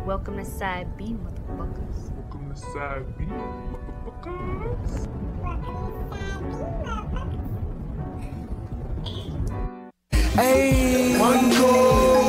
Welcome to sideB, motherfuckers. Welcome to sideB, motherfuckers. Hey, one goal,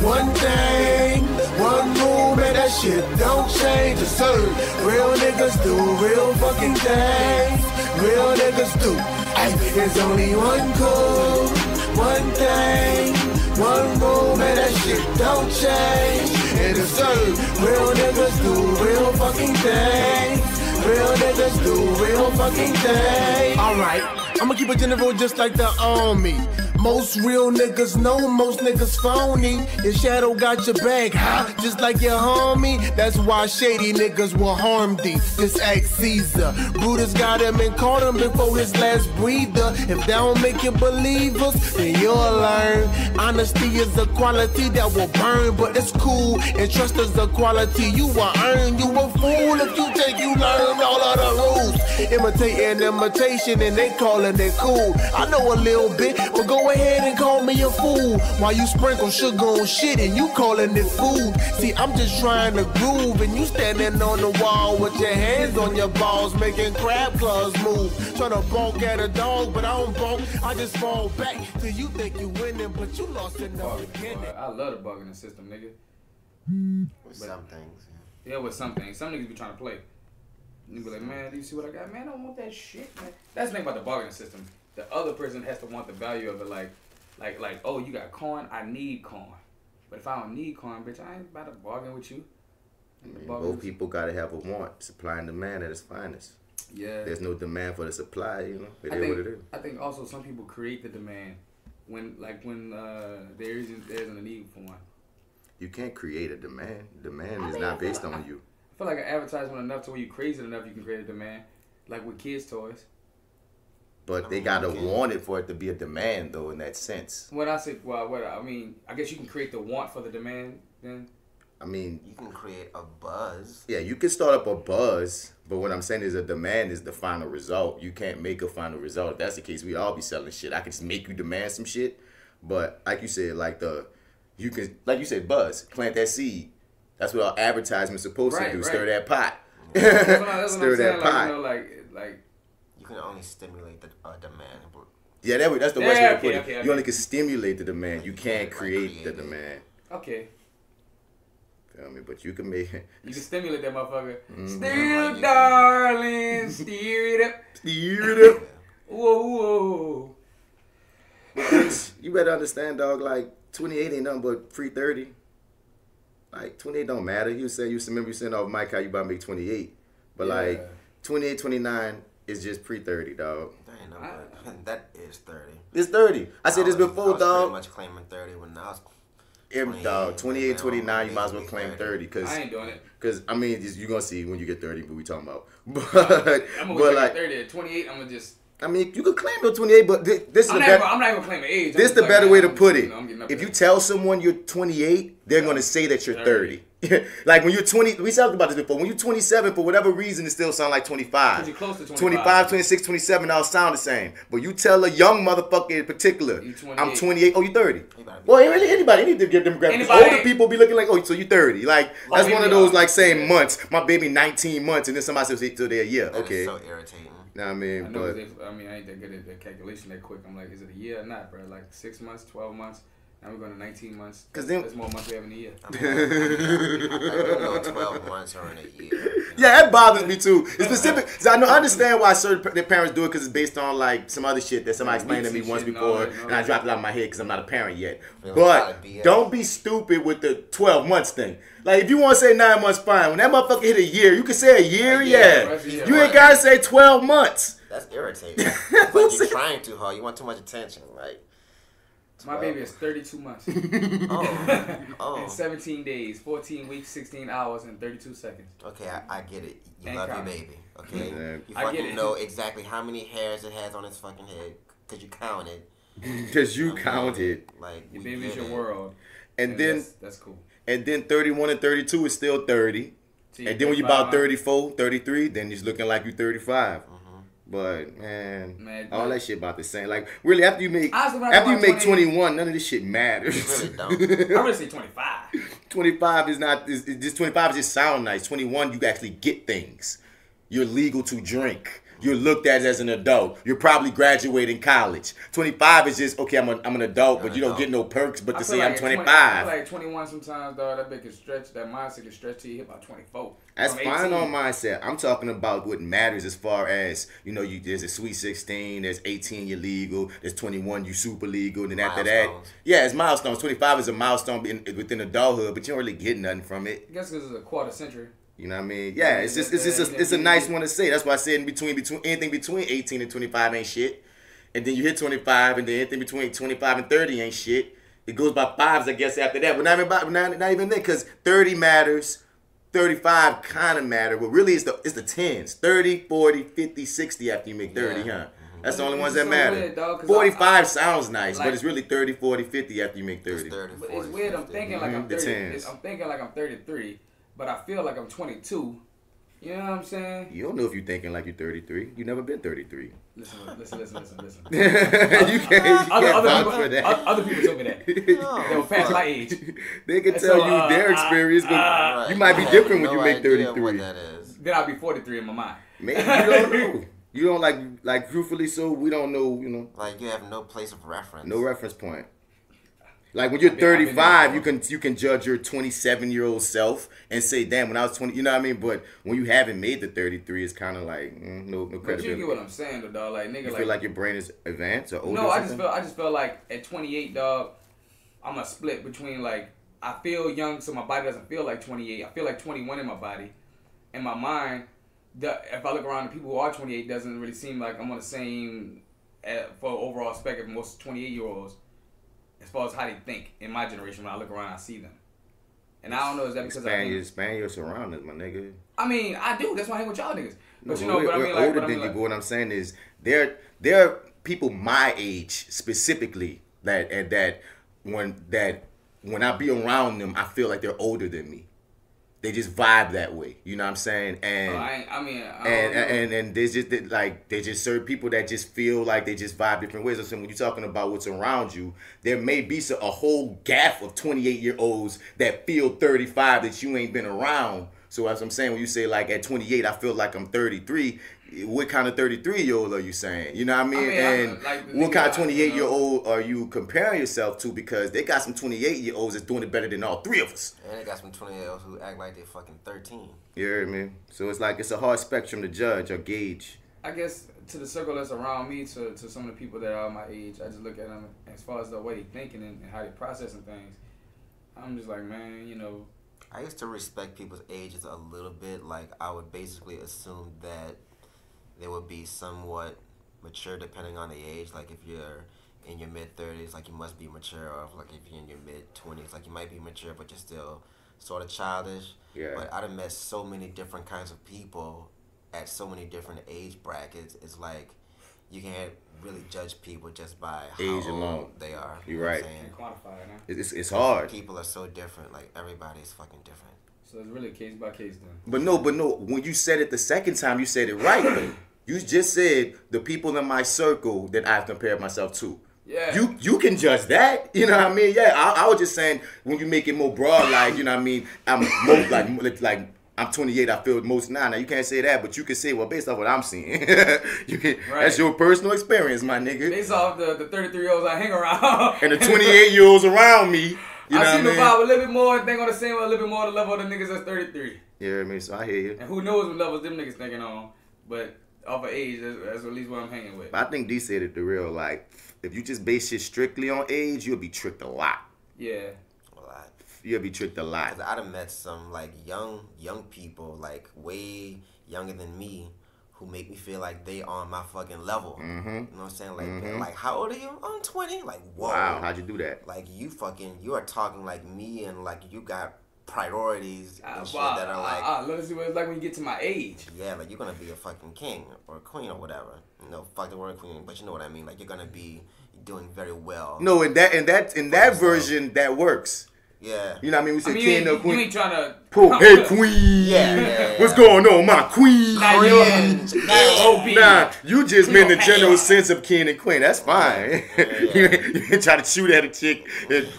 one thing, one rule, man, that shit don't change. It's certain real niggas do real fucking things. Real niggas do. Ay, there's only one goal, one thing, one rule, man, that shit don't change. And it's certain real niggas do real fucking things. Real niggas do real fucking things. Alright, I'ma keep it general just like the army. Most real niggas know most niggas phony. Your shadow got your back, huh? Just like your homie. That's why shady niggas will harm thee. Just ask Caesar. Brutus got him and caught him before his last breather. If that don't make you believers, then you'll learn. Honesty is a quality that will burn, but it's cool. And trust is a quality you will earn. You a fool if you think you learn all of the rules. Imitating imitation and they calling it cool. I know a little bit, but go ahead and call me a fool while you sprinkle sugar on shit and you calling it food. See, I'm just trying to groove and you standing on the wall with your hands on your balls making crab claws move. Trying to bonk at a dog, but I don't bonk, I just fall back till you think you winning, but you lost in the beginning. I love the bugging the system, nigga. With some things. Yeah, with some things. Some niggas be trying to play. You be like, man, do you see what I got? Man, I don't want that shit, man. That's the thing about the bargaining system. The other person has to want the value of it, like, oh, you got corn, I need corn. But if I don't need corn, bitch, I ain't about to bargain with you. I mean, both people gotta have a want, supply and demand at its finest. Yeah. There's no demand for the supply, you know. It is what it is. I think also some people create the demand when there isn't a need for one. You can't create a demand. Demand is not based on you. I feel like an advertisement enough to where you crazy enough you can create a demand, like with kids' toys. But they gotta want it for it to be a demand, though, in that sense. When I say, I mean, I guess you can create the want for the demand, then. I mean, you can create a buzz. Yeah, you can start up a buzz, but what I'm saying is a demand is the final result. You can't make a final result. If that's the case, we'd all be selling shit. I can just make you demand some shit, but like you said, like you said, buzz, plant that seed. That's what our advertisement's supposed to do. Right. Stir that pot. That's Stir that pot. Like you can only stimulate the demand. Yeah, that's the worst way to put it. Okay. You only can stimulate the demand. You can't create the demand. Okay. Feel me? But you can make it. You can stimulate that motherfucker. Still, darling, steer it up. Steer it up. Whoa. You better understand, dog. Like 28 ain't nothing but free 30. Like 28 don't matter. You remember you saying off mic how you about to make 28, but like 28, 29 is just pre-30, dog. That is 30. It's 30. I said this before, dog. I was pretty much claiming 30 when I was. Dog, 28, 29, you might as well claim 30. Cause, I ain't doing it. Because, I mean, you're going to see when you get 30 what we talking about. But, I'm going to like 30. At 28, I'm going to just... I mean, you could claim your 28, but this is I'm not even claiming age. This is the better way to put it. If you tell someone you're 28, they're going to say that you're 30. Like when you're 20, we talked about this before. When you're 27, for whatever reason, it still sounds like 25. You're close to 25, 26, 27, all sound the same. But you tell a young motherfucker in particular, I'm 28. Oh, you're 30. Well, really, anybody need to get demographics. Older people be looking like, oh, so you're 30. Like that's one of those like saying months. My baby 19 months, and then somebody says so they're a year. Okay. That's so irritating. Nah, I mean, I ain't that good at the calculation that quick. I'm like, is it a year or not, bro? Like 6 months, 12 months. Now we're going to 19 months. Because then there's more months we have in a year. I don't know 12 months or in a year. You know? Yeah, that bothers me too. It's specific. I understand why certain parents do it because it's based on like some other shit that somebody explained to me once before, and I dropped it out of my head because I'm not a parent yet. But don't be stupid with the 12 months thing. Like if you want to say 9 months, fine. When that motherfucker hit a year, you can say a year, yeah. You ain't gotta say 12 months. That's irritating. Like you're trying too hard. You want too much attention, right? My baby is 32 months. Oh. And 17 days, 14 weeks, 16 hours, and 32 seconds. Okay, I get it. You love your baby, okay? You I fucking know exactly how many hairs it has on its fucking head because you counted. Because you counted. Like, your baby's your world. And then that's cool. And then 31 and 32 is still 30. And then when you're about 34, 33, then you're looking like you're 35. But man, all that shit about the same. Like really, after you make 21, none of this shit matters. You really don't. I would say 25. 25 is not. Just 25 just sound nice. 21, you actually get things. You're legal to drink. You're looked at as an adult. You're probably graduating college. 25 is just, okay, I'm an adult, but you don't get no perks. But to say I'm 25. I feel like 21 sometimes, dog, that bit can stretch, that mindset can stretch till you hit about 24. That's fine on mindset. I'm talking about what matters as far as, you know, there's a sweet 16, there's 18, you're legal, there's 21, you super legal, and then after that, yeah, it's milestones. 25 is a milestone within adulthood, but you don't really get nothing from it. I guess because it's a quarter century. You know what I mean? Yeah, it's a nice one to say. That's why I said between anything between 18 and 25 ain't shit. And then you hit 25, and then anything between 25 and 30 ain't shit. It goes by fives, I guess, after that. But not even then, because 30 matters, 35 kind of matter. But really, it's the 10s. 30, 40, 50, 60 after you make 30, huh? That's the only ones that matter. Weird, dog, 45 sounds nice, but it's really 30, 40, 50 after you make 30. 30 40, it's weird. 50. I'm thinking like I'm 30. I'm thinking like I'm 33. But I feel like I'm 22. You know what I'm saying? You don't know if you're thinking like you're 33. You never been 33. Listen. you can't vouch for that. Other people told me that. They were past my age. They can tell you their experience, but you might be different when you make 33. What that is. Then I'll be 43 in my mind. Maybe you don't know. You don't like truthfully, so we don't know, you know. Like you have no place of reference. No reference point. Like when you're 35, you can judge your 27-year-old self and say, "Damn, when I was 20," you know what I mean. But when you haven't made the 33, it's kind of like no credibility. But you get what I'm saying, though, dog. Like nigga, you feel like your brain is advanced or older. No, I just feel like at 28, dog, I'm a split between like I feel young, so my body doesn't feel like 28. I feel like 21 in my body, in my mind. If I look around, the people who are 28 doesn't really seem like I'm on the same for overall spec of most 28-year-olds. As far as how they think in my generation, when I look around, I see them, and I don't know is that because expand your surroundings, my nigga. I mean, I do. That's why I hang with y'all niggas. But no, you know, but I mean, like, older than you. But what I'm saying is, there are people my age specifically that when I be around them, I feel like they're older than me. They just vibe that way, you know what I'm saying? And there's just there's just certain people that just feel like they just vibe different ways. So when you're talking about what's around you, there may be a whole gaff of 28-year-olds that feel 35 that you ain't been around. So as I'm saying, when you say like at 28, I feel like I'm 33. What kind of 33-year-old are you saying? You know what I mean? And what kind of 28-year-old are you comparing yourself to? Because they got some 28-year-olds that's doing it better than all three of us. And they got some 28-year-olds who act like they're fucking 13. You hear me? So it's like it's a hard spectrum to judge or gauge. I guess to the circle that's around me, to some of the people that are my age, I just look at them as far as the way they thinking and how they processing things. I'm just like, man, you know. I used to respect people's ages a little bit. Like I would basically assume that they would be somewhat mature depending on the age. Like if you're in your mid-30s, like you must be mature. Or like if you're in your mid-20s, like you might be mature, but you're still sort of childish. Yeah. But I've met so many different kinds of people at so many different age brackets. It's like you can't really judge people just by how age alone they are. You're right. You it's hard. People are so different. Like everybody's fucking different. So it's really case by case then. But no. When you said it the second time, you said it right. You just said the people in my circle that I've compared myself to. Yeah. You can judge that. You know what I mean? Yeah. I was just saying when you make it more broad, like, you know what I mean? I'm most like I'm 28. I feel most now. Now you can't say that, but you can say, well, based off what I'm seeing, you can. Right. That's your personal experience, my nigga. Based off the 33-year-olds I hang around and the 28-year-olds around me. You know I see the vibe a little bit more. Think on the same, a little bit more the level of the niggas that's 33. Yeah, I mean, so I hear you. And who knows what levels them niggas thinking on, but off of age, that's at least what I'm hanging with. But I think D said it the real. Like, if you just base shit strictly on age, you'll be tricked a lot. Yeah. You'll be tricked a lot. Cause I'd have met some like young people, like way younger than me, who make me feel like they on my fucking level. Mm-hmm. You know what I'm saying? Like, like how old are you? I'm 20. Like, whoa. Wow, how'd you do that? Like you are talking like me, and like you got priorities and shit that are like. Let us see what it's like when you get to my age. Yeah, like you're gonna be a fucking king or a queen or whatever. You know, fuck the word queen, but you know what I mean. Like you're gonna be doing very well. No, in that version that works. Yeah. You know what I mean? We say king or queen. You ain't trying to. Hey, queen. Yeah. What's going on, my queen? Nah, you just meant the general sense of king and queen. That's fine. You ain't trying to shoot at a chick.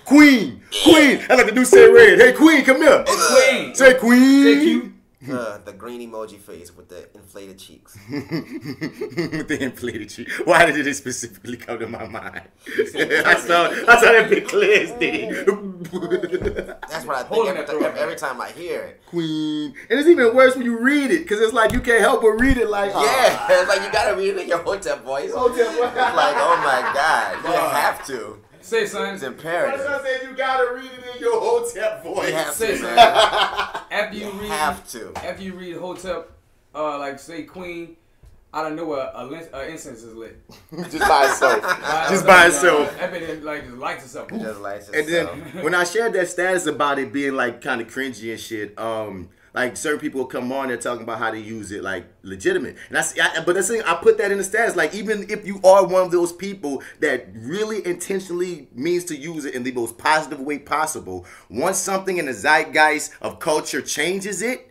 Queen. I like to do say red. Hey, queen, come here. Hey, queen. Say queen. Say cute. The green emoji face with the inflated cheeks. With the inflated cheeks. Why did it specifically come to my mind? I saw that big clear thing. That's what I think every time I hear it. Queen. And it's even worse when you read it, because it's like you can't help but read it like, yeah, it's like you gotta read it in your Hotep voice. It's like, oh my God, you have to. Say, son. It's imperative. I said you gotta read it in your Hotep voice. You have say, to, son. man. After you read Hotep, like say Queen, I don't know what incense is lit. Just by itself. Just by itself. That bit like just lights itself. It just lights and itself. then when I shared that status about it being like kind of cringy and shit, like certain people will come on there talking about how to use it like legitimate. And but that's the thing, I put that in the status. Like even if you are one of those people that really intentionally means to use it in the most positive way possible, once something in the zeitgeist of culture changes it,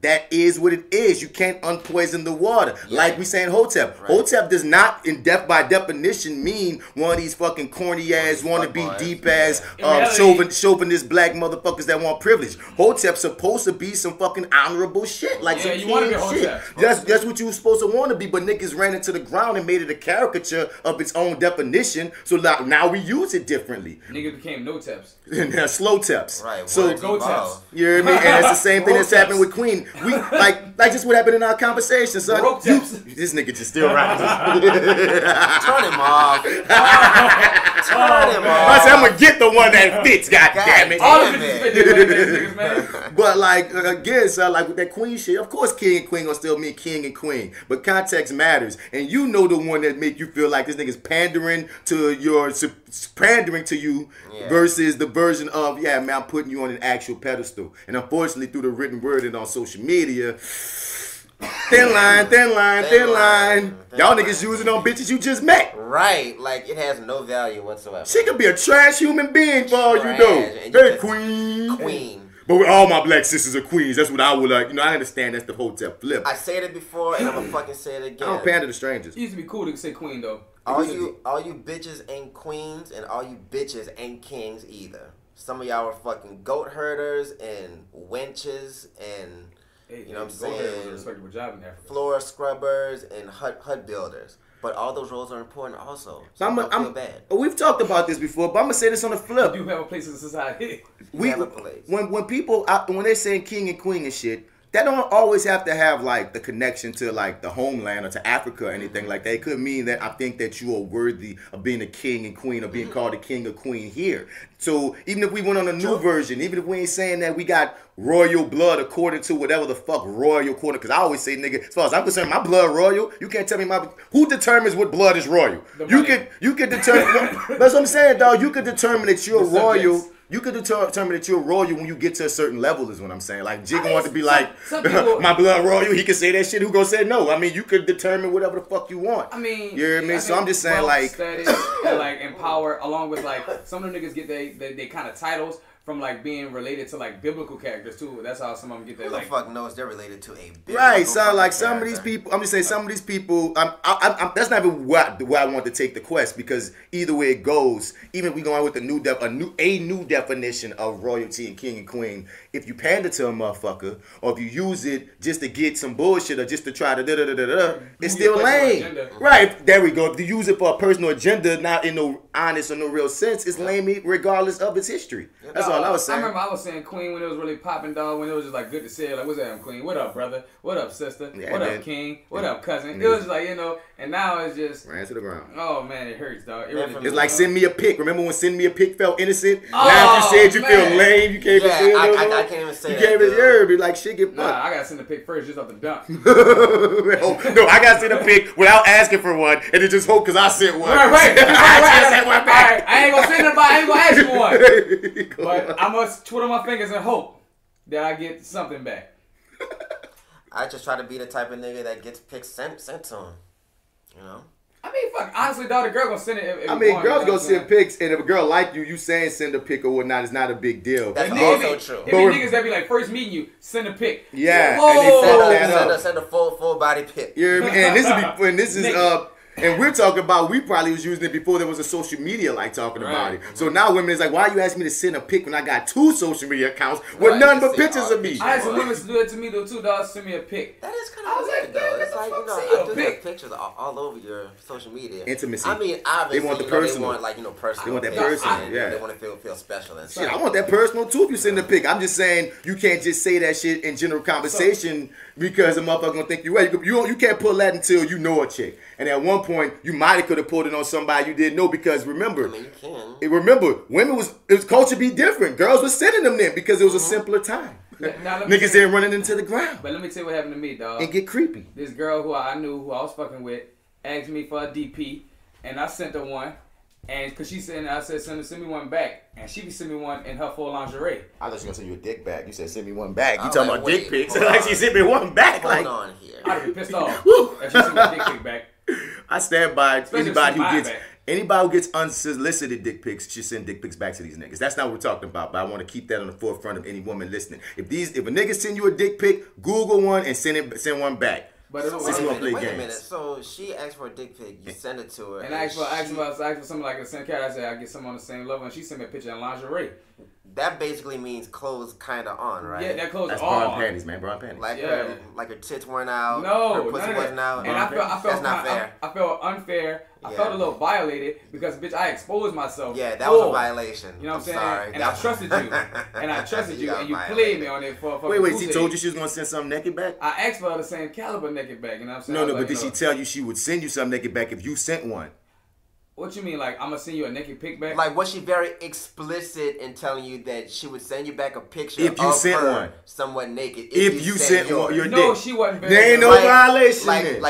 that is what it is. You can't unpoison the water. Yeah. Like we saying Hotep. Right. Hotep does not, by definition, mean one of these fucking corny ass, want to be deep ass, chauvinist black motherfuckers that want privilege. Hotep's supposed to be some fucking honorable shit. Like some you want to be Hotep. That's what you were supposed to want to be. But niggas ran into the ground and made it a caricature of its own definition. So now we use it differently. Niggas became no-teps. And slow teps. Right. So go-teps. You hear me? And it's the same thing that's happening with Queen. We like just what happened in our conversation, son. This nigga just still right. Turn him off. Turn him off. I said I'm gonna get the one that fits. God damn it. All of it fits, man. But like again, son, like with that Queen shit, of course, king and queen gonna still mean king and queen, but context matters, and you know the one that make you feel like this nigga's pandering to you versus the version of man, I'm putting you on an actual pedestal, and unfortunately through the written word and on social media, thin line. Y'all niggas using on bitches you just met. Right, like it has no value whatsoever. She could be a trash human being for all you know. Hey, queen. But all my black sisters are queens. That's what I would like. You know, I understand that's the Hotep flip. I said it before, and I'm gonna fucking say it again. I don't pander to strangers. It used to be cool to say queen though. All you bitches ain't queens, and all you bitches ain't kings either. Some of y'all are fucking goat herders and wenches and you know what I'm saying, floor scrubbers and hut builders. But all those roles are important also. So I'm feel bad. We've talked about this before, but I'm gonna say this on the flip. You have a place in society. We have a place. When people when they're saying king and queen and shit, that don't always have to have like the connection to like the homeland or to Africa or anything like that. It could mean that I think that you are worthy of being a king and queen or being called a king or queen here. So even if we went on a new version, even if we ain't saying that we got royal blood according to whatever the fuck royal according, because I always say, nigga, as far as I'm concerned, my blood royal. You can't tell me who determines what blood is royal. You could determine. That's what I'm saying, dog. You could determine that you're royal. You could determine that you're royal when you get to a certain level, is what I'm saying. Like, Jigga wants to be like, my blood royal, he can say that shit. Who gonna say no? I mean, you could determine whatever the fuck you want. I mean, you hear me? So I'm just saying, like, and like empower, along with like some of them niggas get they kind of titles from like being related to like biblical characters too. That's how some of them get their like. Who the fuck knows they're related to a biblical right? So like some character. of these people, I'm just saying some of these people. That's not even where I want to take the quest, because either way it goes, even if we go on with a new definition of royalty and king and queen, if you pander to a motherfucker or if you use it just to get some bullshit or just to try to it's still lame. Right? There we go. If you use it for a personal agenda, not in no honest or no real sense, it's lame regardless of its history. That's all I was saying. I remember I was saying queen when it was really popping, dog. When it was just like good to say it. Like, what's that, queen? What up, brother? What up, sister? Yeah, what up, king? What up, cousin? It was like, you know, and now it's just ran to the ground. Oh man, it hurts, dog. It's like send me a pic. Remember when send me a pic felt innocent? Now if you said you feel lame, you can't even say it. I can't even say that. You can't even be like shit get fucked. Nah, I gotta send a pic first just off the dump. No, I gotta send a pic without asking for one, and then just hope because I sent one. Right. I ain't gonna send nobody. I ain't gonna ask you one. But I must twiddle my fingers and hope that I get something back. I just try to be the type of nigga that gets pics sent to him. You know? I mean, fuck. Honestly, dog, the girl gonna send it. If I mean, want, girls you know gonna send pics, and if a girl like you saying send a pic or whatnot is not a big deal. That's also true. There be niggas that be like, first meeting you, send a pic. Yeah, whoa. and they fuck that up. Send a full body pic. You know what I mean? And this is and we're talking about, we probably was using it before there was a social media like talking about it. So now women is like, why you asking me to send a pic when I got 2 social media accounts with nothing but pictures of me? I had some women do that to me though too, dog. Send me a pic. That is kind of weird though. It's like, you know, I do have pictures all over your social media. Intimacy. I mean, obviously, they want the they personal. want like, personal. They want that personal, yeah. They want to feel special and shit, I want that personal too if you send a pic. I'm just saying you can't just say that shit in general conversation because a motherfucker gonna think you're right. You can't pull that until you know a chick. And at one point, you might have could have pulled it on somebody you didn't know because remember, I mean, you can. Remember, culture be different. Girls were sending them then because it was a simpler time. Niggas ain't running into the ground. But let me tell you what happened to me, dog. And get creepy. This girl who I knew, who I was fucking with, asked me for a DP, and I sent her one. And cause I said, send me one back, and she be send me one in her full lingerie. I thought she was gonna send you a dick back. You said send me one back. You I'm talking like, about dick pics? hold Like on. she sent me one back. Hold like, on here. I'd be pissed off if she sent me a dick pic back. I stand by Especially anybody who gets unsolicited dick pics should send dick pics back to these niggas. That's not what we're talking about, but I want to keep that on the forefront of any woman listening. If a nigga send you a dick pic, Google one and send one back. But Wait a minute. So she asked for a dick pic. You send it to her. And I asked for something like a same cat. I said I get something on the same level, and she sent me a picture in lingerie. That basically means clothes kind of on, right? Yeah, that clothes That's on. bra and panties, man. Bra and panties. Like yeah. Her tits weren't out. No, her pussy wasn't out. And I felt that's not fair. I felt unfair. I felt a little violated because, bitch, I exposed myself. Yeah, that was a violation. You know what I'm saying? Sorry. And I trusted you. And you played me on it for a fucking Wait, she told you she was gonna send something naked back? I asked for the same caliber naked back. You know what I'm saying? No, but did she tell you she would send you something naked back if you sent one? What you mean, like, I'm gonna send you a naked pic back? Like, was she very explicit in telling you that she would send you back a picture if you of sent her one somewhat naked? If you sent your dick. No, she wasn't very there ain't no violation then.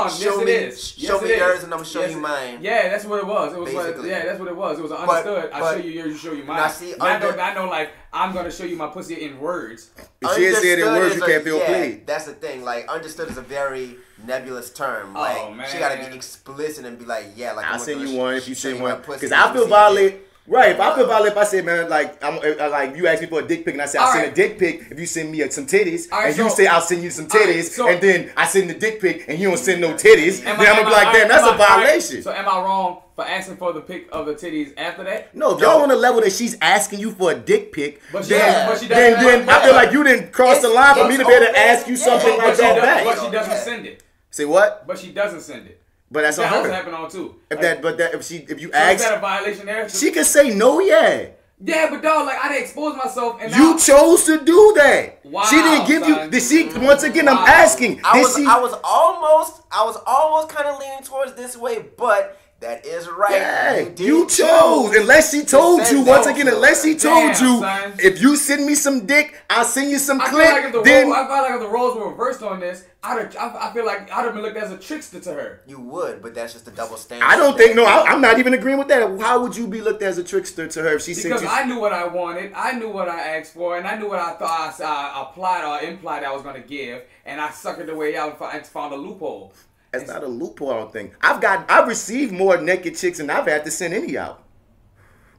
Show me yours and I'm gonna show you mine. Yeah, that's what it was. It was that's what it was. It was understood. I show you yours, you show you mine. I know, like, I'm gonna show you my pussy in words. If she had said in words, you can't feel played. That's the thing. Like, understood is a very nebulous term. Like, she gotta be explicit and be like, yeah, like I'll send you one if you send one. Because I feel violated. Right, if I feel violated, if I say, man, like, like you asked me for a dick pic and I say I'll send a dick pic if you send me some titties, and you say I'll send you some titties, and then I send the dick pic and you don't send no titties, then I'm gonna be like, damn, that's a violation. So am I wrong for asking for the pic of the titties after that? No, if y'all on the level that she's asking you for a dick pic, then I feel like you didn't cross the line for me to be able to ask you something like that back. But she doesn't send it. Say what? But she doesn't send it. But that's on her. That happen on too. If you ask, is that a violation there? She can say no, yeah. Yeah, but dog, like I didn't expose myself, and you chose to do that. Wow, she didn't give you. Did she? Once again, I'm asking. I was almost kind of leaning towards this way, but that is right. Yeah, you chose. Unless she told you. Once again, unless she told you, son. If you send me some dick, I'll send you some clip. I feel like if the roles were reversed on this, I feel like I'd have been looked at as a trickster to her. You would, but that's just a double standard. I don't think. No, I'm not even agreeing with that. How would you be looked at as a trickster to her if she sent you? Because I knew what I wanted, I knew what I asked for, and I knew what I thought I applied or implied I was going to give, and I suckered the way out and found a loophole. That's not a loophole, I don't think. I've received more naked chicks than I've had to send any out.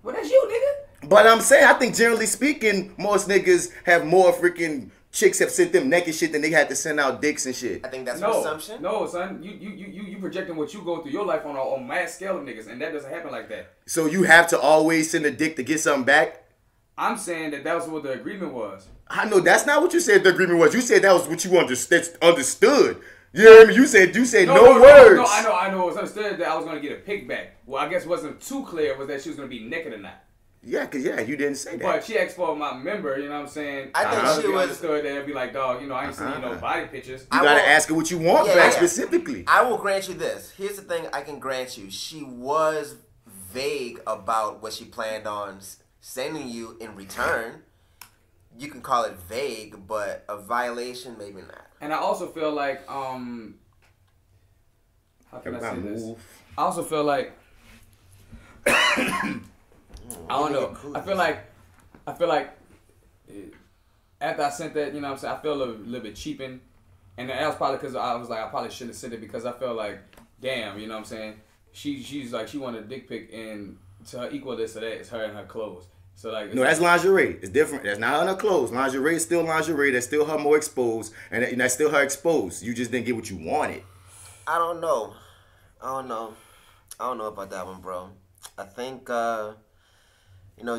Well, that's you, nigga. But I'm saying, I think generally speaking, most niggas have more freaking chicks have sent them naked shit than they had to send out dicks and shit. I think that's an assumption. No, son. You projecting what you go through your life on a mass scale of niggas, and that doesn't happen like that. So you have to always send a dick to get something back? I'm saying that was what the agreement was. I know that's not what you said the agreement was. You said that was what you understood. You know what I mean? You said no words. No, I know. It was understood that I was going to get a pic back. Well, I guess it wasn't too clear was that she was going to be naked or not. Yeah, because you didn't say that. But she asked for my member, you know what I'm saying? I think she was understood that it'd be like, dog, I ain't seen no body pictures. You got to ask her what you want back specifically. I will grant you this. Here's the thing I can grant you. She was vague about what she planned on sending you in return. You can call it vague, but a violation, maybe not. And I also feel like, how can I say this? I also feel like, I don't know. I feel like after I sent that, you know what I'm saying, I feel a little bit cheapened. And that was probably because I was like, I probably shouldn't have sent it because I felt like damn, you know what I'm saying? She's like, she wanted a dick pic and to her equal this or that, it's her and her clothes. So like, no, that's lingerie. It's different. That's not her clothes. Lingerie is still lingerie. That's still her more exposed, and that's still her exposed. You just didn't get what you wanted. I don't know about that one, bro. I think,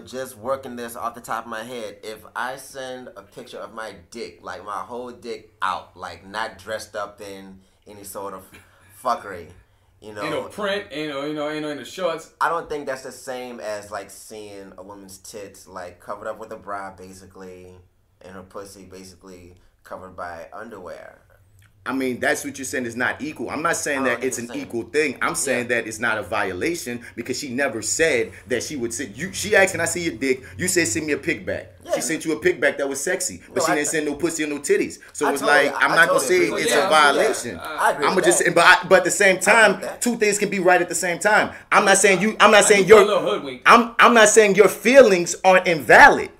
just working this off the top of my head, if I send a picture of my dick, like my whole dick out, like not dressed up in any sort of fuckery, ain't no print, ain't no in the shorts. I don't think that's the same as like seeing a woman's tits like covered up with a bra basically, and her pussy basically covered by underwear. I mean, that's what you're saying is not equal. I'm not saying that it's an equal thing. I'm saying that it's not a violation because she never said that she would sit. She asked, "Can I see your dick?" You said, "Send me a pic back." Yeah. She sent you a pic back that was sexy, but she didn't send no pussy or no titties. So it's like I'm not gonna say it's a violation. Yeah. I agree. I'm gonna just, but at the same time, two things can be right at the same time. I'm not saying you. I'm not saying your. I'm not saying your feelings aren't invalid.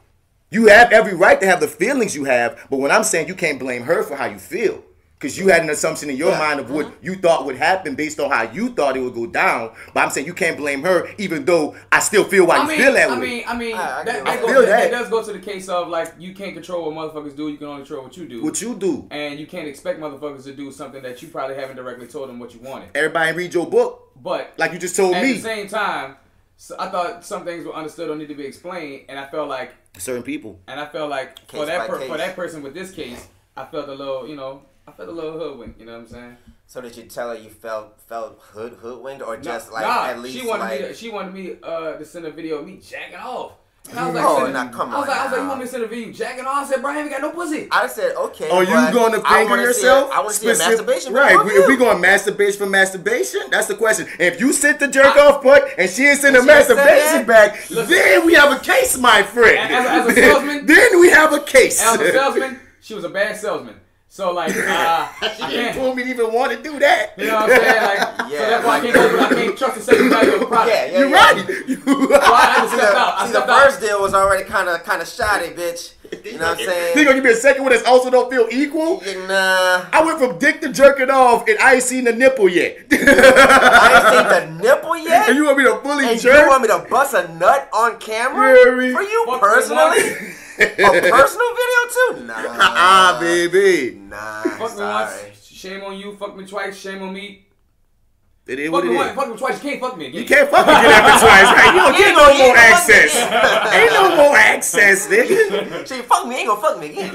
You have every right to have the feelings you have, but when I'm saying you can't blame her for how you feel. Because you had an assumption in your mind of what you thought would happen based on how you thought it would go down. But I'm saying you can't blame her, even though I still feel why you feel that way. That does go to the case of, like, you can't control what motherfuckers do. You can only control what you do. What you do. And you can't expect motherfuckers to do something that you probably haven't directly told them what you wanted. Everybody read your book. But like you just told me. At the same time, so I thought some things were understood or need to be explained. And I felt like... certain people. And I felt like, for that person with this case, I felt a little, I felt a little hoodwinked, you know what I'm saying? So did you tell her you felt hoodwinked or just at least she wanted me to send a video of me jacking off. And I was like, come on. I was like, you want me to send a video jacking off? I said, Brian, we got no pussy. I said, okay. Are you going to finger yourself? I want to see a masturbation. Right. If we going masturbation for masturbation, that's the question. If you sent the jerk off part and she ain't send the masturbation back, then we have a case, my friend. As a salesman, then we have a case. As a salesman, she was a bad salesman. So like, she didn't told me to even want to do that. You know what I'm saying? Like, so that's why I can't trust the second value of the product. You're right. So I had to step out. The first deal was already kind of shoddy, bitch. You know what I'm saying? You gonna give me a second one that also don't feel equal? Nah. I went from dick to jerking off and I ain't seen the nipple yet. I ain't seen the nipple yet? And you want me to fully and jerk? You want me to bust a nut on camera? For you personally? A personal video too? Nah. Baby. Nah. Fuck me once, shame on you. Fuck me twice, shame on me. It is what it is. Fuck me twice, you can't fuck me again. You can't fuck me again after twice, right? You don't get no more access. Ain't no more access, nigga. She fuck me, ain't gonna fuck me again.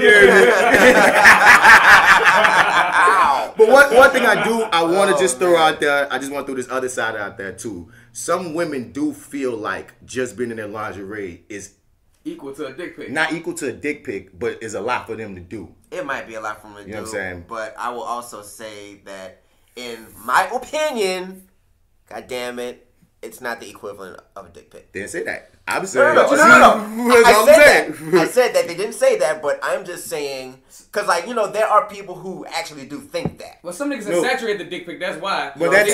But one thing I want to just throw out there, I just want to throw this other side out there too. Some women do feel like just being in their lingerie is equal to a dick pic. Not equal to a dick pic, but is a lot for them to do. It might be a lot for them to do. You know what I'm saying? But I will also say that in my opinion, God damn it, it's not the equivalent of a dick pic. Didn't say that. I'm saying no. I said that. They didn't say that, but I'm just saying, because, like, there are people who actually do think that. Well, some niggas saturate the dick pic, that's why. But they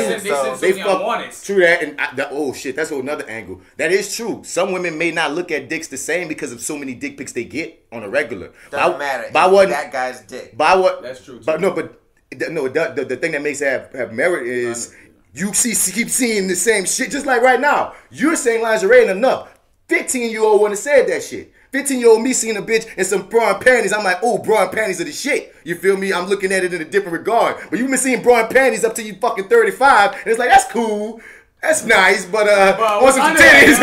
fuck. True that, and oh shit, that's another angle. That is true. Some women may not look at dicks the same because of so many dick pics they get on a regular. Doesn't matter. That guy's dick. That's true, too. The thing that makes it have merit is you keep seeing the same shit. Just like right now, you're saying lingerie ain't enough. 15-year-old wouldn't have said that shit. 15-year-old me seeing a bitch in some bra and panties, I'm like, oh, bra and panties are the shit. You feel me? I'm looking at it in a different regard. But you've been seeing bra and panties up to you fucking 35, and it's like, that's cool. That's nice, but want some titties.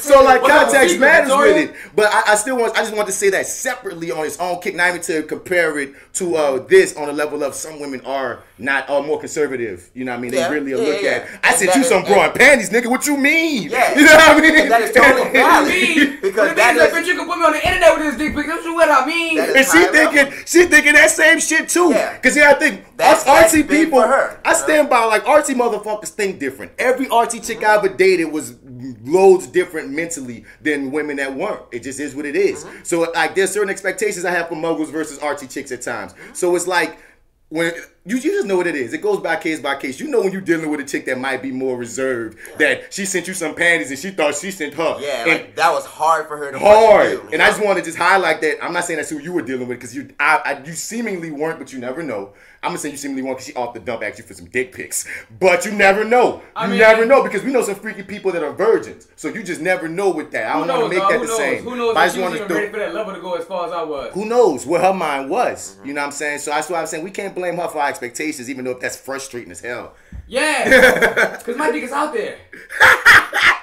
So like context matters with it. But I just want to say that separately on its own kick, not even to compare it to this on a level of some women are more conservative. You know what I mean? They really look at. I said you some bra and panties, nigga. What you mean? Yeah. You know what I mean? And that is totally valid. Because that is, bitch, you can put me on the internet with this dick pic. That's what I mean. And she thinking that same shit too. Yeah. Because I think us artsy people, I stand by like artsy motherfuckers think different. Every artsy chick I ever dated was loads different mentally than women that weren't. It just is what it is. So like there's certain expectations I have for muggles versus artsy chicks at times. So it's like when you just know what it is. It goes by case by case. You know when you're dealing with a chick that might be more reserved, that she sent you some panties and she thought she sent her. Yeah, like that was hard for her to do. And I just want to just highlight that. I'm not saying that's who you were dealing with because you seemingly weren't, but you never know. I'm gonna say you seemingly weren't because she off the dump asked you for some dick pics, but you never know. You never know because we know some freaky people that are virgins, so you just never know with that. I don't want to make that the same. Who knows? If she was even ready for that level to go as far as I was. Who knows where her mind was? You know what I'm saying? So that's why I'm saying we can't blame her for our expectations, even though that's frustrating as hell. Yeah, because my dick is out there.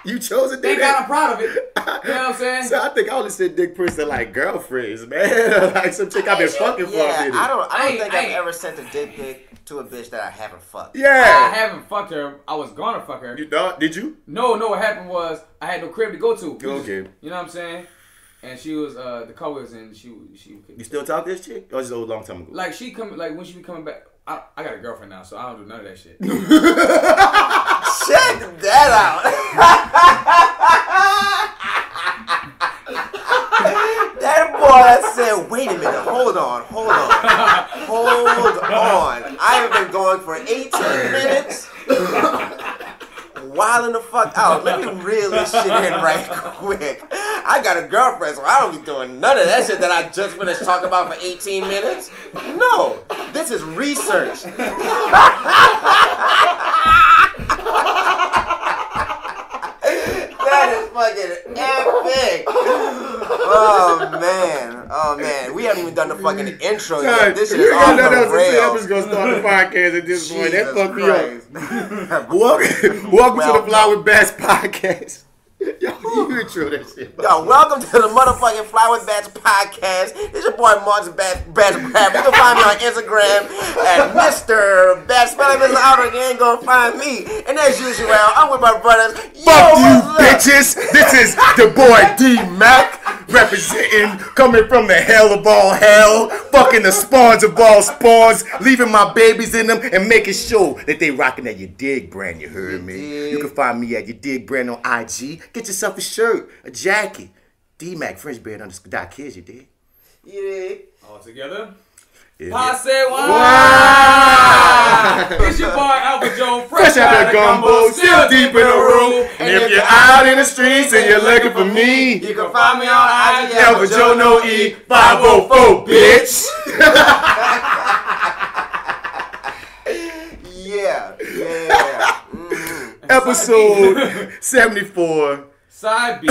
You chose it. Thank God I'm proud of it. You know what I'm saying? So I think I only said dick pics to like girlfriends, man. Like some chick I've been fucking for a minute. I don't think I've ever sent a dick pic to a bitch that I haven't fucked. Yeah. I haven't fucked her. I was gonna fuck her. You thought? Did you? No. What happened was I had no crib to go to. Okay. You know what I'm saying? And she was the car was in. She. You still talk to this chick? Or just a long time ago? Like when she be coming back. I got a girlfriend now, so I don't do none of that shit. Check that out. That boy said, "Wait a minute, hold on. I have been going for 18 minutes." Wilding the fuck out. Let me reel this shit in right quick. I got a girlfriend, so I don't be doing none of that shit that I just finished talking about for 18 minutes. No, this is research. That is fucking epic. Oh man, we haven't even done the fucking intro yet. This shit is off the rails. I'm just gonna start the podcast at this point. That fucked me up. Welcome to the FlyWithBats podcast. Yo, you intro that shit. Yo, welcome to the motherfucking FlyWithBats podcast. It's your boy Martin Bats. You can find me on Instagram at Mr. Bats. Spell it out or you ain't gonna find me. And as usual, I'm with my brothers. Fuck you, bitches. This is the boy D-Mac. Representing, coming from the hell of all hell, fucking the spawns of all spawns, leaving my babies in them, and making sure that they rocking that Your Dig brand, you heard me? You can find me at Your Dig brand on IG. Get yourself a shirt, a jacket. D-Mac, FrenchBeard_kids, you dig? Yeah. All together? Yeah. Posse one. It's your boy AlphaJoe, fresh out the gumbo, still deep in the room. And if you're out in the streets and you're looking for me, you can find me on IG, AlphaJoe no E 504, bitch. Yeah. Episode 74. Side B.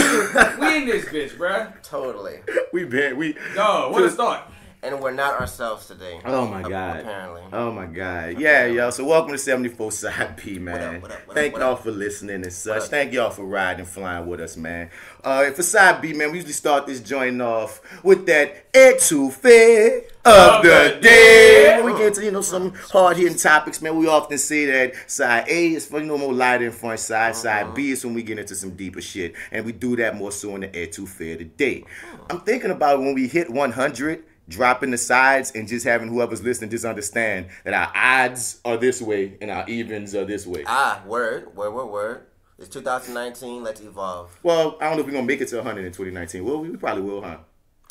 We in this bitch, bruh. Totally. Yo, what a start. And we're not ourselves today. Oh my God. Apparently. Oh my God. Yeah, yo. So welcome to 74 Side B, man. What up? Thank y'all for listening and such. Thank y'all for riding and flying with us, man. For Side B, man, we usually start this joint off with that ETOUFEE of the day. When we get to, some hard-hitting topics, man, we often say that Side A is for, more lighter and fun side. Side B is when we get into some deeper shit. And we do that more so in the ETOUFEE of the day. I'm thinking about when we hit 100, dropping the sides and just having whoever's listening just understand that our odds are this way and our evens are this way. Word. It's 2019. Let's evolve. Well, I don't know if we're going to make it to 100 in 2019. Well, we probably will, huh?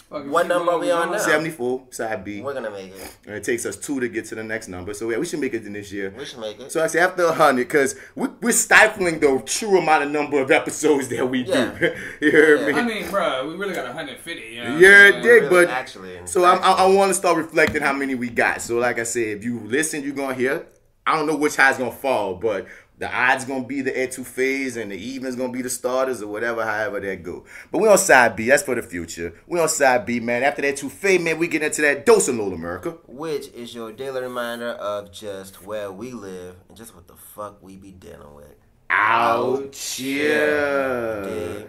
What number are we on now? 74, Side B. We're going to make it. And it takes us 2 to get to the next number. So, yeah, we should make it in this year. We should make it. So, I say after 100, because we're stifling the true amount of number of episodes that we do. You heard me? I mean, bro, we really got 150. You know yeah, dig, but actually. So, I want to start reflecting how many we got. So, like I said, if you listen, you're going to hear. I don't know which high's going to fall, but the odds going to be the ETOUFEEs and the evens going to be the starters or whatever, however that go. But we on Side B. That's for the future. We on Side B, man. After that ETOUFEE, man, we get into that dose of NoLA'MURICA. Which is your daily reminder of just where we live and just what the fuck we be dealing with. Ouch, yeah.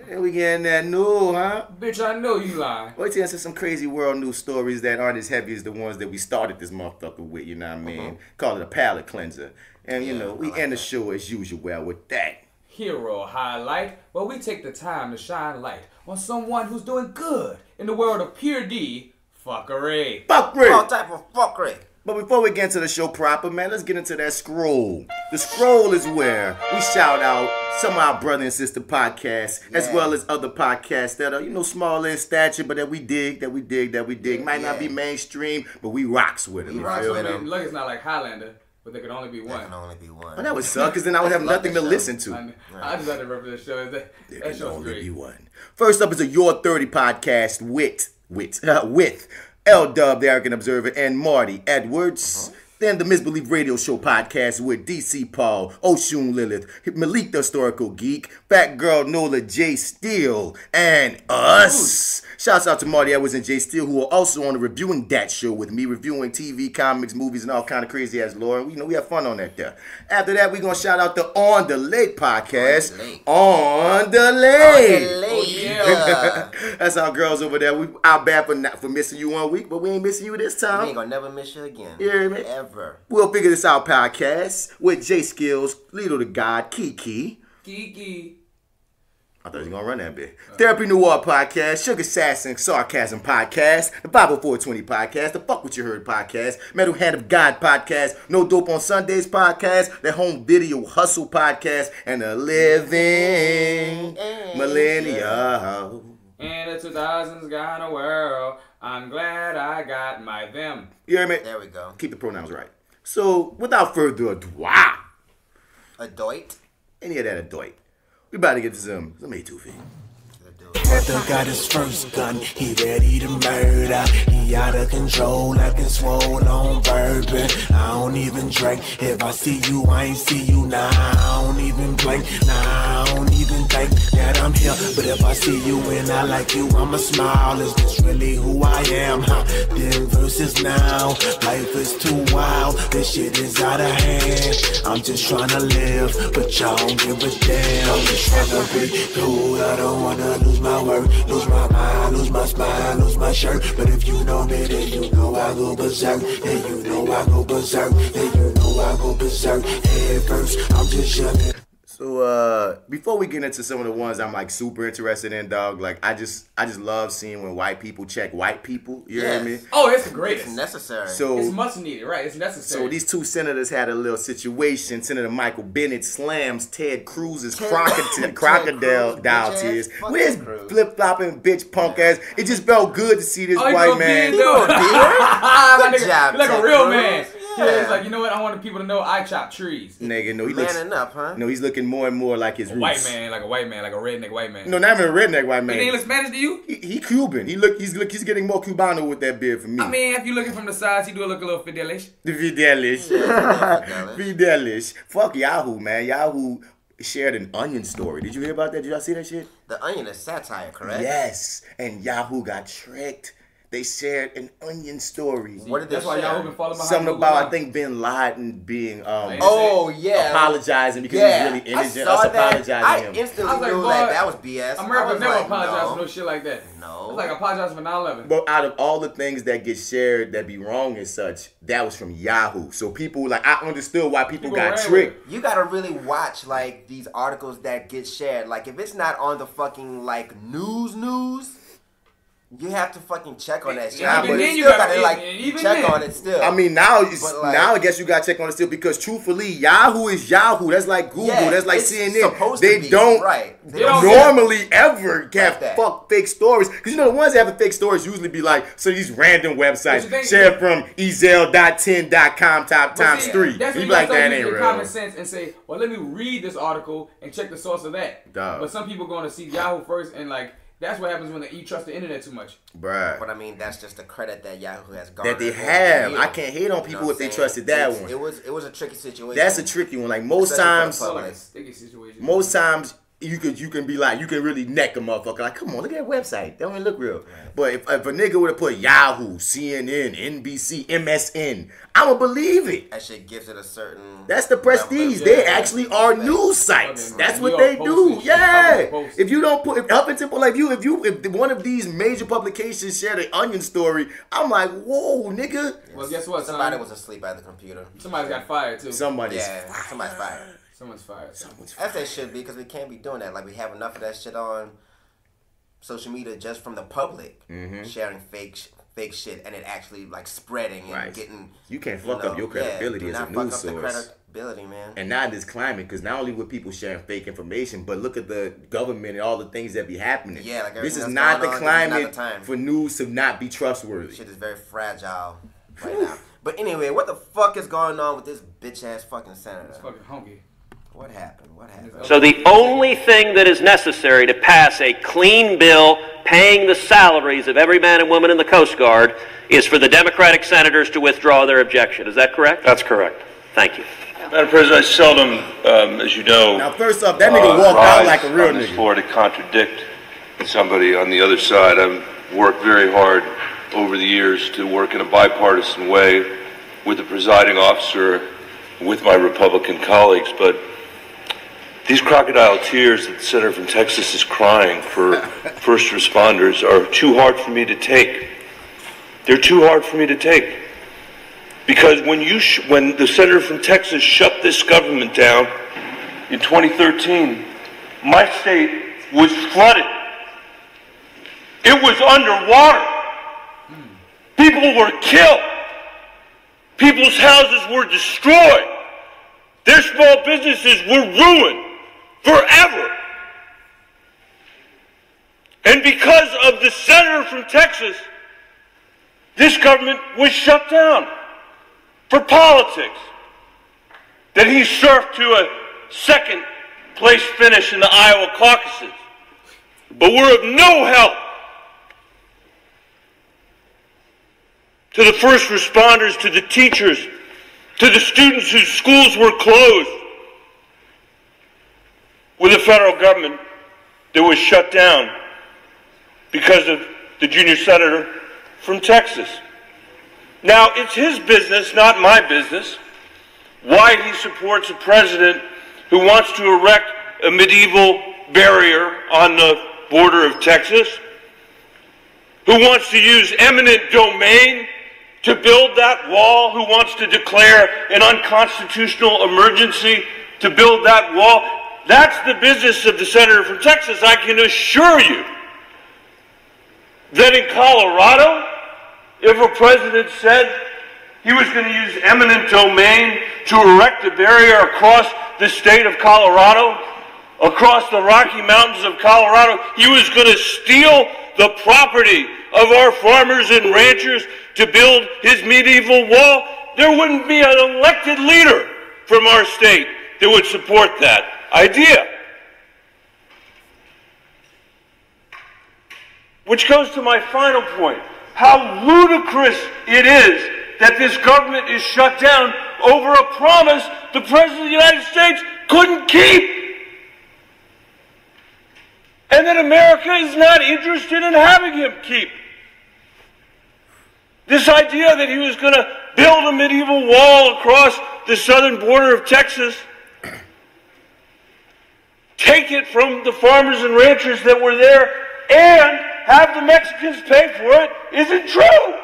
And we getting that NOOO, huh? Bitch, I know you lying. Well, tell us some crazy world news stories that aren't as heavy as the ones that we started this motherfucker with, you know what I mean? Call it a palate cleanser. And, we end the show as usual with that. Hero highlight, where we take the time to shine light on someone who's doing good in the world of pure D, fuckery. Fuckery! All type of fuckery. But before we get into the show proper, man, let's get into that scroll. The scroll is where we shout out some of our brother and sister podcasts, as well as other podcasts that are, smaller in stature, but that we dig. Might not be mainstream, but we rocks with them. Look, it's not like Highlander, but there can only be one. Well, that would suck, because then I would have nothing to listen to. I just like to refer to the show. That show's only great. be one. First up is a Your 30 podcast with L-Dub, the Arrogant Observer, and Marty Edwards. Then the Misbelief Radio Show podcast with DC Paul, Oshun Lilith, Malik the Historical Geek, Fat Girl Nola, J Steele, and us. Shouts out to Marty Edwards and Jay Steele, who are also on the Reviewing That show with me, reviewing TV, comics, movies, and all kind of crazy ass lore. We have fun on that there. After that, we're going to shout out the On the Lake podcast. On the Lake. Oh, yeah. That's our girls over there. We out bad for missing you 1 week, but we ain't missing you this time. We ain't going to never miss you again. You hear me? Ever. We'll figure this out podcast with J Skills, Little the God, Kiki. I thought he was going to run that bit. Therapy Noir podcast, Sugar Assassin Sarcasm podcast, the Bible 420 podcast, the Fuck What You Heard podcast, Metal Hand of God podcast, No Dope on Sundays podcast, the Home Video Hustle podcast, and the Living Millennial. In the 2000s kind of world, I'm glad I got my them. You hear me? There we go. Keep the pronouns right. So, without further ado, Adoit? any of that adoit. We about to get to some ETOUFEE. Brother got his first gun, he ready to murder. He out of control like a swole on bourbon. I don't even drink. If I see you, I ain't see you. Nah, I don't even blink. Nah, I don't even think that I'm here. But if I see you and I like you, I'ma smile. Is this really who I am? Huh? Then versus now, life is too wild. This shit is out of hand. I'm just trying to live, but y'all don't give a damn. I'm just trying to be cool. I don't wanna lose my work, lose my mind, lose my spine, lose my shirt. But if you know me, then you know I go berserk. Then you know I go berserk. Then you know I go berserk. Head first, I'm just yelling. So before we get into some of the ones I'm like super interested in, dog, like I just love seeing when white people check white people. You hear me? Oh, it's the greatest. It's necessary. So it's much needed, right? It's necessary. So these two senators had a little situation. Senator Michael Bennett slams Ted Cruz's crocodile tears. With his flip flopping bitch punk ass. It just felt good to see this white man. Good job, like Ted a real Cruz. man. Yeah. He's like, you know what? I want people to know I chop trees. Nigga, no, he looks. Manning up, huh? No, he's looking more and more like his roots. White man, like a redneck white man. No, not even a redneck white man. He ain't look Spanish to you? He Cuban. He's getting more Cubano with that beard for me. I mean, if you looking from the sides, he do look a little fidelish. The Fidelish. Fidelish. Fuck Yahoo, man. Yahoo shared an Onion story. Did you hear about that? Did y'all see that shit? The Onion is satire, correct? Yes. And Yahoo got tricked. They shared an Onion story. What did they That's why share? Yahoo been falling behind. Something about, I think, Bin Laden being oh yeah, apologizing because he's really innocent. Us apologizing I to him. instantly like, knew boy, that was BS. America never like, apologized for no shit like that. No. It's like apologize for 9/11. But out of all the things that get shared that be wrong and such, that was from Yahoo. So people, like, I understood why people got tricked. You gotta really watch like these articles that get shared. Like if it's not on the fucking like news. You have to fucking check on that shit. Yeah, but then you you still gotta gotta like even check then. on it still. I mean, now I guess you gotta check on it still because truthfully, Yahoo is Yahoo. That's like Google. Yeah, that's like it's CNN. supposed to They be, don't right. They don't normally ever have that. fuck fake stories. Because you know the ones that have the fake stories usually be like so these random websites think- shared from ezel.10.com times 3. That's You when be like, that use ain't your real. common sense and say, well, let me read this article and check the source of that. Dog. But some people going to see Yahoo first and like. That's what happens when you trust the internet too much. Bruh. But I mean, that's just the credit that Yahoo has garnered. That they have. Yeah. I can't hate on people if they trusted that one. It was a tricky situation. That's a tricky one. Like most Especially times, for the Like a sticky situation. most times you can be like, you can really neck a motherfucker. Like, come on, look at that website. That don't even look real. But if a nigga would have put Yahoo, CNN, NBC, MSN, I would believe it. That shit gives it a certain. That's the prestige. level. They actually are news sites. Okay, That's New what York they Post do. and shit. Yeah. Huffington Post. If you don't put, if Huffington, like if one of these major publications shared an Onion story, I'm like, whoa, nigga. Well, guess what? Somebody was asleep at the computer. Somebody's got fired too. Somebody's Somebody's fired. Someone's fired. As they should be, because we can't be doing that. Like we have enough of that shit on social media just from the public sharing fake shit and it actually like spreading and getting. You can't fuck up your credibility as a news source. Ability, man. And not in this climate, because not only with people sharing fake information, but look at the government and all the things that be happening. Yeah, like this is that's not the going on, climate this is not the for news to not be trustworthy. Shit is very fragile right now. But anyway, what the fuck is going on with this bitch ass fucking senator? It's fucking honky. What happened? What happened? So the only thing that is necessary to pass a clean bill paying the salaries of every man and woman in the Coast Guard is for the Democratic senators to withdraw their objection. Is that correct? That's correct. Thank you. Madam President, I seldom, as you know, Now, first off, that nigga walked out like a real nigga. floor to contradict somebody on the other side. I've worked very hard over the years to work in a bipartisan way with the presiding officer, with my Republican colleagues, but these crocodile tears that the senator from Texas is crying for first responders are too hard for me to take. They're too hard for me to take. Because when the senator from Texas shut this government down in 2013, my state was flooded. It was underwater. People were killed. People's houses were destroyed. Their small businesses were ruined forever. And because of the senator from Texas, this government was shut down for politics. That he surfed to a second place finish in the Iowa caucuses. But we're of no help to the first responders, to the teachers, to the students whose schools were closed, with a federal government that was shut down because of the junior senator from Texas. Now, it's his business, not my business, why he supports a president who wants to erect a medieval barrier on the border of Texas, who wants to use eminent domain to build that wall, who wants to declare an unconstitutional emergency to build that wall. That's the business of the senator from Texas. I can assure you that in Colorado, if a president said he was going to use eminent domain to erect a barrier across the state of Colorado, across the Rocky Mountains of Colorado, he was going to steal the property of our farmers and ranchers to build his medieval wall, there wouldn't be an elected leader from our state that would support that idea. Which goes to my final point. How ludicrous it is that this government is shut down over a promise the President of the United States couldn't keep. And that America is not interested in having him keep. This idea that he was going to build a medieval wall across the southern border of Texas, take it from the farmers and ranchers that were there, and have the Mexicans pay for it, isn't true.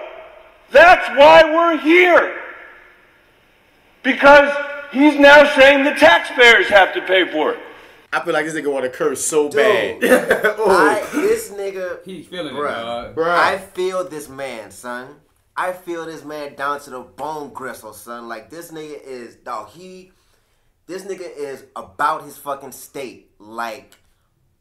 That's why we're here. Because he's now saying the taxpayers have to pay for it. I feel like this nigga want to curse so bad. This nigga, He's feeling bruh, it, bruh. I feel this man, son. I feel this man down to the bone gristle, son. Like, this nigga is, dog, this nigga is about his fucking state. Like,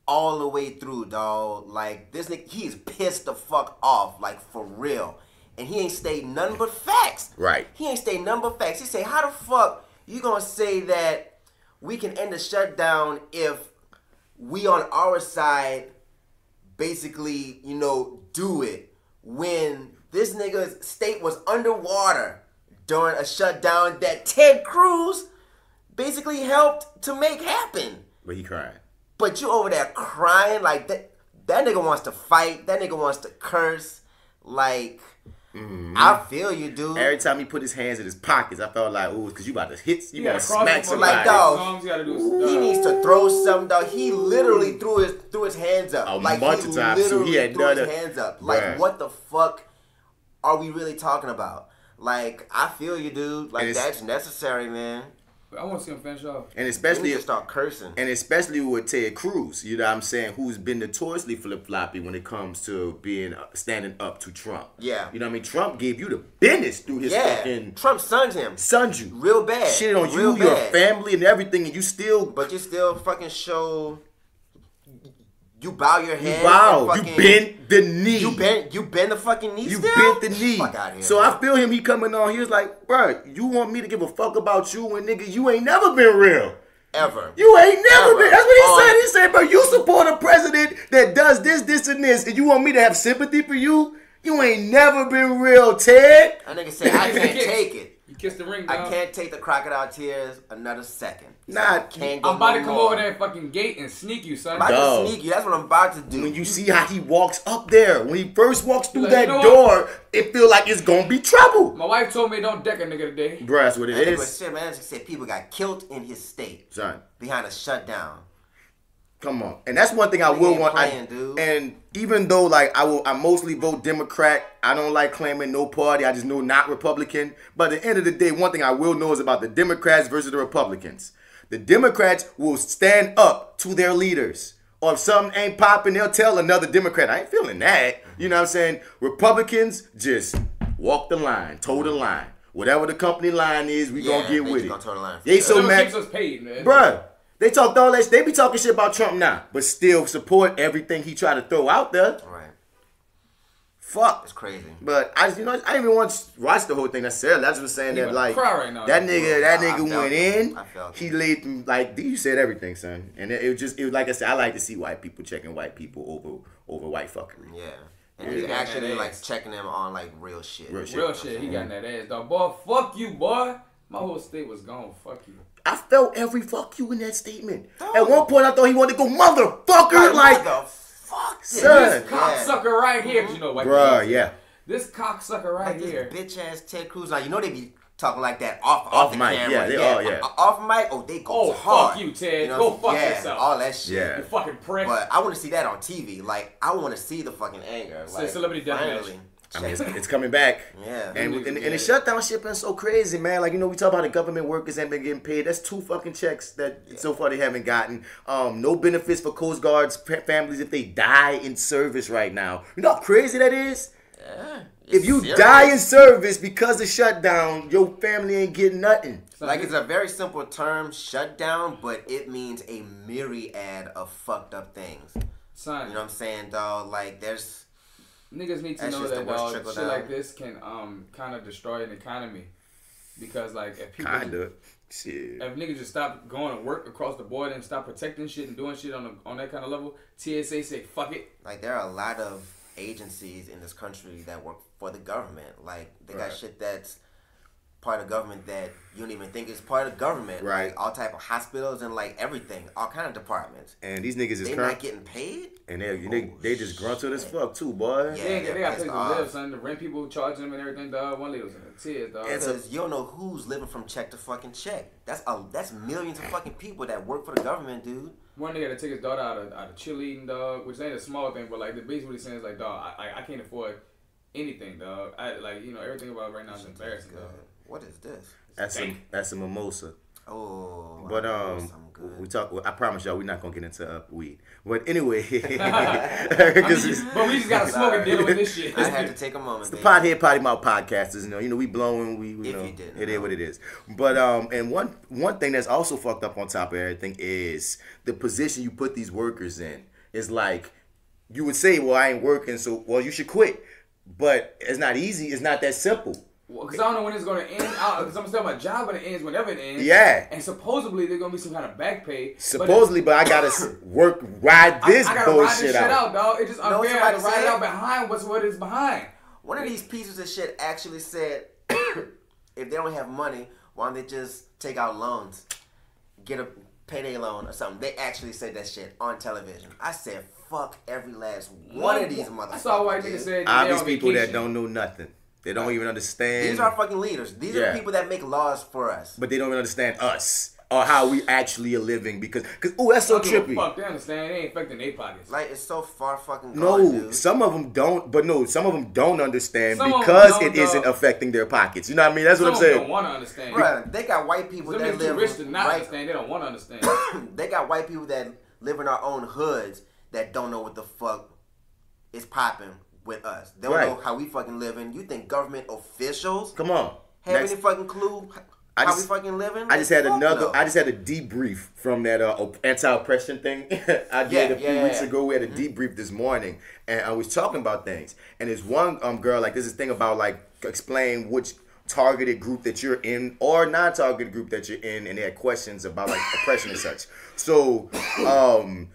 all the way through, dog. Like, this nigga, he's pissed the fuck off. Like, for real. And he ain't stated nothing but facts. Right. He ain't stated nothing but facts. He say, how the fuck you gonna say that we can end the shutdown if we on our side basically, you know, do it when this nigga's state was underwater during a shutdown that Ted Cruz basically helped to make happen. But he crying. But you over there crying like that. That nigga wants to fight. That nigga wants to curse. Like, I feel you, dude. Every time he put his hands in his pockets, I felt like, ooh, because you about to hit, you about to smack So somebody. like, dog, he needs to throw something, dog. He literally threw his hands up. A like, bunch of times, too. He had threw done his it. hands up. Like, Bruh. what the fuck are we really talking about? Like, I feel you, dude. Like, that's necessary, man. I want to see him finish off. And especially start cursing. And especially with Ted Cruz, you know what I'm saying, who's been notoriously flip-floppy when it comes to being standing up to Trump. Yeah. You know what I mean? Trump gave you the business through his fucking... Trump sunned him. Sunned you. Real bad. Shit on you, your family, and everything, and you still... But you still fucking show... You bow your head. You bow. You bend the knee. You bend the fucking knee. You still? bent the knee. Fuck out here, so man. I feel him. He coming on. He was like, bro, you want me to give a fuck about you when nigga you ain't never been real. Ever. You ain't never been. That's what he said. He said, bro, you support a president that does this, and this, and you want me to have sympathy for you? You ain't never been real, Ted. That nigga said, I can't take it. You kissed the ring, I dog. can't take the crocodile tears another second. Nah, can't go I'm about no to come more. over that fucking gate and sneak you, son. I'm about to sneak you. That's what I'm about to do. When you see how he walks up there, when he first walks through Like, that you know door, it feel like it's gonna be trouble. My wife told me don't deck a nigga today. Bruh, that's what it is. But shit, man, said people got killed in his state. Son. Behind a shutdown. Come on. And that's one thing I will want. And even though like I mostly vote Democrat, I don't like claiming no party. I just know not Republican. But at the end of the day, one thing I will know is about the Democrats versus the Republicans. The Democrats will stand up to their leaders. Or if something ain't popping, they'll tell another Democrat, I ain't feeling that. You know what I'm saying? Republicans just walk the line, toe the line. Whatever the company line is, we gonna get with it. Toe the line They so mad. Keeps us paid, man. Bruh. They talked all that. They be talking shit about Trump now, but still support everything he tried to throw out there. Right. Fuck. It's crazy. But I didn't even want to watch the whole thing necessarily. I just was saying that like cry right now. that nigga went in. I felt he laid like you said everything, son. And it was like I said, I like to see white people checking white people over white fuckery. Yeah. And he's actually like checking them on like real shit. Real shit. He got that ass, dog. Boy, fuck you, boy. My whole state was gone. Fuck you. I felt every fuck you in that statement. At one point, I thought he wanted to go motherfucker, like fuck, son. This cocksucker right here, you know, white bruh, people. yeah. This cocksucker right here. Bitch ass Ted Cruz. Now you know they be talking like that off the mic, camera. yeah. Off mic, they go hard. Fuck you, Ted. You know go fuck yourself. All that shit. Yeah. You fucking prick. But I want to see that on TV. Like I want to see the fucking anger. Like Celebrity Deathmatch. I mean, it's coming back. Yeah. And the shutdown shit been so crazy, man. Like, you know, we talk about the government workers ain't been getting paid. That's 2 fucking checks that so far they haven't gotten. No benefits for Coast Guard's families if they die in service right now. You know how crazy that is? Yeah. If you die in service because of shutdown, your family ain't getting nothing. Like, it's a very simple term, shutdown, but it means a myriad of fucked up things. Son. You know what I'm saying, dog? Like, there's... Niggas need to know that, dog, shit like this can kind of destroy an economy. Because, like, if people... Shit. If niggas just stop going to work across the board and stop protecting shit and doing shit on that kind of level, TSA say, fuck it. Like, there are a lot of agencies in this country that work for the government. Like, they got shit that's part of government that you don't even think is part of government. Right. Like, all type of hospitals and, like, everything. All kind of departments. And these niggas is they not getting paid? And they just grunted as fuck, too, boy. Yeah, they got places to live, son. The rent people charging them and everything, dog. One lady was in tears, dog. Because you don't know who's living from check to fucking check. That's millions of fucking people that work for the government, dude. One nigga that took his daughter out of cheerleading, dog, which ain't a small thing, but like basically what he's saying is like, dog, I can't afford anything, dog. Everything about it right now is embarrassing, dog. What is this? That's a mimosa. Oh, but we talk. I promise y'all, we're not gonna get into weed. But anyway, but we just gotta smoke and deal with this shit. I had to take a moment. It's the Pothead Potty Mouth podcasters. You know, we blowing. It is what it is. But and one thing that's also fucked up on top of everything is the position you put these workers in. It's like you would say, well, I ain't working, so you should quit. But it's not easy. It's not that simple. Because I don't know when it's going to end. Because I'm still my job, but it ends whenever it ends. Yeah. And supposedly there's going to be some kind of back pay. Supposedly, but I got to ride this I gotta bullshit ride this shit out, dog. It's just unfair. I got to ride it out behind what is behind. One of these pieces of shit actually said, if they don't have money, why don't they just take out loans? Get a payday loan or something. They actually said that shit on television. I said, fuck every last one of these motherfuckers. I saw a white nigga say obvious people that don't know nothing. They don't even understand. These are fucking leaders. These are people that make laws for us. But they don't even understand us or how we actually are living because that's so trippy. Fuck, they understand. They ain't affecting their pockets. Like, it's so far fucking No, gone, dude. some of them don't. But no, some of them don't understand Some because don't, it isn't affecting their pockets. You know what I mean? That's what I'm Some saying. don't want to understand. Bruh, they got white people that live rich to not understand. They don't want to understand. They got white people that live in our own hoods that don't know what the fuck is popping with us. They don't know how we fucking living. You think government officials Come on. have any fucking clue how we fucking living? I just had a debrief from that anti-oppression thing I did a few weeks ago. We had a debrief this morning, and I was talking about things. And there's one girl, like, there's this thing about, like, explain which targeted group that you're in or non-targeted group that you're in, and they had questions about, like, oppression and such. So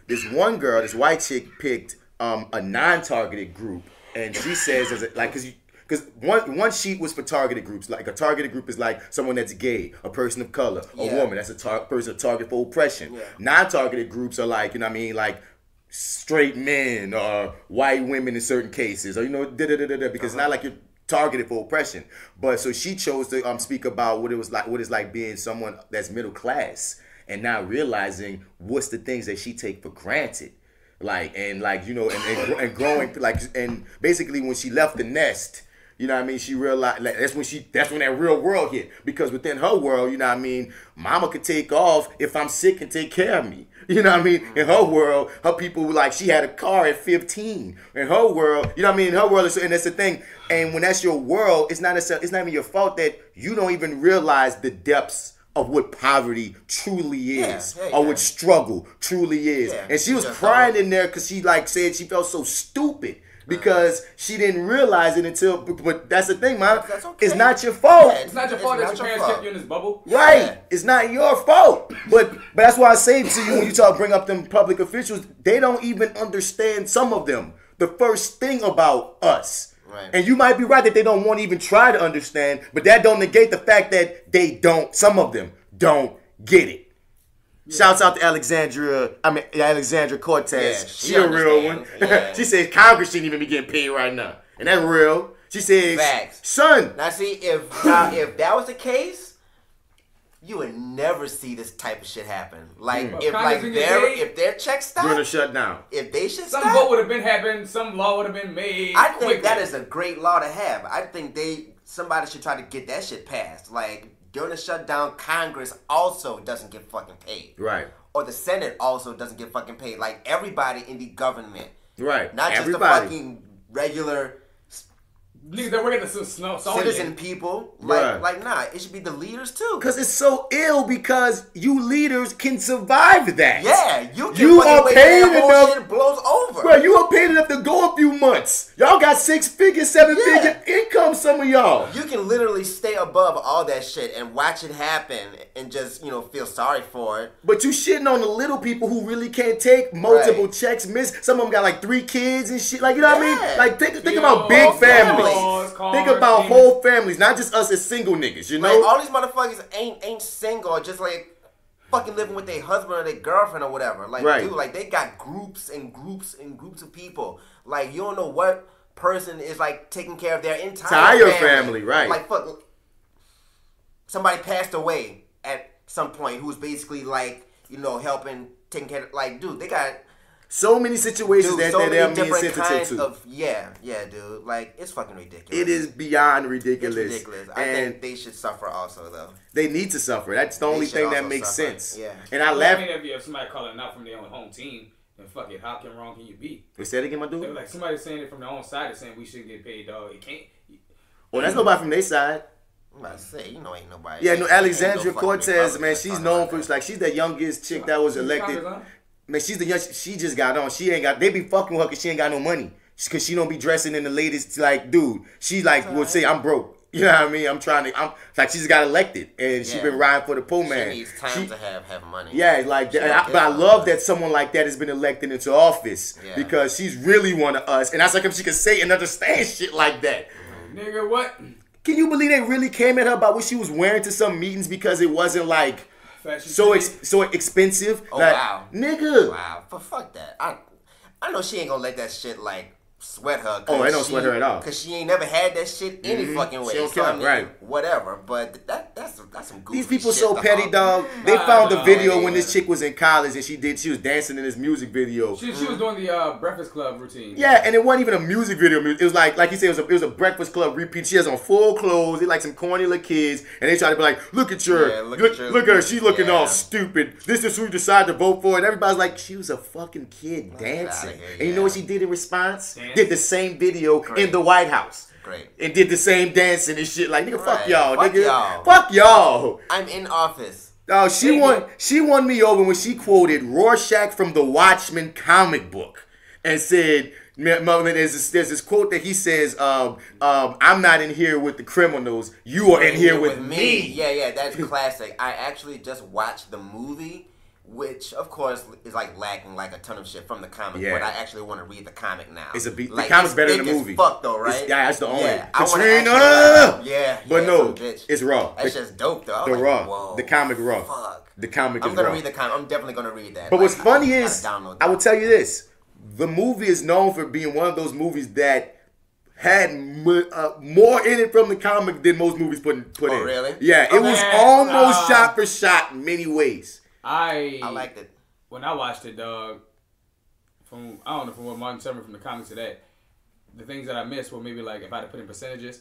this one girl, this white chick, picked a non-targeted group, and she says, because one sheet was for targeted groups. Like, a targeted group is like someone that's gay, a person of color, a woman. That's a person targeted for oppression. Yeah. Non-targeted groups are like, you know what I mean, like straight men or white women in certain cases, or, you know, because it's not like you're targeted for oppression. But so she chose to speak about what it's like being someone that's middle class and not realizing what's the things that she take for granted. Like, and like, you know, and growing, like, and basically when she left the nest, you know what I mean, she realized, like, that's when that real world hit. Because within her world, you know what I mean, mama could take off if I'm sick and take care of me. You know what I mean? In her world, her people, like, she had a car at 15. In her world, you know what I mean? In her world, and that's the thing. And when that's your world, it's not even your fault that you don't even realize the depths of what poverty truly is, or what struggle truly is. And she was crying in there because she, like, said she felt so stupid because she didn't realize it until. But that's the thing, man. It's not your fault. It's not your fault that your parents kept you in this bubble. Right. It's not your fault. But that's why I say to you, when you bring up them public officials, they don't even understand, some of them, the first thing about us. Right. And you might be right that they don't want to even try to understand, but that don't negate the fact that some of them don't get it. Yeah. Shouts out to Alexandria Cortez. Yeah, she a real one. Yeah. She says Congress shouldn't even be getting paid right now. And that's real. She says, facts. Son. Now see, if that was the case, you would never see this type of shit happen. Like, if their checks stop during a shutdown, if they should some stop, vote would have been happening, some law would have been made. I think that is a great law to have. I think somebody should try to get that shit passed. Like, during the shutdown, Congress also doesn't get fucking paid. Right. Or the Senate also doesn't get fucking paid. Like, everybody in the government. Right. Not just the fucking regular niggas that work at the citizen people. Like, nah, it should be the leaders too. Because it's so ill because you leaders can survive that. Yeah, you are paid enough. Shit blows over. Bro, you are paid enough to go a few months. Y'all got 6-figure, 7-figure income, some of y'all. You can literally stay above all that shit and watch it happen and just, you know, feel sorry for it. But you shitting on the little people who really can't take multiple checks, some of them got like 3 kids and shit. Like, you know what I mean? Like, think about big families. Think about whole families, not just us as single niggas, you know? Like, all these motherfuckers ain't single, just like fucking living with their husband or their girlfriend or whatever. Like, dude, like, they got groups and groups and groups of people. Like, you don't know what person is, like, taking care of their entire family. Right. Like, fuck, somebody passed away at some point who's basically, like, you know, helping, taking care of, like, dude, they got so many situations that they're being sensitive to. Yeah, dude. Like, it's fucking ridiculous. It is beyond ridiculous. It's ridiculous. I think they should suffer also, though. They need to suffer. That's the only thing that makes sense. Yeah. And I laugh. I mean, if somebody calling out from their own home team, then fuck it, how wrong can you be? Say that again, my dude? Like, somebody saying it from their own side is saying we shouldn't get paid, dog. It can't. Well, that's nobody from their side. I'm about to say, you know, ain't nobody. Yeah, no, Alexandria Cortez, man, she's known for, like, she's the youngest chick that was elected. Man, she's the young. She just got on. She ain't got. They be fucking with her because she ain't got no money. Because she don't be dressing in the latest. Like, dude, she like would say, I'm broke. You know what I mean? I'm like, she just got elected and she been riding for the poor man. She needs time to have money. Yeah, like, but I love that someone like that has been elected into office because she's really one of us, and that's like if she can say and understand shit like that. Nigga, what? Can you believe they really came at her about what she was wearing to some meetings because it wasn't like. So expensive. Oh, like, wow. Nigga. Wow. But fuck that. I know she ain't gonna let that shit, like, sweat her. Oh, I don't sweat her at all. Because she ain't never had that shit any fucking way. She don't so, care, I mean, right. Whatever. But that's some goofy These people shit so to petty, hog. dog. They found the video when this chick was in college and she was dancing in this music video. She was doing the Breakfast Club routine. Yeah, and it wasn't even a music video. It was like you said, it was a Breakfast Club repeat. She has on full clothes. They like some corny little kids, and they try to be like, "Look at her, look at her. She's looking all stupid. This is who you decide to vote for." And everybody's like, "She was a fucking kid dancing." And you know what she did in response? Did the same video in the White House. Great. And did the same dancing and shit. Like, nigga, fuck y'all, Fuck nigga. y'all. Fuck y'all. I'm in office. Oh, she won me over when she quoted Rorschach from the Watchmen comic book and said, there's this quote that he says, I'm not in here with the criminals. You are in here with me. Yeah, that's classic. I actually just watched the movie, which of course is like lacking like a ton of shit from the comic. But I actually want to read the comic now. The comic's better than the movie. Fuck though, right? That's the only. Katrina. But no, it's raw. That's just dope though. The raw. The comic raw. Fuck. The comic is raw. I'm gonna read the comic. I'm definitely gonna read that. But what's funny is, I will tell you this: the movie is known for being one of those movies that had more in it from the comic than most movies put in. Oh, really? Yeah, it was almost shot for shot in many ways. I liked it. When I watched it, dog, from what Martin Summer from the comics to that, the things that I missed were maybe like, if I had to put in percentages,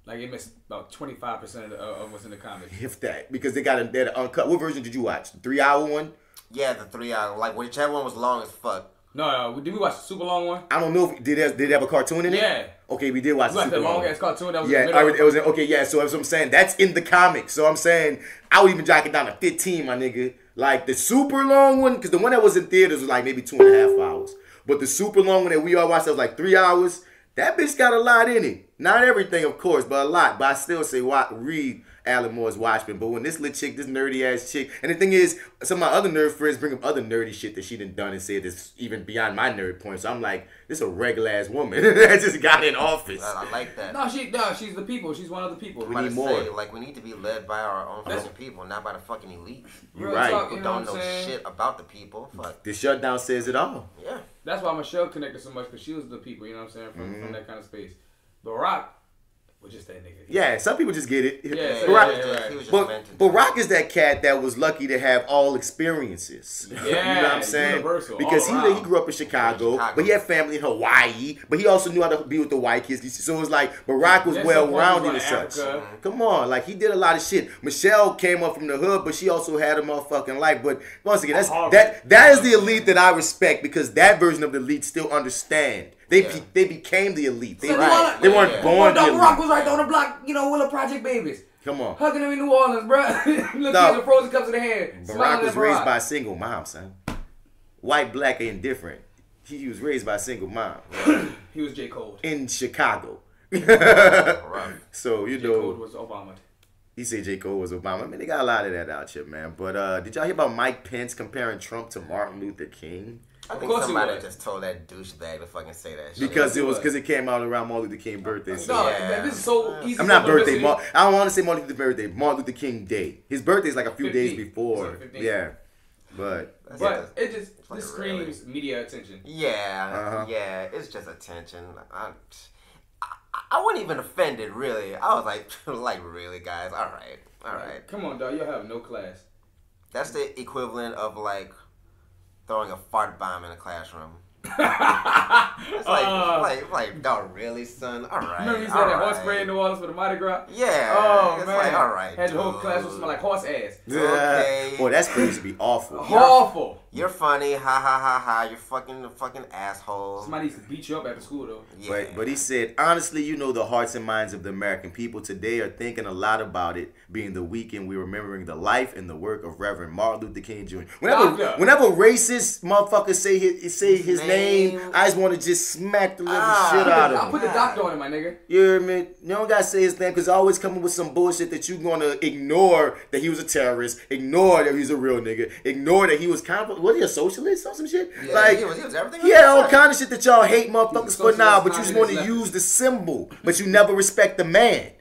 like it missed about 25% of what's in the comics. If that, because they got an uncut. What version did you watch? The 3-hour one? Yeah, the 3 hour. Like whichever one was long as fuck. No, did we watch the super long one? I don't know if did it have a cartoon in it? Yeah. Okay, we did watch the super long ass cartoon that was in the middle. It was okay, yeah. So that's what I'm saying. That's in the comics. So I'm saying I would even jack it down to 15, my nigga. Like the super long one, because the one that was in theaters was like maybe 2.5 hours. But the super long one that we all watched that was like 3 hours. That bitch got a lot in it. Not everything, of course, but a lot. But I still say read Alan Moore's Watchmen. But when this little chick, this nerdy ass chick, and the thing is, some of my other nerd friends bring up other nerdy shit that she done and said that's even beyond my nerd point. So I'm like, this is a regular ass woman that just got in office. I like that. No, she's the people. She's one of the people. We need more. We need to be led by our own fucking people, not by the fucking elite. You're right. People don't know shit about the people. Fuck. The Shutdown says it all. Yeah. That's why Michelle connected so much, because she was the people, you know what I'm saying, from that kind of space. Barack was just that nigga. Yeah, some people just get it. Yeah, but Rock is that cat that was lucky to have all experiences. Yeah, you know what I'm saying? Universal, because he grew up in Chicago, but he had family in Hawaii, but he also knew how to be with the white kids. So it was like Barack was well-rounded and such. Come on, like he did a lot of shit. Michelle came up from the hood, but she also had a motherfucking life. But once again, that is the elite that I respect, because that version of the elite still understand. They became the elite. They weren't born the elite. Barack was right on the block, with the Project Babies. Come on. Hugging them in New Orleans, bro. Look at the frozen cups in the hand. Barack was raised by a single mom, son. White, black, and indifferent. He was raised by a single mom. He was J. Cole. In Chicago. So, J. Cole was Obama. He said J. Cole was Obama. I mean, they got a lot of that out here, man. But did y'all hear about Mike Pence comparing Trump to Martin Luther King? I think somebody just told that douchebag to fucking say that shit. Because it came out around Martin Luther King's birthday. So this is so easy. I'm not birthday. I don't want to say Martin Luther's birthday. Martin Luther King Day. His birthday is like a few days before. Yeah. But it just screams media attention. Yeah. Yeah. It's just attention. I wasn't even offended, really. I was like, really, guys? All right. Come on, dog. You'll have no class. That's the equivalent of throwing a fart bomb in a classroom. It's like, dog, really, son? All right. Remember you said that horse spray in New Orleans for the Mardi Gras? Yeah. Oh, it's man. like, all right, had the whole class would smell like horse ass. Okay. Boy, that's supposed to be awful. Awful. You're funny, ha ha ha ha. You're fucking asshole. Somebody needs to beat you up after school though. Yeah. But he said, honestly, the hearts and minds of the American people today are thinking a lot about it being the weekend we're remembering the life and the work of Reverend Martin Luther King Jr. Whenever racist motherfuckers say his name, I just want to just smack the living shit out of him. I'll put the doctor on it, my nigga. You hear me? You don't gotta say his name, because always coming with some bullshit that you're gonna ignore that he was a terrorist, ignore that he's a real nigga, ignore that he was was he a socialist or some shit? Yeah, he was everything. He had all kind of shit that y'all hate motherfuckers for now, but you just want to use the symbol, but you never respect the man.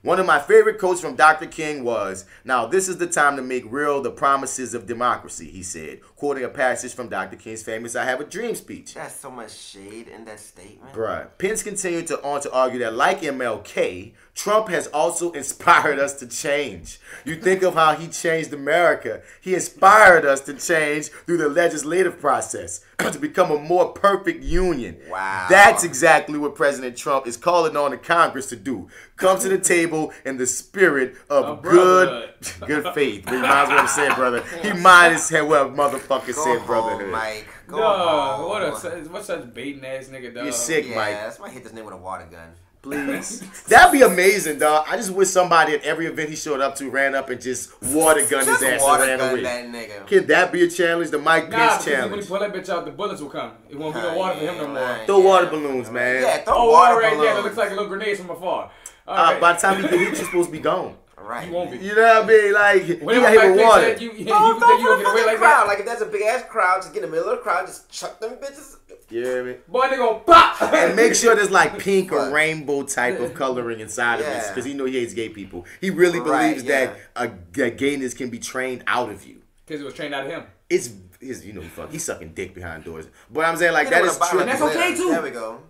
One of my favorite quotes from Dr. King was, "Now this is the time to make real the promises of democracy," he said, quoting a passage from Dr. King's famous "I Have a Dream" speech. That's so much shade in that statement. Bruh. Pence continued to argue that, like MLK, Trump has also inspired us to change. You think of how he changed America. He inspired us to change through the legislative process to become a more perfect union. Wow. That's exactly what President Trump is calling on the Congress to do. Come to the table in the spirit of good faith. He might as well have said, brother. He might as well motherfucker said brotherhood. Mike. Go No, home. what such baiting ass nigga, dog. You're sick, Yeah, Mike. that's why I hit this nigga with a water gun. Please. That'd be amazing, dog. I just wish somebody at every event he showed up to ran up and just water gunned his ass and ran away. That nigga. Can that be a challenge? The Mike Pence When he challenge. pull that bitch out, the bullets will come. It won't be no water for him no more. Throw water balloons, man. Yeah, throw Oh, water alright, balloons. yeah, that looks like a little grenade from afar. Alright. By the time he get hit, you're supposed to be gone. Right. You won't be. You know what I mean? Like, you Whenever got hit Mike with Pence water. said you think you Don't gonna for get the away like crowd. that? Like if there's a big ass crowd, just get in the middle of the crowd, just chuck them bitches. You hear me? Boy, they gonna pop. And make sure there's like pink or What? rainbow type of coloring inside of this, Yeah. because he know he hates gay people. He really Right, believes yeah. that gayness can be trained out of you. Because it was trained out of him. It's you know, he's sucking dick behind doors. But I'm saying, like, Hit that him is with a bottle trippy. of That's glitter. okay, too. There we go.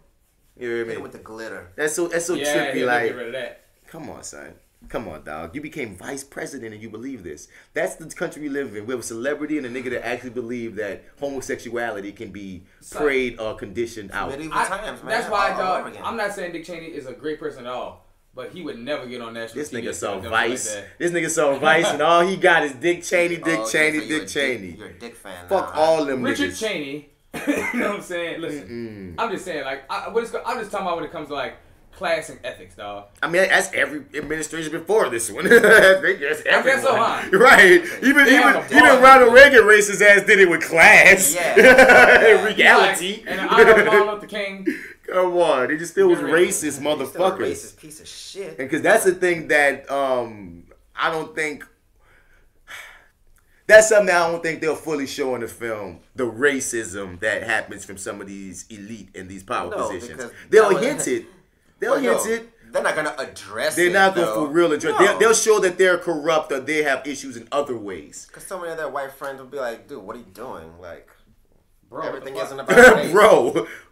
You hear Hit me? him with the glitter. That's so Yeah, trippy. he'll Like, get rid of that. come on, son. Come on, dog. You became vice president and you believe this. That's the country we live in. We have a celebrity and a nigga that actually believe that homosexuality can be prayed or conditioned out. Medieval times, man. That's why, All dog. over again. I'm not saying Dick Cheney is a great person at all, but he would never get on national This TV. nigga and saw do something Vice. like that. This nigga saw Vice and all he got is Dick Cheney, Oh, so Dick Cheney. You're a Dick fan. Fuck now, all them Richard niggas. Cheney. You know what I'm saying? Listen, I'm just saying, like, I'm just talking about when it comes to like class and ethics, dog. I mean, that's every administration before this one. That's I guess so, huh? Right. Even Ronald Reagan raced his ass did it with class. Yeah. Reality. Like, and I know Martin Luther King. Come on. They just still was You're racist He's still a motherfuckers. racist piece of shit. And because that's the thing that I don't think. That's something I don't think they'll fully show in the film. The racism that happens from some of these elite in these power No, positions. because They'll that hint was- it. They'll But hint no, it. They're not gonna address it. They're not going though. for real address. No. They'll show that they're corrupt or they have issues in other ways. Because so many of their white friends will be like, dude, what are you doing? Like, Bro, everything what isn't about race.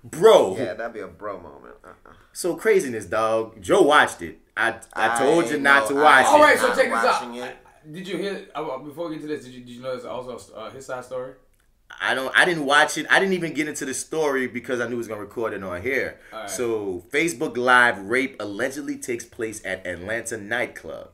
bro. Yeah, that'd be a bro moment. So craziness, dog. Joe watched it. I told you not to know, watch All it. right, so Not check this out. watching it. Did you hear? Before we get into this, did you know there's also his side story? I didn't watch it. I didn't even get into the story because I knew it was gonna record it on here. Right. So Facebook Live rape allegedly takes place at Atlanta nightclub.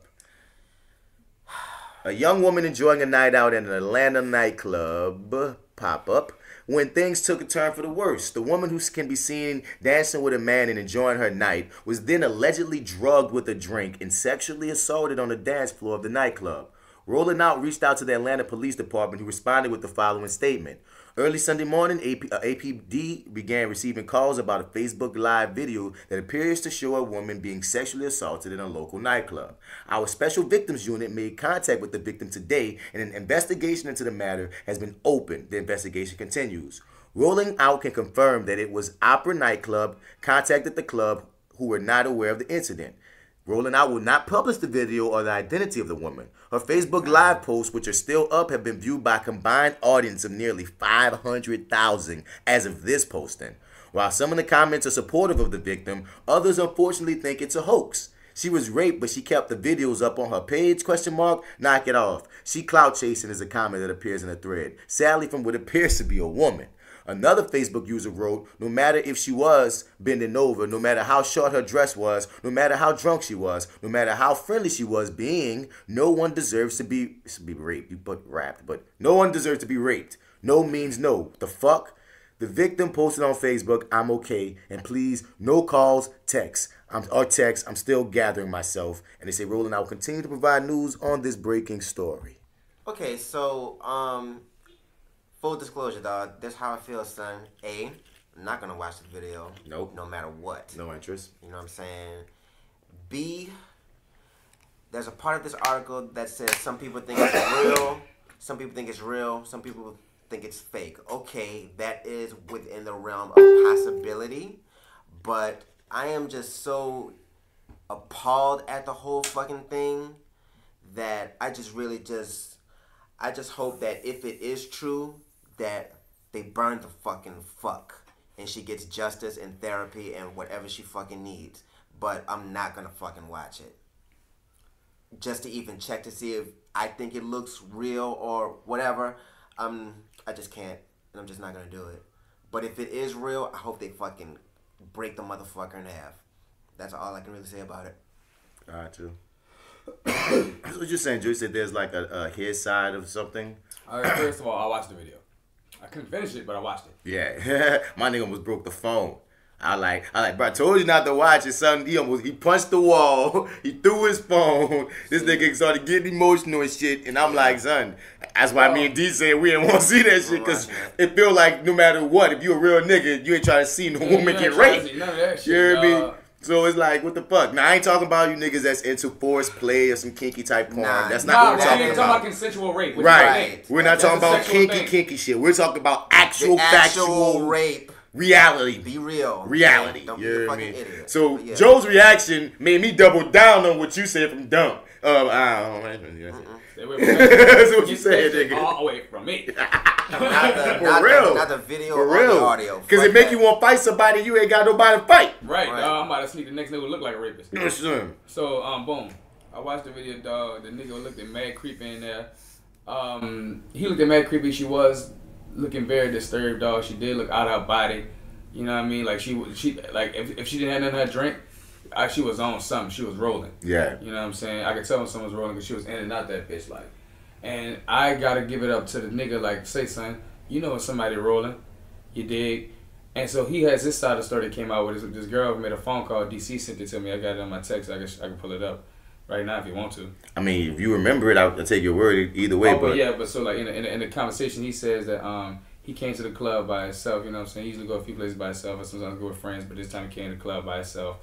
A young woman enjoying a night out at an Atlanta nightclub pop up when things took a turn for the worse. The woman, who can be seen dancing with a man and enjoying her night, was then allegedly drugged with a drink and sexually assaulted on the dance floor of the nightclub. Rolling Out reached out to the Atlanta Police Department, who responded with the following statement. Early Sunday morning, APD began receiving calls about a Facebook Live video that appears to show a woman being sexually assaulted in a local nightclub. Our Special Victims Unit made contact with the victim today, and an investigation into the matter has been opened. The investigation continues. Rolling Out can confirm that it was Opera Nightclub contacted the club, who were not aware of the incident. Rolling Out will not publish the video or the identity of the woman. Her Facebook Live posts, which are still up, have been viewed by a combined audience of nearly 500,000 as of this posting. While some of the comments are supportive of the victim, others unfortunately think it's a hoax. She was raped, but she kept the videos up on her page, ? Knock it off. She clout chasing is a comment that appears in a thread, sadly from what appears to be a woman. Another Facebook user wrote, no matter if she was bending over, no matter how short her dress was, no matter how drunk she was, no matter how friendly she was being, no one deserves to be raped. You put rapped, but no one deserves to be raped. No means no. The fuck? The victim posted on Facebook, I'm okay, and please, no calls, text. I'm still gathering myself. And they say, Roland, I will continue to provide news on this breaking story. Okay, so, full disclosure, dog. This is how I feel, son. A, I'm not gonna watch the video. Nope. No matter what. No interest. You know what I'm saying? B, there's a part of this article that says some people think it's real, some people think it's real, some people think it's fake. Okay, that is within the realm of possibility, but I am just so appalled at the whole fucking thing that I just hope that if it is true, that they burn the fucking fuck and she gets justice and therapy and whatever she fucking needs. But I'm not gonna fucking watch it. Just to even check to see if I think it looks real or whatever. I just can't, and I'm just not gonna do it. But if it is real, I hope they fucking break the motherfucker in half. That's all I can really say about it. Got you. That's what you're saying, Drew. You said there's like a his side of something. All right, first of all, I watched the video. I couldn't finish it, but I watched it. Yeah, my nigga almost broke the phone. I like, bro, I told you not to watch it, son. He punched the wall. He threw his phone. This nigga started getting emotional and shit. And I'm like, son, that's why me and D said we didn't want to see that shit. Because it feel like no matter what, if you a real nigga, you ain't trying to see no woman get raped. None of that shit, you hear me? So it's like, what the fuck? Now, I ain't talking about you niggas that's into forced play or some kinky type porn. That's not what we're talking about. We're talking about consensual rape. Right. We're not talking about kinky shit. We're talking about actual factual rape. Reality. Be real. Reality. Don't you be a hear fucking me? idiot. So Joe's reaction made me double down on what you said from dumb. I don't know. That's what you said, nigga. All away from me. Not the video or the audio. Because it make you want to fight somebody you ain't got nobody to fight. Right. I'm about to sneak the next nigga look like a rapist. Sure. So, boom. I watched the video, dog. The nigga looked at mad creepy in there. He looked at mad creepy. She was looking very disturbed, dog. She did look out of her body. You know what I mean? Like she like if she didn't have nothing in her drink, she was on something. She was rolling. Yeah. You know what I'm saying? I could tell when someone was rolling because she was in and out that bitch like. And I gotta give it up to the nigga like, say son, you know when somebody rolling, you dig? And so he has his side of the story that came out with this girl made a phone call. DC sent it to me. I got it on my text. I can pull it up right now if you want to. I mean, if you remember it, I'll take your word either way. But so like in the conversation, he says that he came to the club by himself. You know what I'm saying? He usually go a few places by himself. Or sometimes go with friends, but this time he came to the club by himself.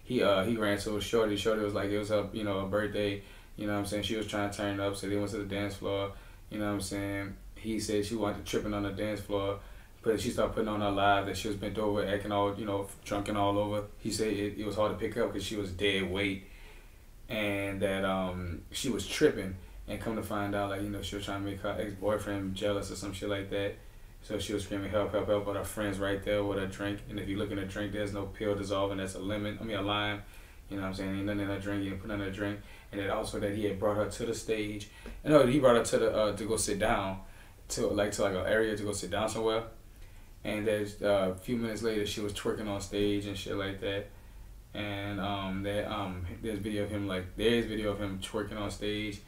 He ran to a shorty. Shorty was like, it was her, her birthday. You know what I'm saying? She was trying to turn up, so they went to the dance floor. You know what I'm saying? He said she wanted to tripping on the dance floor, but she started putting on her live that she was bent over, acting all, drunk and all over. He said it was hard to pick up because she was dead weight, and that she was tripping. And come to find out, like, she was trying to make her ex-boyfriend jealous or some shit like that. So she was screaming, help, help, help, but her friend's right there with her drink. And if you look in her drink, there's no pill dissolving. That's a lime. You know what I'm saying? Ain't nothing in her drink. He didn't put in her drink. And then also that he had brought her to the stage. And he brought her to the to go sit down, to an area to go sit down somewhere. And there's a few minutes later, she was twerking on stage and shit like that. And there's video of him twerking on stage.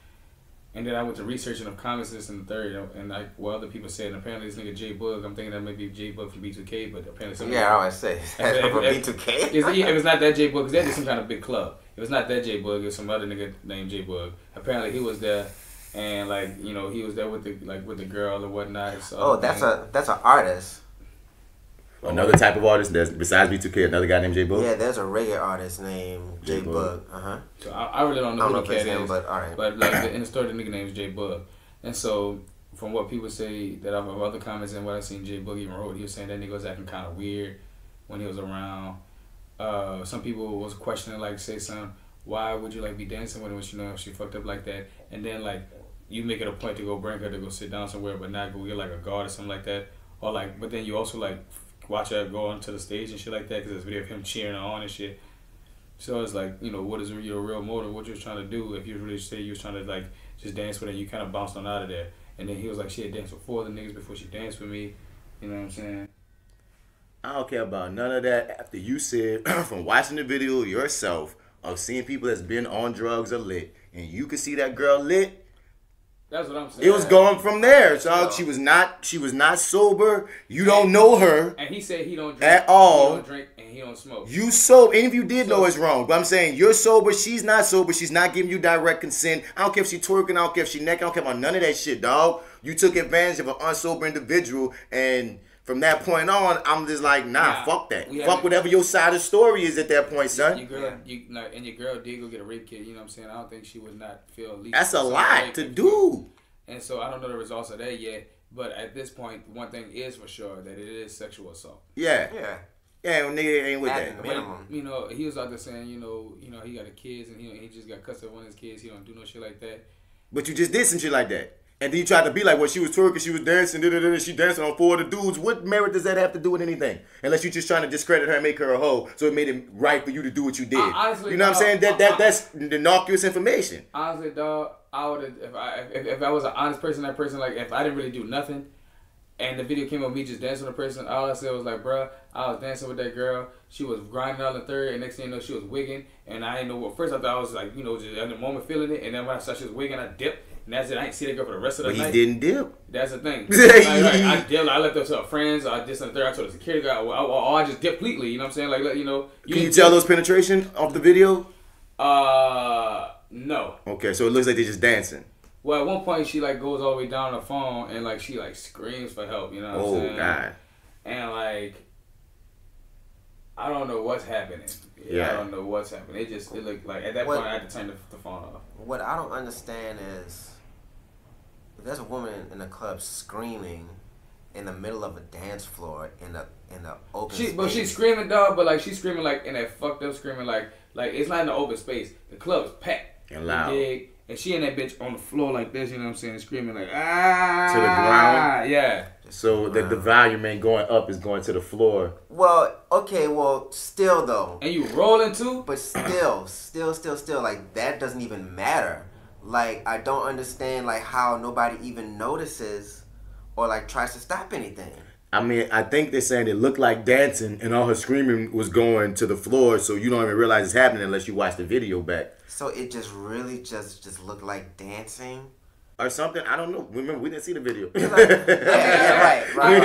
And then I went to researching of comments this and the third, and like what other people said. And apparently this nigga J Bug, I'm thinking that may be J Bug from B2K, but apparently I always say from B2K. If it's not that J Bug, because that is some kind of big club. If it's not that J Bug, it's some other nigga named J Bug. Apparently he was there, and he was there with the girl or whatnot. That's an artist. Another type of artist that's besides B2K, another guy named J Bug? Yeah, there's a reggae artist named J Bug. So I really don't know who the cat is. But alright. But like in the story, the nigga name is J Bug. And so from what people say that I've other comments and what I've seen J Bug even wrote, he was saying that nigga was acting kind of weird when he was around. Some people was questioning say son, why would you be dancing with her when she fucked up like that? And then you make it a point to go bring her to go sit down somewhere, but not go get a guard or something like that. Or but then you also watch her go onto the stage and shit like that because there's a video of him cheering her on and shit. So it's what is your real motive? What you're trying to do? If you really say you was trying to just dance with her, you kind of bounced on out of there. And then he was like, she had danced with 4 other niggas before she danced with me. You know what I'm saying? I don't care about none of that. After you said from watching the video yourself of seeing people that's been on drugs or lit, and you could see that girl lit. That's what I'm saying. It was going from there. So she was not sober. You don't know her. And he said he don't drink at all. He don't drink and he don't smoke. You sober. And if you did know it's wrong. But I'm saying you're sober. She's not sober. She's not giving you direct consent. I don't care if she twerking. I don't care if she naked. I don't care about none of that shit, dog. You took advantage of an unsober individual. And from that point on, I'm just like, fuck that. Fuck whatever your side of the story is at that point, son. Your girl did go get a rape kit. You know what I'm saying? I don't think she would not feel least. That's a lot to do. And so I don't know the results of that yet. But at this point, one thing is for sure that it is sexual assault. Yeah. Yeah. Yeah, nigga ain't with At that. minimum. You know, he was out there saying, you know, he got a kids and he just got cussed at one of his kids. He don't do no shit like that. But you just did some shit like that. And then you tried to be like, well, she was twerking, she was dancing, she dancing on 4 of the dudes. What merit does that have to do with anything? Unless you're just trying to discredit her and make her a hoe, so it made it right for you to do what you did. Honestly, you know what I'm saying? That's innocuous information. Honestly, dog, I would have, if I was an honest person, that person, like, if I didn't really do nothing, and the video came of me just dancing with a person, all I said was like, bruh, I was dancing with that girl. She was grinding on the third, and next thing you know, she was wigging. And I didn't know what. First, I thought I was like, you know, just in the moment feeling it. And then when I saw she was wigging, I dipped. And that's it. I didn't see that girl for the rest of the night. But he didn't dip. That's the thing. I dipped. I left her to her friends. I just on the third. I told the security guy, I just dipped completely. You know what I'm saying? Like, you know. Can you tell those penetration off the video? No. Okay, so it looks like they're just dancing. Well, at one point, she, like, goes all the way down the phone and, like, she, like, screams for help, you know what I'm saying? Oh, God. And, like, I don't know what's happening. Yeah. I don't know what's happening. It looked like, at that point, I had to turn the phone off. What I don't understand is, if there's a woman in the club screaming in the middle of a dance floor in the open space. But she's screaming, dog, but, like, she's screaming, like, in that fucked up screaming, like, it's not in the open space. The club is packed. And loud. And she and that bitch on the floor like this, you know what I'm saying, screaming like, ah. To the ground? Yeah. So the volume ain't going up, it's going to the floor. Well, okay, still though. And you rolling too? But still, like, that doesn't even matter. Like, I don't understand, like, how nobody even notices or, like, tries to stop anything. I mean, I think they're saying it looked like dancing and all her screaming was going to the floor, so you don't even realize it's happening unless you watch the video back. So it just really just looked like dancing? Or something. I don't know. Remember, we didn't see the video. Right. I'm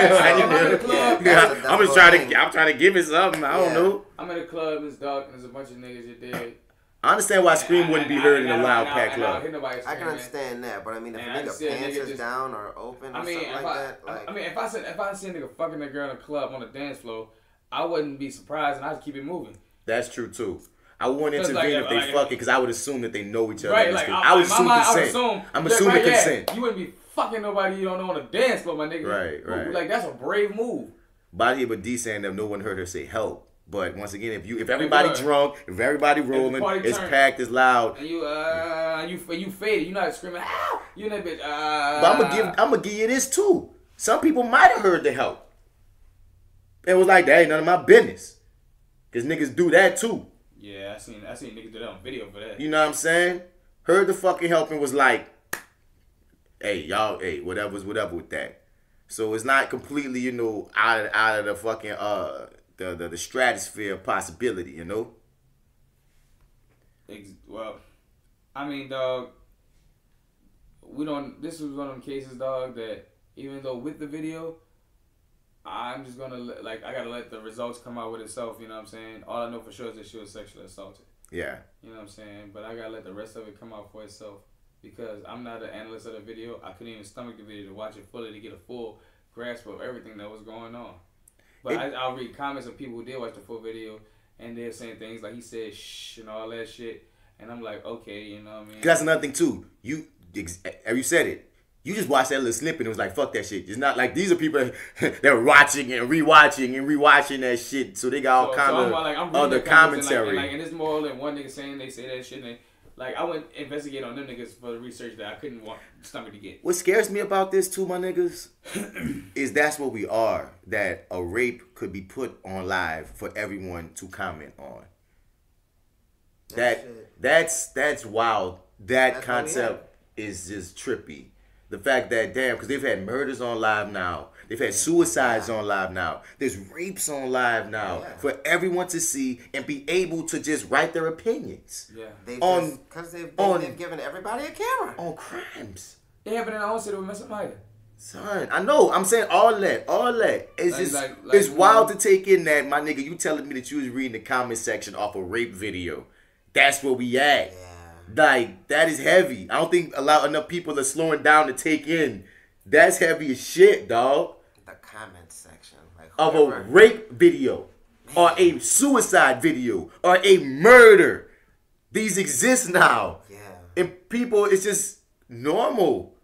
trying to give it something. I don't know. I'm in a club, it's dark, and there's a bunch of niggas you dig. I understand why Scream wouldn't be heard in a loud packed club. I can understand that, but I mean, if a nigga pants is down or open or something like that, like... I mean, if I see a nigga fucking a girl in a club on the dance floor, I wouldn't be surprised and I'd keep it moving. That's true too. I wouldn't intervene if they fucking, because I would assume that they know each other. Right, like, I would assume consent. I'm assuming consent. You wouldn't be fucking nobody you don't know on the dance floor, my nigga. Right. Like, that's a brave move. Body but D saying that no one heard her say help. But once again, if everybody drunk, if everybody rolling, it's packed, it's loud, and you faded, you're not screaming, ah! You in that bitch, But I'm gonna give you this too. Some people might have heard the help. It was like, that ain't none of my business, cause niggas do that too. Yeah, I seen niggas do that on video for that. You know what I'm saying? Heard the fucking help and was like, hey y'all, hey whatever with that. So it's not completely, you know, out of the fucking the stratosphere of possibility, you know? Well, I mean, dog, this was one of them cases, dog, that even though with the video, I'm just gonna, I gotta let the results come out with itself, you know what I'm saying? All I know for sure is that she was sexually assaulted. Yeah. You know what I'm saying? But I gotta let the rest of it come out for itself, because I'm not an analyst of the video. I couldn't even stomach the video to watch it fully to get a full grasp of everything that was going on. But I'll read comments of people who did watch the full video, and they're saying things like he said shh and all that shit, and I'm like, okay, you know what I mean? That's another thing too. You said it. You just watched that little snippet and it was like, fuck that shit. It's not like these are people that are watching and rewatching that shit, so they got all kind of other commentary. And it's more than one nigga saying they say that shit. And I went investigate on them niggas for the research that I couldn't stomach to get. What scares me about this too, my niggas, is that's what we are. That a rape could be put on live for everyone to comment on. That's wild. That concept is just trippy. The fact that, damn, because they've had murders on live now. They've had suicides on live now. There's rapes on live now for everyone to see and be able to just write their opinions. Yeah. Because they've given everybody a camera. On crimes. It happened in our own city with Massachusetts. Son, I know. I'm saying all that. It's it's wild to take in that, my nigga, you telling me that you was reading the comment section off a rape video. That's where we at. Yeah. Like, that is heavy. I don't think enough people are slowing down to take in. That's heavy as shit, dog. The comment section. Of a rape video. Or a suicide video. Or a murder. These exist now. Yeah. And people, it's just normal.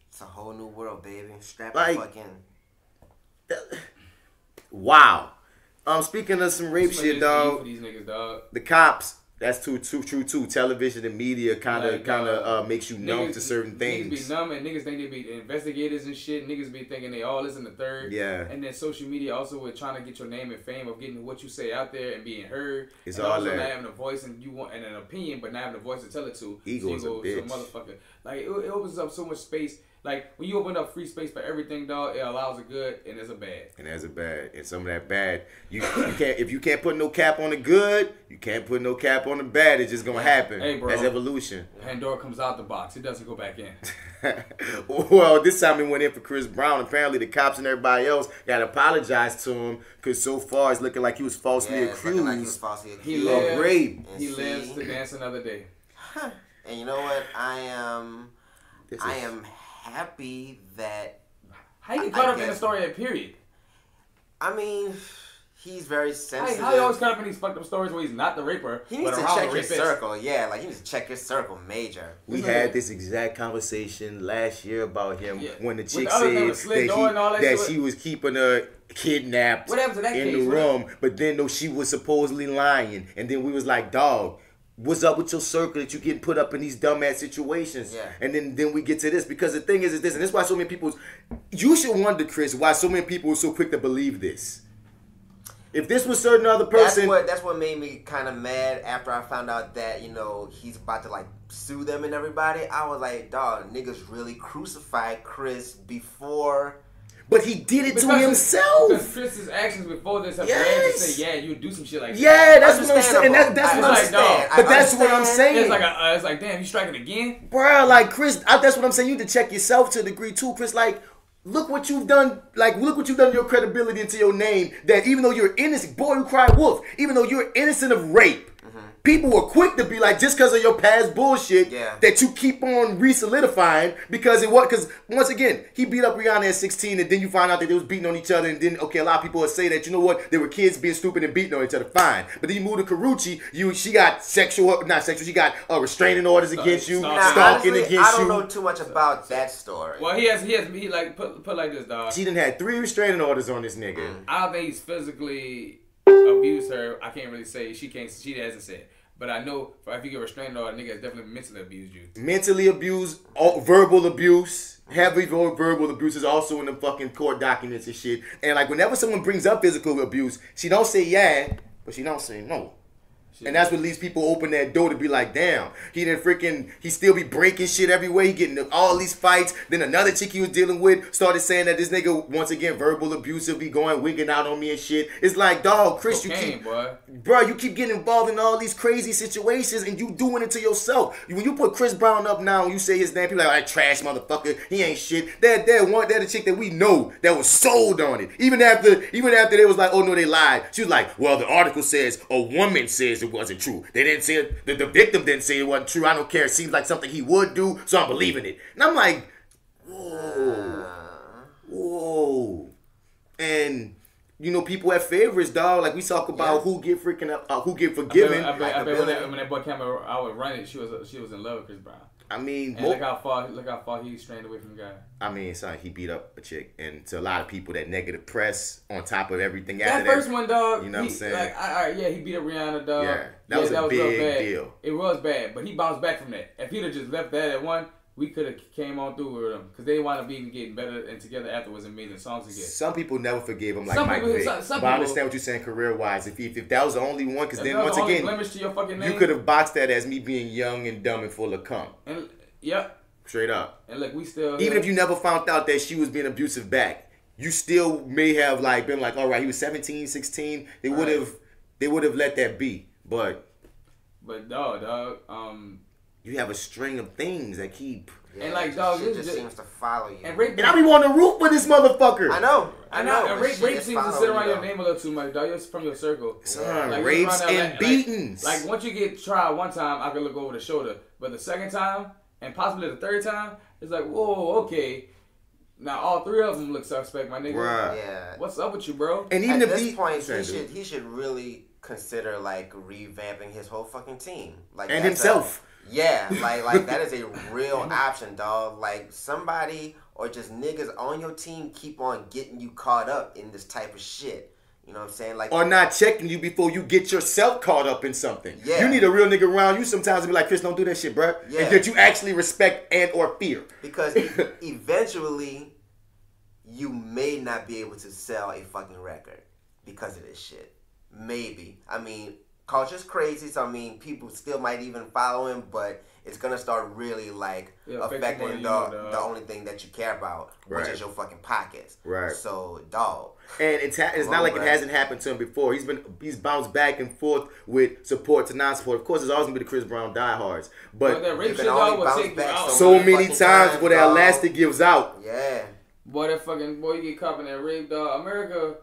It's a whole new world, baby. Strap the fuck in. Wow. Speaking of some rape shit, dog. For these niggas, dog. The cops. That's true too. Television and media kind of makes you numb to certain things. Niggas be numb and niggas think they be investigators and shit. Niggas be thinking they all this and the third. Yeah. And then social media also with trying to get your name and fame of getting what you say out there and being heard. It's and all also that. not having a voice and an opinion, but not having a voice to tell it to. Ego's so a bitch. Motherfucker. Like it opens up so much space. Like when you open up free space for everything, dog, it allows a good and there's a bad. And there's a bad. And some of that bad, you can't. If you can't put no cap on the good, you can't put no cap on the bad. It's just gonna happen. Hey, bro. That's evolution. Pandora comes out the box. It doesn't go back in. Well, this time he went in for Chris Brown. Apparently, the cops and everybody else got to apologize to him because so far it's looking like he was falsely accused of rape. He lives to dance another day. And you know what? I am happy that. How you get caught up in the story at period? I mean, he's very sensitive. How you always caught up in these fucked up stories where he's not the raper? He needs to check his circle. Yeah, like he needs to check his circle major. We had this exact conversation last year about him when the chick said that she was keeping her kidnapped in the room, but then though she was supposedly lying, and then we was like, dog. What's up with your circle that you getting put up in these dumbass situations? Yeah. And then we get to this because the thing is this, and this is why so many people. You should wonder, Chris, why so many people were so quick to believe this. If this was certain other person, that's what made me kind of mad after I found out that he's about to like sue them and everybody. I was like, dog, niggas really crucified Chris before. But he did it to himself. Because Chris's actions before this have led to say, yeah, you do some shit like that. Yeah, that's what I'm saying. That's what I'm saying. But that's what I'm saying. It's like, damn, you striking again? Bruh, like, Chris, that's what I'm saying. You need to check yourself to a degree, too, Chris. Like, look what you've done. Like, look what you've done to your credibility into your name. That even though you're innocent, boy who cried wolf, even though you're innocent of rape, people were quick to be like, just because of your past bullshit, that you keep on re-solidifying because once again, he beat up Rihanna at 16 and then you find out that they was beating on each other and then, okay, a lot of people would say that, you know what, they were kids being stupid and beating on each other, fine. But then you moved to Karuchi, she got she got restraining orders against you, stalking against you. I don't know too much about that story. Well, he like put like this, dog. She done had 3 restraining orders on this nigga. I don't think he's physically abused her. I can't really say. She hasn't said. But I know if you get restrained order, nigga has definitely mentally abused you. Mentally abused, verbal abuse, heavy verbal abuse is also in the fucking court documents and shit. And like whenever someone brings up physical abuse, she don't say yeah, but she don't say no. And that's what leaves people open that door to be like, damn, he still be breaking shit everywhere. He getting all these fights. Then another chick he was dealing with started saying that this nigga, once again, verbal abusive, be wigging out on me and shit. It's like, dog, Chris, you keep getting involved in all these crazy situations and you doing it to yourself. When you put Chris Brown up now and you say his name, people are like, trash motherfucker, he ain't shit. They're the chick that we know that was sold on it. Even after they was like, oh no, they lied. She was like, well, the article says a woman says it wasn't true. They didn't say it. The victim didn't say it wasn't true. I don't care. It seems like something he would do, so I'm believing it. And I'm like, whoa. And people have favorites, dog. Like we talk about who get forgiven. I bet when that boy came out would run it, she was in love with Chris Brown. I mean, and look how far he strayed away from the guy. I mean, it's like he beat up a chick, and to a lot of people, that negative press on top of everything that after first one, dog. You know what I'm saying? He beat up Rihanna, dog. Yeah, that was a big deal. It was bad, but he bounced back from that. If he'd have just left that at one, we could have came on through with him because they wound up even getting better and together afterwards and making songs again. Some people never forgave him, like Mike Vick. But I understand what you're saying career-wise. If that was the only one, because then once again, to your fucking name, you could have boxed that as me being young and dumb and full of cum. And yep. Straight up. And look, we still even if you never found out that she was being abusive back, you still may have like been like, all right, he was 17, 16. They would have let that be. But dog, you have a string of things that keep. Yeah, and like, dog, it just seems to follow you. And I be on the roof with this motherfucker. I know. And rape seems to sit around your name a little too much, dog. You're from your circle. Son, like, rapes and beatings. Like once you get tried one time, I can look over the shoulder. But the second time, and possibly the third time, it's like, whoa, okay. Now all 3 of them look suspect, my nigga. Right. Yeah. What's up with you, bro? And even at this point, he should really consider like revamping his whole fucking team, like and himself. Yeah, like that is a real option, dog. Like somebody or just niggas on your team keep on getting you caught up in this type of shit. You know what I'm saying? Like, or not checking you before you get yourself caught up in something. Yeah. You need a real nigga around you sometimes to be like, Chris, don't do that shit, bro. Yeah. And that you actually respect and or fear. Because eventually, you may not be able to sell a fucking record because of this shit. Maybe. I mean, culture's crazy, so I mean, people still might even follow him, but it's gonna start really like affecting the only thing that you care about, which is your fucking pockets. Right. So, dog. And it's not like it hasn't happened to him before. He's bounced back and forth with support to non-support. Of course, there's always gonna be the Chris Brown diehards, but that rape shit dog will take you out so many times before that elastic gives out. Yeah. Boy, that fucking boy, you get caught in that rape, dog. America.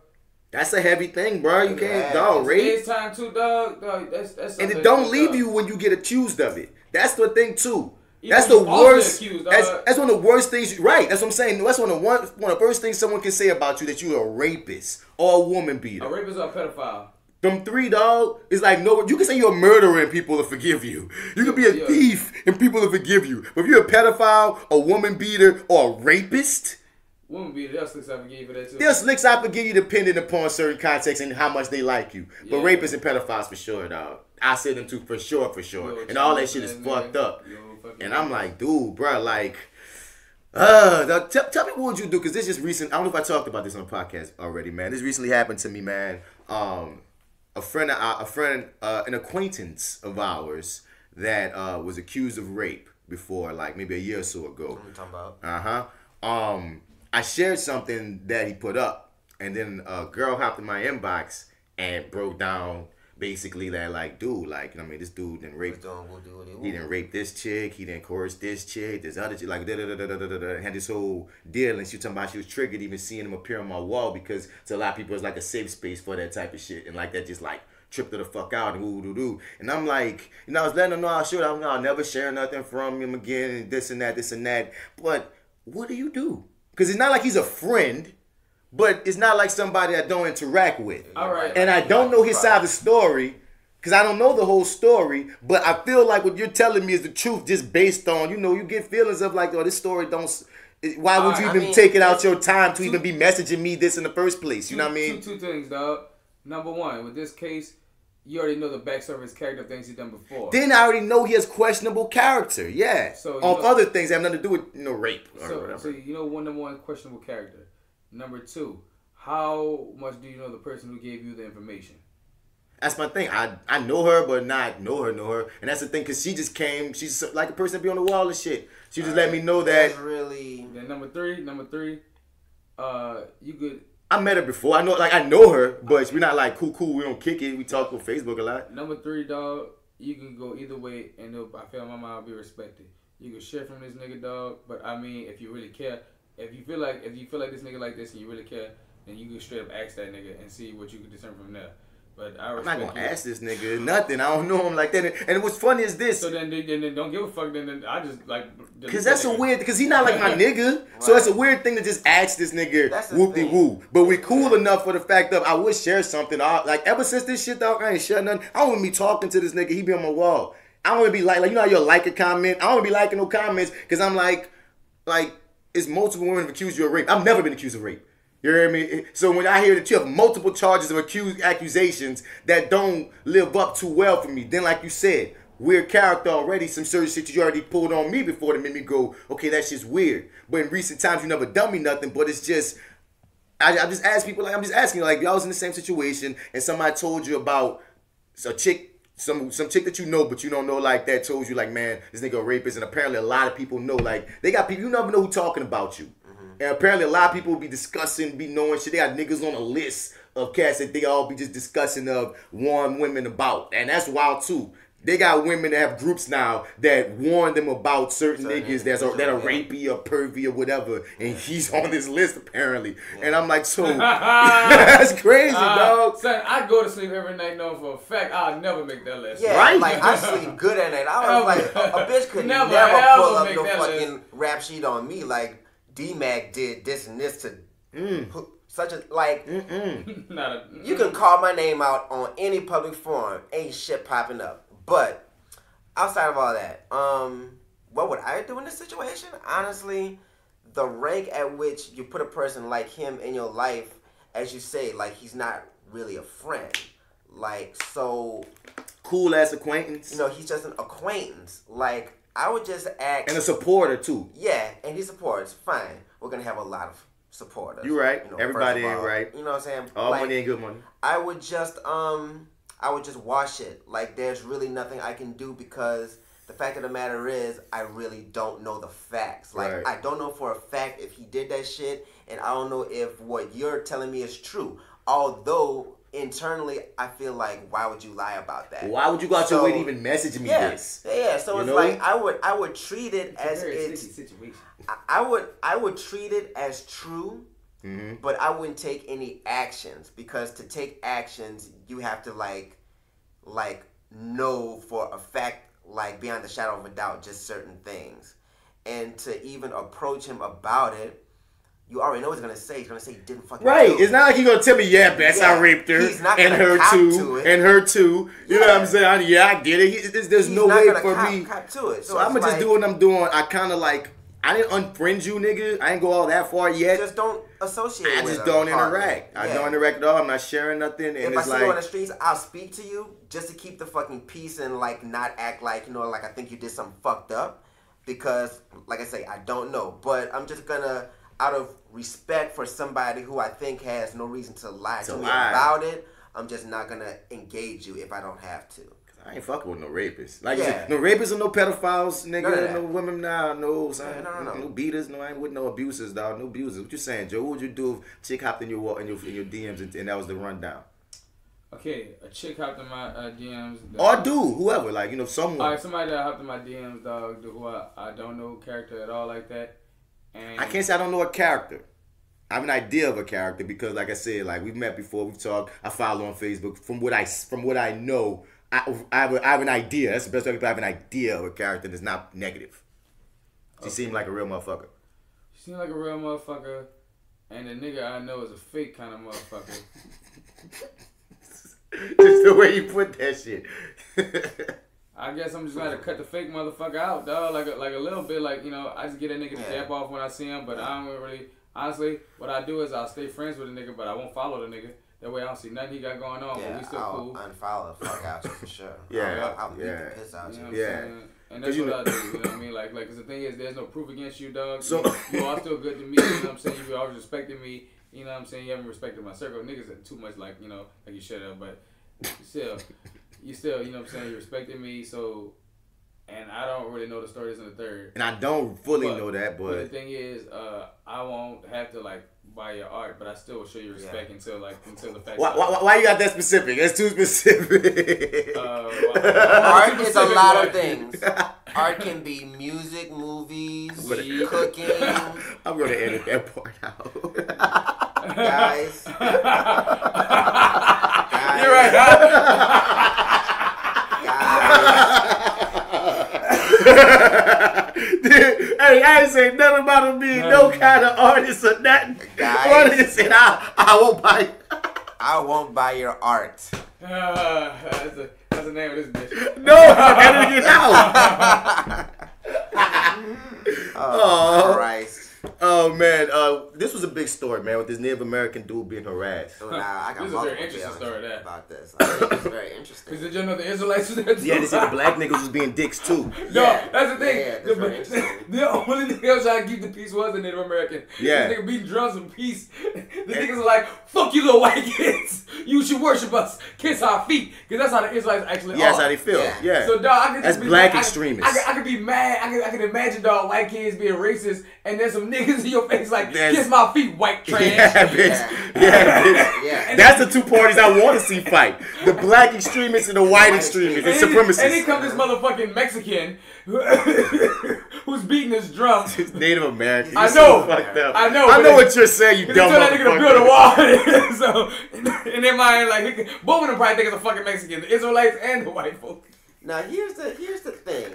That's a heavy thing, bro. You can't, dog. Rape. It's time too, dog. That's and it don't leave you when you get accused of it. That's the thing too. Even that's the worst. Accused, that's one of the worst things. Right. That's what I'm saying. That's one of the first things someone can say about you, that you're a rapist or a woman beater. A rapist or a pedophile. Them three, dog, is like no. You can say you're a murderer and people will forgive you. You can be a thief and people will forgive you. But if you're a pedophile, a woman beater, or a rapist. Woman beater, they'll slicks I forgive you for that too. They'll slicks I forgive you depending upon certain contexts and how much they like you. But rapists and pedophiles for sure, dog. I say them too for sure. And all that shit is fucked up. And I'm like, dude, bro, like, tell me what would you do? Because this just recent. I don't know if I talked about this on the podcast already, man. This recently happened to me, man. An acquaintance of ours that was accused of rape before, like maybe a year or so ago. What are you talking about? I shared something that he put up, and then a girl hopped in my inbox and broke down basically that, like, dude, like, I mean, this dude didn't rape. He didn't rape this chick. He didn't coerce this chick. This other chick, like, had this whole deal, and she was talking about she was triggered even seeing him appear on my wall because to a lot of people it's like a safe space for that type of shit, and like that just like tripped her the fuck out and woo-doo-doo. And I'm like, you know, I was letting her know I'll never share nothing from him again, and this and that. But what do you do? Because it's not like he's a friend, but it's not like somebody I don't interact with. All right. And I don't know his side of the story, because I don't know the whole story, but I feel like what you're telling me is the truth just based on, you know, you get feelings of like, oh, this story don't... Why would you even take it out your time to even be messaging me this in the first place? You know what I mean? Two things, dog. Number one, with this case, you already know the backstory of his character, things he's done before. Then I already know he has questionable character, yeah. So other things that have nothing to do with, you know, rape or whatever. So you know number one, questionable character. Number two, how much do you know the person who gave you the information? That's my thing. I know her, but not know her. And that's the thing, because she just came, she's like a person that be on the wall and shit. She just let me know that. Really. Then number three, you could... I met her before. I know her, but we're not like cool. We don't kick it. We talk on Facebook a lot. Number three, dog, you can go either way, and I feel my mind will be respected. You can share from this nigga, dog, but I mean, if you really care, if you feel like this nigga like this and you really care, then you can straight up ask that nigga and see what you can discern from there. But I'm not gonna ask this nigga nothing. I don't know him like that. And what's funny is this. So then don't give a fuck. Then I just like. Cause that's a weird. Cause he not like my nigga. Right. So it's a weird thing to just ask this nigga whoop de woo. But we cool enough for the fact that I would share something. Like ever since this shit, dog, I ain't share nothing. I don't want to be talking to this nigga. He be on my wall. I don't want to be like you know how you'll like a comment. I don't want to be liking no comments because I'm like it's multiple women have accused you of rape. I've never been accused of rape. You hear me? So when I hear that you have multiple charges of accusations that don't live up too well for me, then like you said, weird character already, some certain shit you already pulled on me before that made me go, okay, that shit's weird. But in recent times, you never done me nothing, but it's just, I just ask people, like I'm just asking you, like y'all was in the same situation and somebody told you about a chick, some chick that you know, but you don't know like that told you like, man, this nigga a rapist, and apparently a lot of people know, like they got people, you never know who talking about you. And apparently a lot of people be discussing, be knowing shit. They got niggas on a list of cats that they all be just discussing of warn women about. And that's wild too. They got women that have groups now that warn them about certain niggas that are rapey or pervy or whatever. And he's on this list apparently. Yeah. And I'm like, so that's crazy, dog. Son, I go to sleep every night knowing for a fact I'll never make that list. Yeah, right? Like I sleep good at night. I was like, a bitch could never pull up no fucking list. Rap sheet on me like, D-Mac did this and this to such a, like, you can call my name out on any public forum, ain't shit popping up. But, outside of all that, what would I do in this situation? Honestly, the rank at which you put a person like him in your life, as you say, like, he's not really a friend. Like, so... Cool ass acquaintance. You know, he's just an acquaintance. Like, I would just ask... And a supporter, too. Yeah, and he supports. Fine. We're going to have a lot of supporters. You're right. You know, Everybody ain't right. You know what I'm saying? All money ain't good money. I would just watch it. Like, there's really nothing I can do because the fact of the matter is I really don't know the facts. Like, I don't know for a fact if he did that shit, and I don't know if what you're telling me is true. Although... internally, I feel like, why would you lie about that? Why would you go out your way to even message me this? Yeah, so it's like I would treat it as it's situation. I would treat it as true, but I wouldn't take any actions because to take actions you have to like know for a fact, like beyond the shadow of a doubt, just certain things, and to even approach him about it. You already know what he's gonna say. He's gonna say he didn't fucking do it. It's not like he's gonna tell me, yeah, Bess, I raped her, and her too, and her too. You know what I'm saying? I did it. There's no way for me. So I'm gonna just do what I'm doing. I kind of like, I didn't unfriend you, nigga. I didn't go all that far yet. Just don't associate. I just don't interact. I don't interact at all. I'm not sharing nothing. And if it's I see you on the streets, I'll speak to you just to keep the fucking peace and like not act like, you know, like I think you did something fucked up, because like I say, I don't know. But I'm just gonna, out of respect for somebody who I think has no reason to lie to me about it, I'm just not gonna engage you if I don't have to. I ain't fucking with no rapists. Like you said, no rapists or no pedophiles, nigga. No women, no beaters. No, I ain't with no abusers, dog. No abusers. What you saying, Joe? What would you do if a chick hopped in your DMs and that was the rundown? Okay, a chick hopped in my DMs. Or dude, whoever, like, you know, someone. All right, somebody that hopped in my DMs, dog, who I don't know character at all like that. And I can't say I don't know a character. I have an idea of a character because, like I said, like we've met before, we've talked. I follow on Facebook. From what I know, I have an idea. That's the best way to have an idea of a character that's not negative. She seemed like a real motherfucker. She seemed like a real motherfucker, and the nigga I know is a fake kind of motherfucker. Just the way you put that shit. I guess I'm just gonna cut the fake motherfucker out, dog. Like a little bit, like, you know, I just get a nigga to dap off when I see him, but I don't really. Honestly, what I do is I'll stay friends with a nigga, but I won't follow the nigga. That way I don't see nothing he got going on, but we still cool. Unfollow the fuck out you for sure. I'll beat the piss out you. And that's what I do, you know what I mean? Like, cause the thing is, there's no proof against you, dog. So you are still good to me, you know what I'm saying? You always respected me, you know what I'm saying? You haven't respected my circle. Niggas are too much like, you know, like you should have, but you still, you know what I'm saying? You respected me, so, and I don't really know the stories in the third. And I don't fully know that, but the thing is, I won't have to like buy your art, but I still will show you respect until the fact. Why you got that specific? That's too specific. Art is a lot of things. Art can be music, movies, cooking. I'm gonna edit that part out. Guys. You're right. Hey, I ain't say nothing about him being no kind of artist or nothing. Guys, said, I won't buy it. I won't buy your art. That's the name of this bitch. No, edit it out. Oh, Christ. Oh man, this was a big story, man, with this Native American dude being harassed. So now I got this is a very interesting story about this. I think it's very interesting. Did you know the Israelites was there too? Yeah, they said the black niggas was being dicks too. No, that's the thing. Yeah, that's very interesting. The only nigga else trying to keep the peace was a Native American. Yeah. This nigga beating drums and peace. The niggas are like, fuck you little white kids. You should worship us. Kiss our feet. Because that's how the Israelites actually are. That's how they feel. Yeah. So, dog, I could that's just be black like, extremists. I could be mad. I can imagine, dog, white kids being racist and then some niggas in your face like, kiss my feet, white trash. Yeah, bitch. Yeah, bitch. Yeah. That's the two parties I want to see fight. The black extremists and the white extremists. And supremacists. And then comes this motherfucking Mexican who's beating his drum. Native American. I know. So fucked up. I know. I know what you're saying, you dumb motherfucker. That nigga to build a wall. So, in their mind, like, both of them probably think it's a fucking Mexican. The Israelites and the white folk. Now, here's the thing.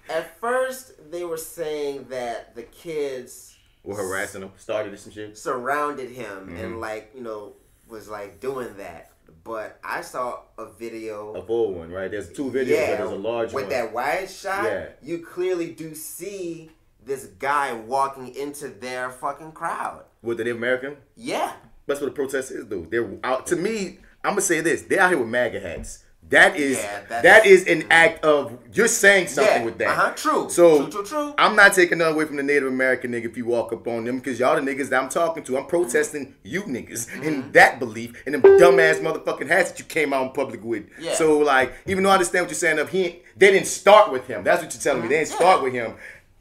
At first, they were saying that the kids were harassing him, started some shit, surrounded him, and like, you know, was like doing that. But I saw a video, a full one, right? There's two videos, but there's a large one. With that wide shot, you clearly do see this guy walking into their fucking crowd. With the Native American? Yeah. That's what the protesters do. They're out. To me, I'm gonna say this: they're out here with MAGA hats. That is an act of you're saying something with that. True. So true. I'm not taking nothing away from the Native American nigga if you walk up on them because y'all the niggas that I'm talking to. I'm protesting you niggas in that belief and them dumbass motherfucking hats that you came out in public with. Yeah. So like, even though I understand what you're saying they didn't start with him. That's what you're telling me. They didn't start with him.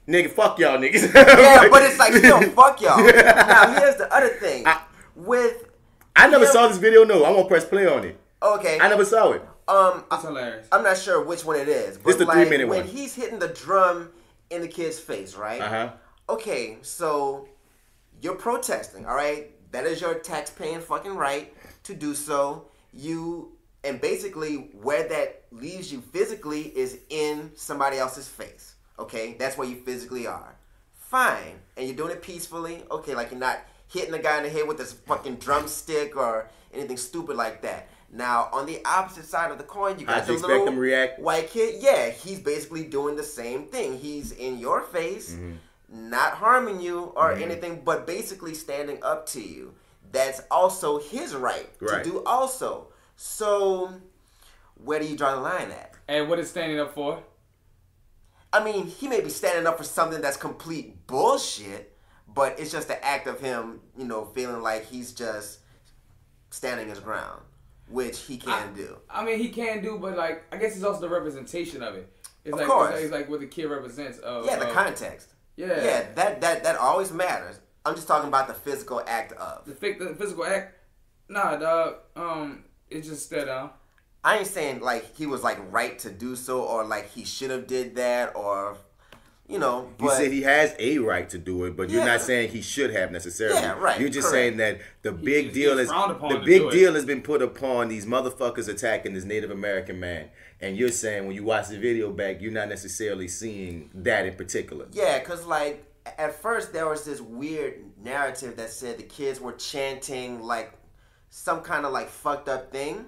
Nigga, fuck y'all niggas. Yeah, but it's like still fuck y'all. Now here's the other thing. I never saw this video. No, I won't press play on it. Okay. I never saw it. That's hilarious. I'm not sure which one it is. But it's the 3-minute one. When he's hitting the drum in the kid's face, right? Okay, so you're protesting, all right? That is your tax-paying fucking right to do so. And basically where that leaves you physically is in somebody else's face. Okay? That's where you physically are. Fine. And you're doing it peacefully. Okay, like you're not hitting the guy in the head with this fucking drumstick or anything stupid like that. Now, on the opposite side of the coin, you got the little white kid. Yeah, he's basically doing the same thing. He's in your face, not harming you or anything, but basically standing up to you. That's also his right to do also. So, where do you draw the line at? And what is standing up for? I mean, he may be standing up for something that's complete bullshit, but it's just the act of him, feeling like he's just standing his ground. Which he can do. I mean, he can do, but like, I guess it's also the representation of it. It's of like, course. It's like what the kid represents. The context. Yeah. Yeah, that always matters. I'm just talking about the physical act of. The physical act? Nah, dog. It's just that, I ain't saying like he was like right to do so or like he should have did that or... but you said he has a right to do it, but you're not saying he should have necessarily. Yeah, right. You're just saying that the big deal has been put upon these motherfuckers attacking this Native American man, and you're saying when you watch the video back, you're not necessarily seeing that in particular. Yeah, because like at first there was this weird narrative that said the kids were chanting like some kind of like fucked up thing,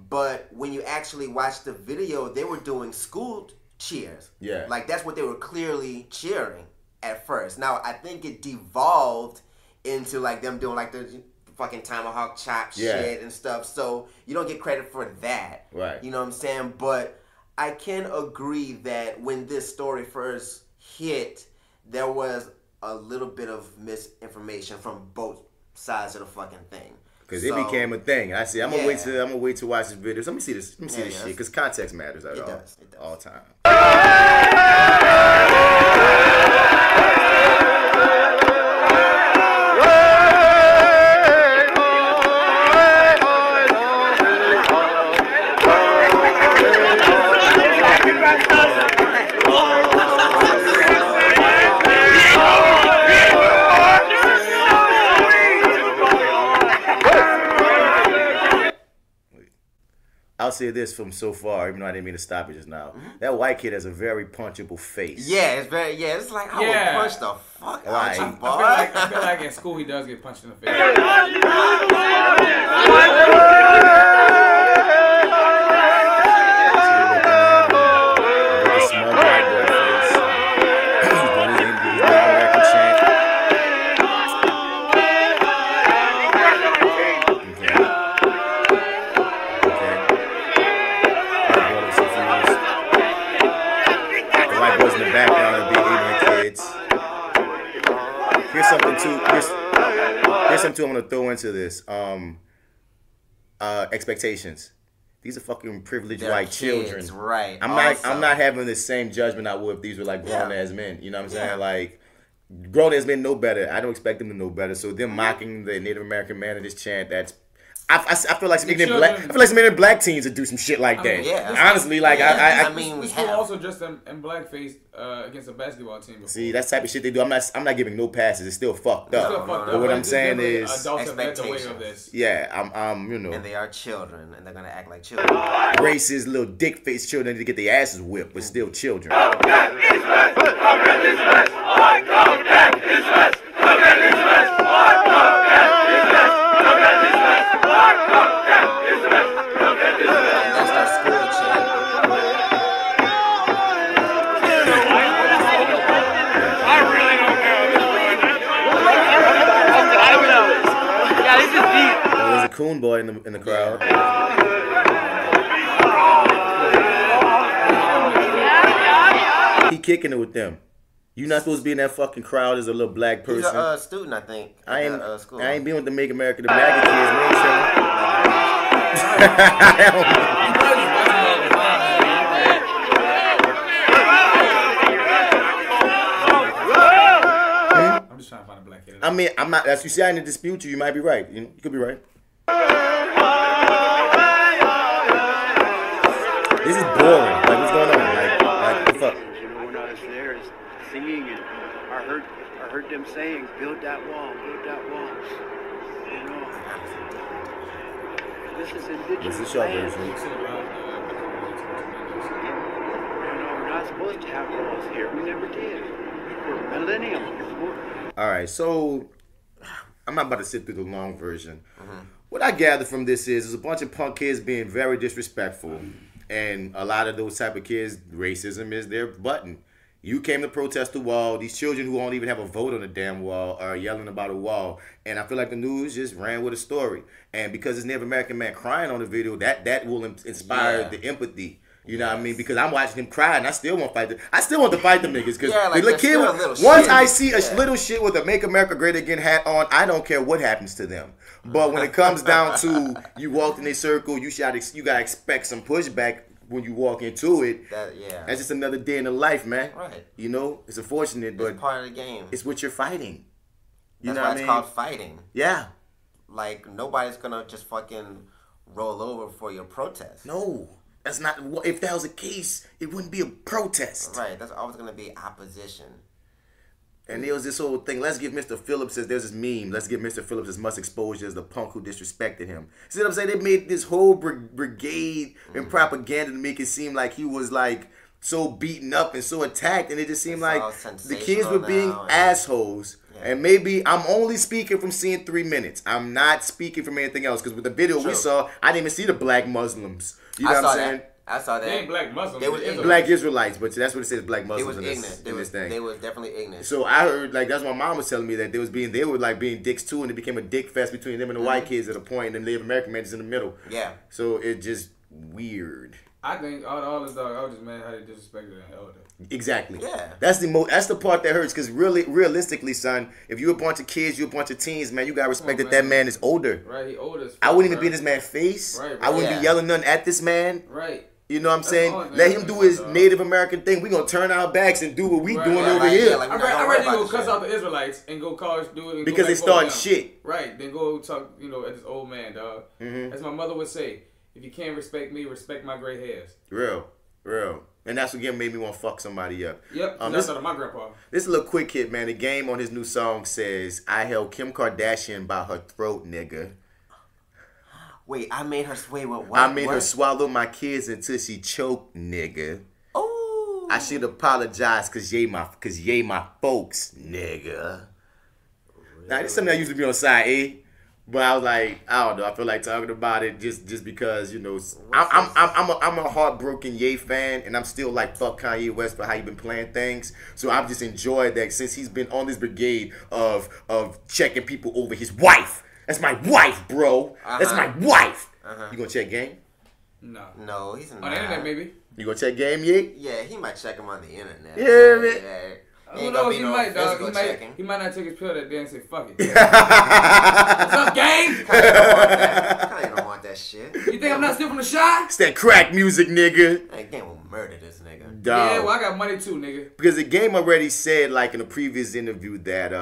but when you actually watch the video, they were doing school cheers. Yeah. Like that's what they were clearly cheering at first. Now I think it devolved into like them doing like the fucking tomahawk chop shit and stuff. So you don't get credit for that. Right. You know what I'm saying? But I can agree that when this story first hit, there was a little bit of misinformation from both sides of the fucking thing. Because it became a thing. I see. I'm gonna wait to watch this video. Let me see this. Let me see this shit. Because context matters at all time. I'll say this from so far, even though I didn't mean to stop it just now. That white kid has a very punchable face. Yeah, it's very, it's like, I would punch the fuck out you, boy. I feel like in school he does get punched in the face. Here's something I'm gonna throw into this. Expectations. These are fucking privileged white children. Right. I'm not having the same judgment I would if these were like grown ass men. You know what I'm saying? Like grown ass men know better. I don't expect them to know better. So them mocking the Native American man in this chant, I feel like some ignorant black teens would do some shit like that. Yeah, honestly, like I mean, we still also dressed in blackface against a basketball team before. See, that's the type of shit they do. I'm not giving no passes. It's still fucked up. But what I'm saying is, adults have led the way of this. Yeah, I'm you know. And they are children, and they're gonna act like children. Racist little dick face children to get their asses whipped, but still children. Coon Boy in the crowd. He kicking it with them. You not supposed to be in that fucking crowd as a little black person. He's a student, I think. I ain't school. I ain't been with the Make America the MAGA kids, man. I'm just trying to find a black kid. I mean, I'm not. As you see, I didn't dispute you. You might be right. You could be right. This is boring. Like, what's going on? Like what the fuck? You know, when I was there, is singing, and I heard them saying, "Build that wall, build that wall." You know, this is indigenous. This is your land. version. You know, we're not supposed to have walls here. We never did. We're millennials. All right, so I'm not about to sit through the long version. What I gather from this is a bunch of punk kids being very disrespectful, and a lot of those type of kids, racism is their button. You came to protest the wall. These children who don't even have a vote on the damn wall are yelling about a wall. And I feel like the news just ran with a story. And because it's Native American man crying on the video, that will inspire the empathy. You know what I mean? Because I'm watching him cry, and I still want to fight them. I still want to fight them niggas. Because like, the kid, once I see a little shit with a Make America Great Again hat on, I don't care what happens to them. But when it comes down to you walked in a circle, you gotta expect some pushback when you walk into it. That's just another day in the life, man. Right. You know, it's unfortunate, but it's part of the game. It's what you're fighting. You That's know why what it's I mean? called fighting. Yeah. Like, nobody's gonna just fucking roll over for your protest. No. That's not. If that was the case, it wouldn't be a protest. Right. That's always gonna be opposition. And there was this whole thing. Let's give Mr. Phillips there's this meme. Let's give Mr. Phillips as much exposure as the punk who disrespected him. See what I'm saying? They made this whole brigade and propaganda to make it seem like he was like so beaten up and so attacked, and it just seemed like the kids were being assholes. Yeah. And maybe I'm only speaking from seeing 3 minutes. I'm not speaking from anything else, because with the video we saw, I didn't even see the black Muslims. You know what I'm saying? I saw that. They ain't black Muslims. They was black Israelites, but that's what it says, black Muslims. They was ignorant. In this thing. They was definitely ignorant. So I heard, like, that's what my mom was telling me, that they were like being dicks too, and it became a dick fest between them and the white kids at a point, and the Native American man is in the middle. Yeah. So it just weird. I think all this dog, I was just mad how they disrespected an elder. Exactly. Yeah. That's the part that hurts, because realistically, son, if you a bunch of kids, you a bunch of teens, man, you gotta respect that man is older. Right, he older. I wouldn't even be in this man's face. Right. I wouldn't be yelling nothing at this man. Right. You know what I'm saying? Let him do his Native American thing. We gonna turn our backs and do what we doing over here. Yeah, like, I'd rather you go cuss out the Israelites and go do it. And because they starting shit. Right. Then go talk, at this old man, dog. As my mother would say, if you can't respect me, respect my gray hairs. Real. And that's what again made me want to fuck somebody up. Yep. That's out of my grandpa. This little quick hit, man. The Game on his new song says, "I held Kim Kardashian by her throat, nigga." Wait, I made her what? I made her swallow my kids until she choked, nigga. Oh. I should apologize cause ye my folks, nigga. Really? Now this is something that used to be on side A, but I was like, I don't know. I feel like talking about it just because I'm a heartbroken Ye fan, and I'm still like fuck Kanye West for how he been playing things. So I've just enjoyed that since he's been on this brigade of checking people over his wife. That's my wife, bro. That's my wife. You gonna check Game? No, he's not. On the internet, maybe. You gonna check Game, Ye? Yeah, he might check him on the internet. Yeah, man. Who knows? He might, dog. He might not take his pill that day and say, fuck it. What's up, Game? I don't want that shit. You think I'm not still from the Shy? It's that crack music, nigga. That Game will murder this nigga. Dog. Yeah, well, I got money too, nigga. Because the Game already said, like, in a previous interview that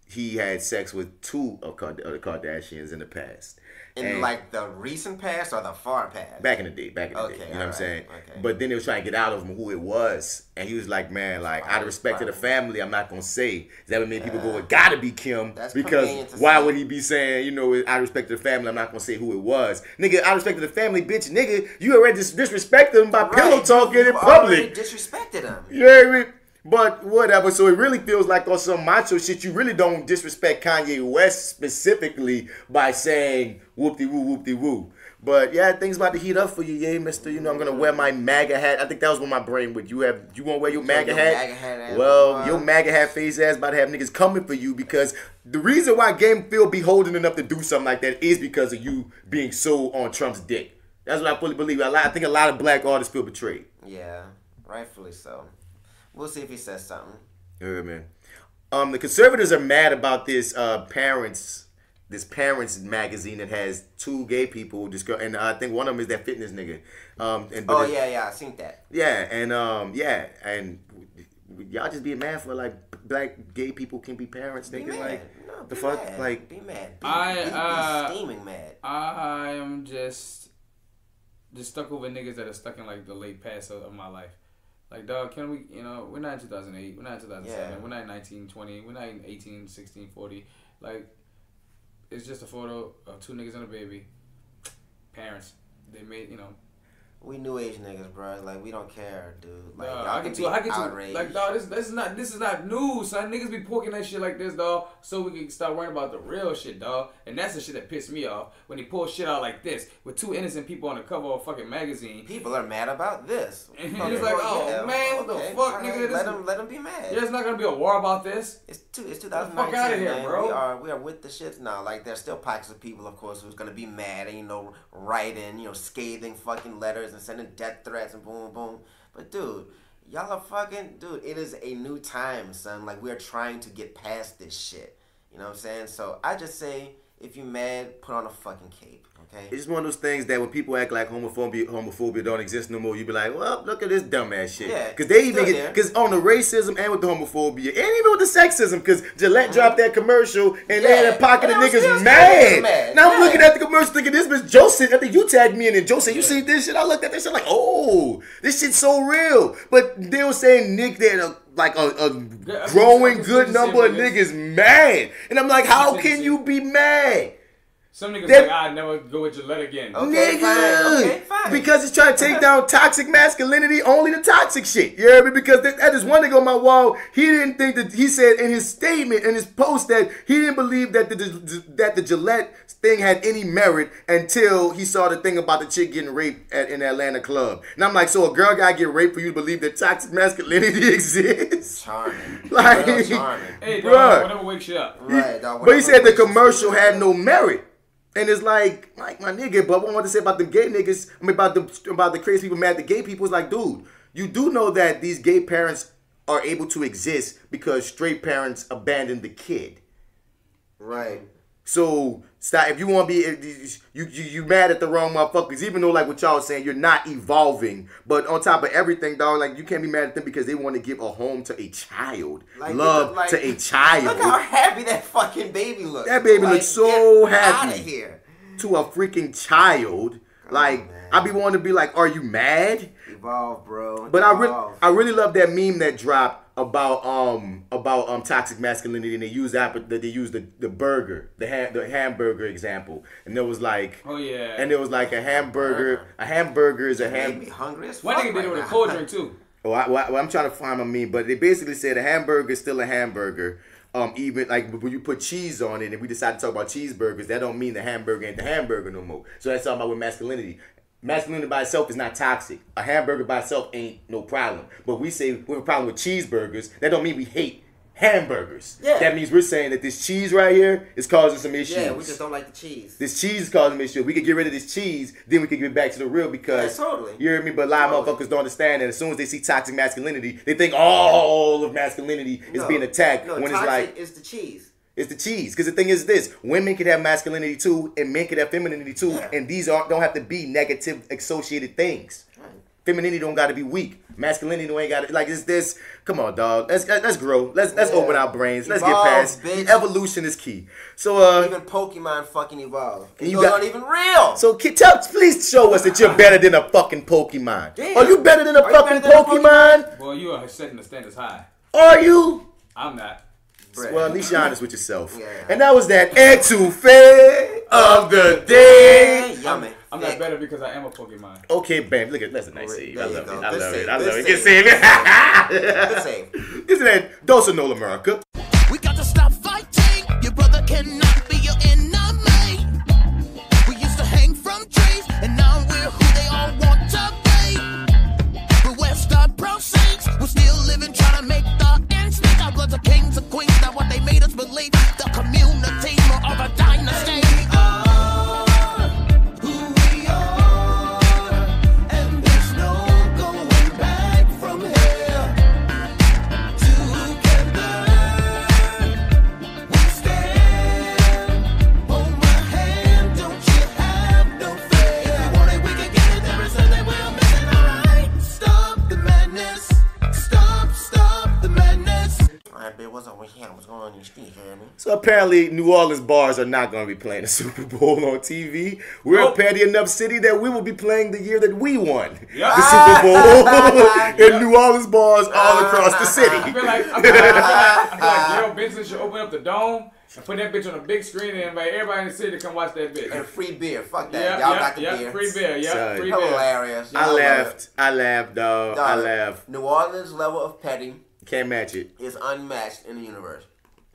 he had sex with 2 of the Kardashians in the past. In like the recent past or the far past? Back in the day. You know what I'm saying? Okay. But then they was trying to get out of him who it was. And he was like, man, like, out of respect to the family, I'm not going to say. That would make people go, it got to be Kim. Because why would he be saying, out of respect to the family, I'm not going to say who it was. Nigga, out of respect to the family, bitch, nigga, you already disrespected him by pillow talking in public. You disrespected him. You know what I mean? But whatever, so it really feels like on some macho shit, you really don't disrespect Kanye West specifically by saying whoop-de-woo, whoop-de-woo. But yeah, things about to heat up for you, yeah, mister. You know, I'm gonna wear my MAGA hat. I think that was what my brain would. You wanna wear your MAGA hat? Well, your MAGA hat face ass about to have niggas coming for you because the reason why Game feel beholden enough to do something like that is because of you being so on Trump's dick. That's what I fully believe. I think a lot of black artists feel betrayed. Yeah, rightfully so. We'll see if he says something. Yeah, man. The conservatives are mad about this parents magazine that has 2 gay people, this girl, and I think one of them is that fitness nigga. I seen that. Yeah, and y'all just being mad for like black gay people can be parents, nigga. Mad. Like no, the fuck, mad. like be mad. Be steaming mad. I am just stuck over niggas that are stuck in like the late past of my life. Like, dog, can we, we're not in 2008, we're not in 2007, we're not in 1920, we're not in 18, 16, 40. Like, it's just a photo of 2 niggas and a baby. Parents. They made, We new age niggas, bro. Like, we don't care, dude. Like, I get to like, dog, this is not news, son. Niggas be poking that shit like this, dog, so we can start worrying about the real shit, dog. And that's the shit that pissed me off when he pulls shit out like this with 2 innocent people on the cover of a fucking magazine. People are mad about this. And it's like, man, what the fuck, nigga? Let them be mad. There's not gonna be a war about this. It's 2019. Fuck out of here, man. bro. We are with the shits now. Like, there's still pockets of people, of course, who's gonna be mad and writing, scathing fucking letters and sending death threats and boom, boom. But dude, y'all are fucking, it is a new time, son. Like, we're trying to get past this shit. You know what I'm saying? So I just say, if you mad, put on a fucking cape, okay? It's just one of those things that when people act like homophobia don't exist no more, you be like, well, look at this dumbass shit. Yeah, because they even because on the racism and with the homophobia and even with the sexism, because Gillette dropped that commercial and they had a pocket of niggas mad. Now I'm looking at the commercial thinking this bitch Joe said, I think you tagged me in and Joe said, you see this shit? I looked at this shit like, oh, this shit's so real. But they were saying Nick that like a growing good number of niggas mad. And I'm like, how can you be mad? Some niggas like, I'd never go with Gillette again. Okay, fine. Because it's trying to take down toxic masculinity, only the toxic shit. You hear me? Because that is one nigga on my wall. He didn't think that, he said in his statement, in his post, that he didn't believe that the Gillette thing had any merit until he saw the thing about the chick getting raped in the Atlanta club. And I'm like, so a girl gotta get raped for you to believe that toxic masculinity exists? Charming. Like, charming. Hey, dog, whatever wakes you up. Right, dog, but he said the commercial had no merit. And it's like my nigga, but what I want to say about the gay niggas, about the crazy people mad at the gay people, is like, dude, you do know that these gay parents are able to exist because straight parents abandoned the kid. Right. So stop. If you want to be, you mad at the wrong motherfuckers. Even though, like what y'all was saying, you're not evolving. But on top of everything, dog, like you can't be mad at them because they want to give a home to a child, like, love to a child. Look how happy that fucking baby looks. That baby looks so happy. Out of here. To a freaking child. Like, I be wanting to be like, are you mad? Evolve, bro. But I really love that meme that dropped about toxic masculinity, and they used the burger, the hamburger example, and there was like, oh yeah, and there was like a hamburger is a hamburger. Made me hungry as fuck. One nigga did it with a cold drink too. Oh, I'm trying to find my meme, but they basically said a hamburger is still a hamburger. Even like when you put cheese on it, and we decide to talk about cheeseburgers, that don't mean the hamburger ain't the hamburger no more. So that's talking about with masculinity. Masculinity by itself is not toxic. A hamburger by itself ain't no problem. But we say we have a problem with cheeseburgers. That don't mean we hate hamburgers. Yeah. That means we're saying that this cheese right here is causing some issues. Yeah, we just don't like the cheese. This cheese is causing issues. We could get rid of this cheese, then we could get back to the real because totally. You hear me? But a lot of motherfuckers don't understand that as soon as they see toxic masculinity, they think all of masculinity is being attacked. No, when toxic it's like is the cheese. It's the cheese. Because the thing is this. Women can have masculinity too, and men can have femininity too. Yeah. And these don't have to be negative associated things. Right. Femininity don't got to be weak. Masculinity ain't got to, like, it's this. Come on, dog. Let's grow. Let's open our brains. Let's get past. Bitch. Evolution is key. So even Pokemon fucking evolve. And those aren't even real. So please show us that you're better than a fucking Pokemon. Damn. Are you better than a fucking Pokemon? Well, you are setting the standards high. Are you? I'm not. Well, at least you're honest with yourself. Yeah. And that was that ETOUFEE of the day. Yummy. I'm not better because I am a Pokemon. Okay, babe. Look at that's a nice save. I love it. I love it. Good save. Good save. This is that dose of NoLA'MURICA. We got to stop fighting. Your brother cannot be your enemy. We used to hang from trees living, trying to make the ends meet. Our bloods are kings and queens, not what they made us believe. The community, more of a dynasty. What's going on in the street, man? So apparently, New Orleans bars are not going to be playing the Super Bowl on TV. We're a petty enough city that we will be playing the year that we won the Super Bowl in New Orleans bars all across the city. I feel like Gerald Benson should open up the dome and put that bitch on a big screen and invite everybody in the city to come watch that bitch. And free beer. Fuck that. Y'all got the beer. Free beer. Yeah, free beer. Hilarious. I laughed, dog. I laughed. New Orleans' level of petty can't match it. Is unmatched in the universe.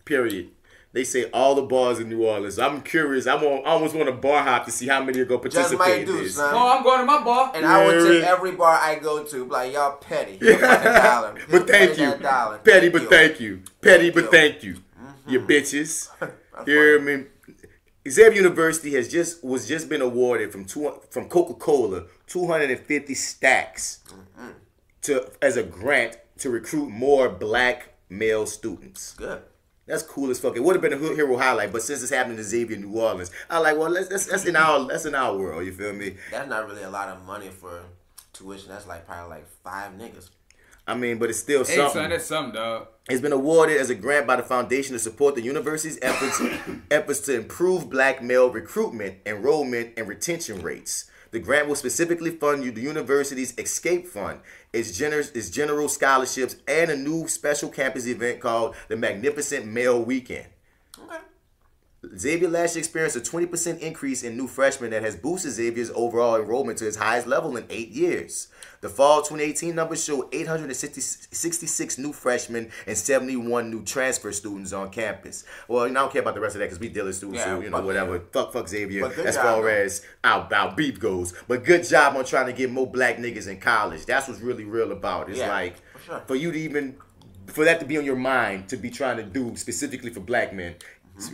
Period. They say all the bars in New Orleans. I'm curious. I almost want a bar hop to see how many are going to participate in this. Son. Oh, I'm going to my bar. And I would take every bar I go to, like, y'all petty. $1. But thank you. Petty, but thank you. Petty, but thank you. You bitches. You hear me? Xavier University was just been awarded from Coca-Cola 250 stacks as a grant to recruit more black male students. Good. That's cool as fuck. It would have been a hero highlight, but since it's happening to Xavier New Orleans, I like, well, that's in our world. You feel me? That's not really a lot of money for tuition. That's like probably like 5 niggas. I mean, but it's still something. Son, that's something, dog. It's been awarded as a grant by the foundation to support the university's efforts to improve black male recruitment, enrollment, and retention rates. The grant will specifically fund the university's Escape Fund, its general scholarships, and a new special campus event called the Magnificent Male Weekend. Okay. Xavier last year experienced a 20% increase in new freshmen that has boosted Xavier's overall enrollment to its highest level in 8 years. The fall 2018 numbers show 866 new freshmen and 71 new transfer students on campus. Well, I don't care about the rest of that because we dealing students, so, whatever. Yeah. Fuck Xavier as far as our beef goes. But good job on trying to get more black niggas in college. That's what's really real about it. It's like, for you to even, for that to be on your mind, to be trying to do specifically for black men,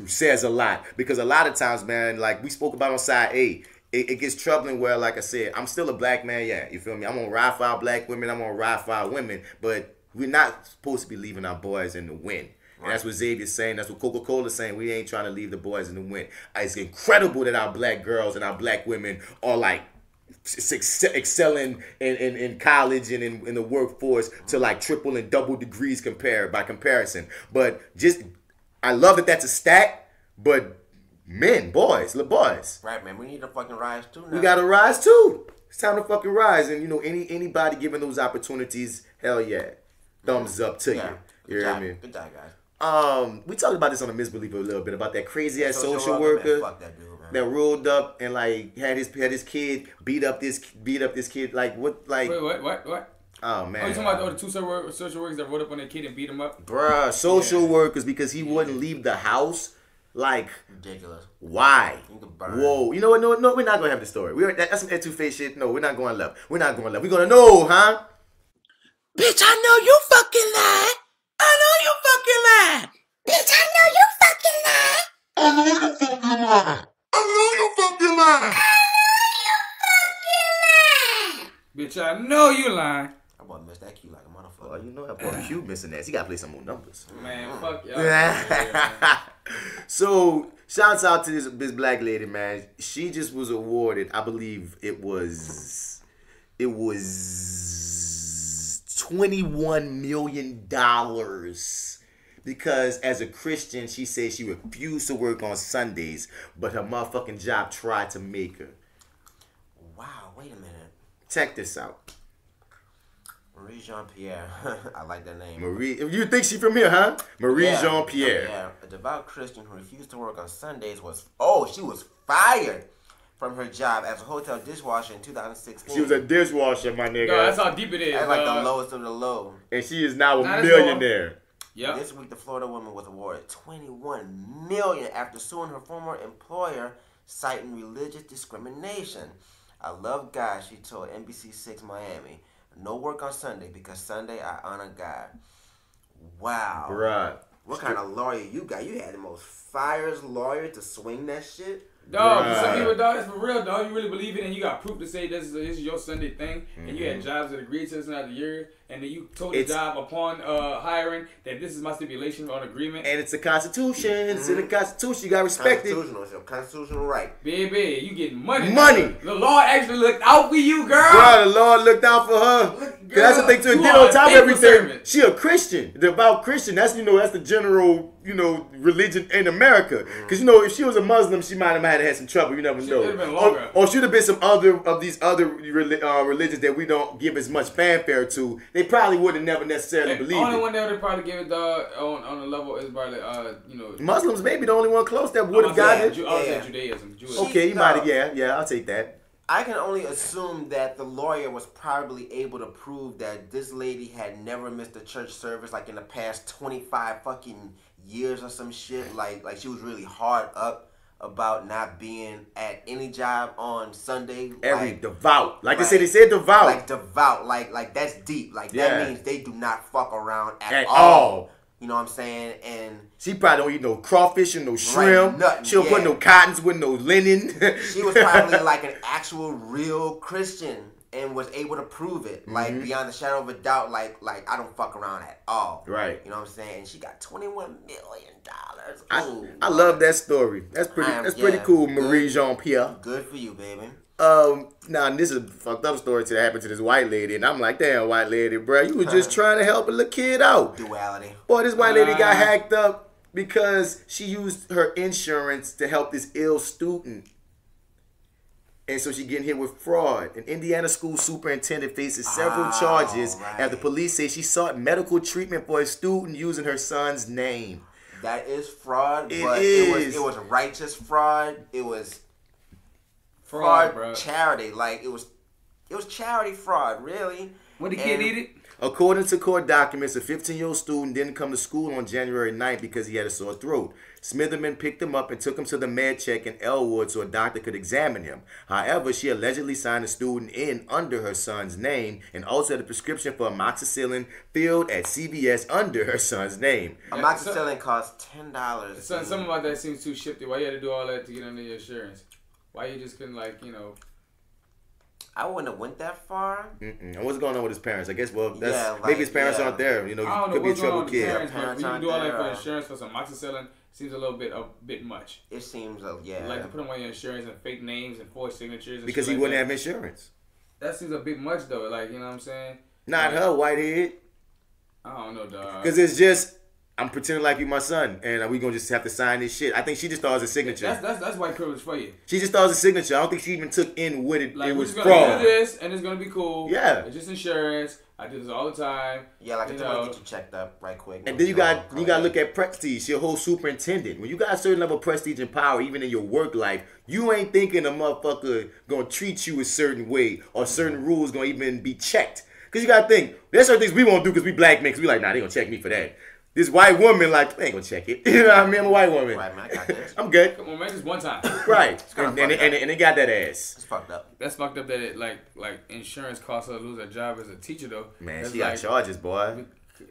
says a lot. Because a lot of times, man, like we spoke about on side A, it gets troubling where, like I said, I'm still a black man, yeah, you feel me? I'm gonna ride for our black women, I'm gonna ride for our women, but we're not supposed to be leaving our boys in the wind. And that's what Xavier's saying, that's what Coca-Cola's saying, we ain't trying to leave the boys in the wind. It's incredible that our black girls and our black women are like excelling in college and in the workforce to like triple and double degrees by comparison. But I love that that's a stat, but men, boys. Right, man. We need to fucking rise too now. We gotta rise too. It's time to fucking rise. And anybody given those opportunities, hell yeah. Thumbs up to you. You hear me? Good job, guys. We talked about this on the Misbeliever a little bit about that crazy ass social worker that rolled up and like had his kid beat up this kid. Like what? Like what? Oh man! Oh, you talking about the two social workers that rolled up on their kid and beat him up? Bruh, social workers because he wouldn't leave the house. Like ridiculous. Why? Whoa! You know what? No, we're not gonna have the story. That's some ETOUFEE shit. No, we're not going left. We're not going left. We're gonna know, huh? Bitch, I know you fucking lied. I know you fucking lied. Bitch, I know you fucking lied. I know you fucking lied. I know you fucking lied. Bitch, I know you lying. I boy missed that cue like a motherfucker. Oh, you know that boy Q missing that. He gotta play some more numbers. Man, fuck y'all. So, shouts out to this black lady, man. She just was awarded, I believe it was $21 million because as a Christian, she said she refused to work on Sundays, but her motherfucking job tried to make her. Wow, wait a minute. Check this out. Marie Jean-Pierre. I like that name. Marie. You think she from here, huh? Marie Jean-Pierre. Yeah, a devout Christian who refused to work on Sundays she was fired from her job as a hotel dishwasher in 2016. She was a dishwasher, my nigga. No, that's how deep it is. That's like the lowest of the low. And she is now a millionaire. Yep. This week, the Florida woman was awarded $21 million after suing her former employer, citing religious discrimination. I love God, she told NBC6 Miami. No work on Sunday because Sunday I honor God. Wow. Right. What kind of lawyer you got? You had the most fires lawyer to swing that shit? Dog, for some people, dog, it's for real, dog. You really believe it, and you got proof to say this is your Sunday thing, and you had jobs that agreed to this and the year, and then you told the job upon hiring that this is my stipulation on agreement. And it's the Constitution. It's in the Constitution. You got to respect it. It's a constitutional right. Baby, you getting money. Money. The Lord actually looked out for you, girl. Girl, the Lord looked out for her. That's the thing too. And then on top of everything, she a Christian. The devout Christian. That's that's the general religion in America. Because if she was a Muslim, she might have had some trouble. You never know. Or should have been some other of these other religions that we don't give as much fanfare to. They probably would have never necessarily believed it. The only one that would probably give it on the level is probably Muslims. Maybe the only one close that would have gotten it. I would say Judaism. Okay, you might have. Yeah, I'll take that. I can only assume that the lawyer was probably able to prove that this lady had never missed a church service like in the past 25 fucking years or some shit. Like she was really hard up about not being at any job on Sunday. Devout. Like they said devout. Like devout. Like that's deep. Like that means they do not fuck around at all. You know what I'm saying? And she probably don't eat no crawfish and no shrimp. She don't put no cottons with no linen. She was probably like an actual real Christian and was able to prove it. Like beyond the shadow of a doubt, like I don't fuck around at all. Right. You know what I'm saying? And she got $21 million. I love that story. That's pretty cool, Marie Jean-Pierre. Good for you, baby. Now this is a fucked up story that happened to this white lady, and I'm like, damn, white lady, bro, you was just trying to help a little kid out. Duality. Boy, this white lady got hacked up because she used her insurance to help this ill student. And so she getting hit with fraud. An Indiana school superintendent faces several charges after police say she sought medical treatment for a student using her son's name. That is fraud, but it was righteous fraud. It was fraud, bro. Charity. Like it was charity fraud, really. What the kid needed? According to court documents, a 15-year-old student didn't come to school on January 9th because he had a sore throat. Smitherman picked him up and took him to the med check in Elwood so a doctor could examine him. However, she allegedly signed the student in under her son's name and also had a prescription for amoxicillin filled at CVS under her son's name. Amoxicillin costs $10. Something about that seems too shifty. Why you had to do all that to get under your insurance? Why you just couldn't I wouldn't have went that far. And what's going on with his parents? I guess, maybe his parents aren't there. I don't know, could be a troubled kid. Parents, when you do all that for insurance for some amoxicillin, seems a bit much. It seems, Like to put them on your insurance and fake names and forged signatures. And because he wouldn't have insurance. That seems a bit much though. Like, you know what I'm saying? Not her, whitehead. I don't know, dog. Because it's just, I'm pretending like you my son, and we gonna just have to sign this shit. I think she just thought it was a signature. That's white privilege for you. She just thought it was a signature. I don't think she even took in what it was fraud. We're gonna do this, and it's gonna be cool. Yeah. It's just insurance. I do this all the time. Yeah, like I want to get you checked up right quick. And then you got to look at prestige. Your whole superintendent. When you got a certain level of prestige and power, even in your work life, you ain't thinking a motherfucker gonna treat you a certain way or certain rules gonna even be checked. Because you gotta think, there's certain things we won't do because we black men. Because we like, nah, they gonna check me for that. This white woman, like, they ain't gonna check it. You know what I mean? I'm a white woman. Right, man, I got this. I'm good. Come on, man, just one time. Right. And they got that ass. It's fucked up. That's fucked up that it, like insurance costs her to lose her job as a teacher, though. Man, she got charges, boy.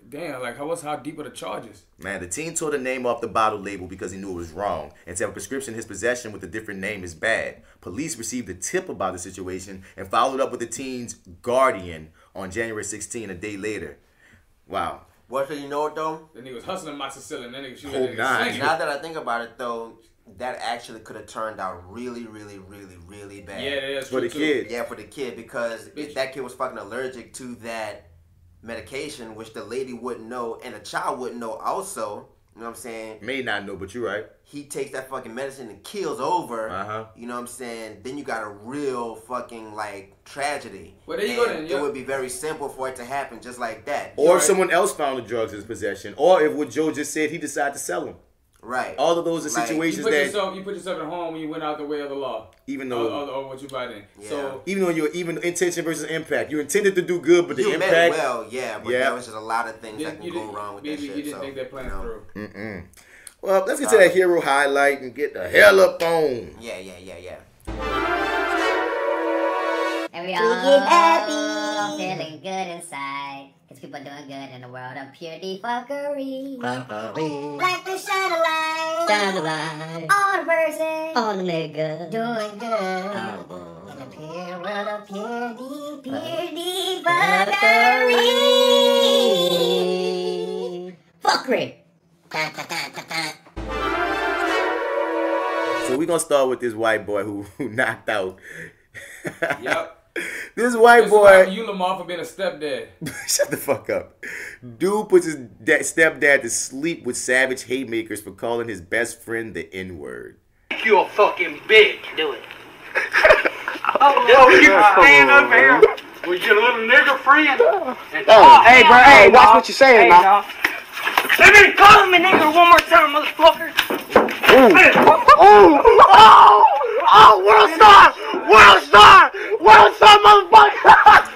Damn, like, how deep are the charges? Man, the teen tore the name off the bottle label because he knew it was wrong. And to have a prescription in his possession with a different name is bad. Police received a tip about the situation and followed up with the teen's guardian on January 16, a day later. Wow. What did you know it though? Then he was hustling amoxicillin. Then he Now that I think about it though, that actually could have turned out really, really, really, really bad. Yeah, that's for the kid. Yeah, for the kid because that kid was fucking allergic to that medication, which the lady wouldn't know and the child wouldn't know also. You know what I'm saying? May not know, but you're right. He takes that fucking medicine and kills over. Uh-huh. You know what I'm saying? Then you got a real fucking tragedy. Well, there you go then. It would be very simple for it to happen just like that. Or if someone else found the drugs in his possession. Or if what Joe just said, he decided to sell them. Right. All of those are situations you put yourself at home when you went out the way of the law. Even though or what you bought in. Yeah. So even though even intention versus impact. You intended to do good, but the impact meant well, but there was just a lot of things that can go wrong with that shit. You didn't think that plan through. Well, let's get to that hero highlight and get the hell up on. Yeah. And we all happy. all feeling good inside. Cause people doing good in the world of pure defuckery. Like the shadow light. On a person. On a nigga. Doing good. In the pure world of pure defuckery. Fuckery. So we're gonna start with this white boy who knocked out. Yep. This white boy. You Lamar for being a stepdad. Shut the fuck up. Dude puts his stepdad to sleep with savage haymakers for calling his best friend the N-word. You a fucking bitch. Do it. Oh, you stand over here with your little nigger friend and talk. Hey, bro, hey, watch what you're saying, now. Let me call me nigger one more time, motherfucker. Oh, world star, motherfucker. World star, motherfucker.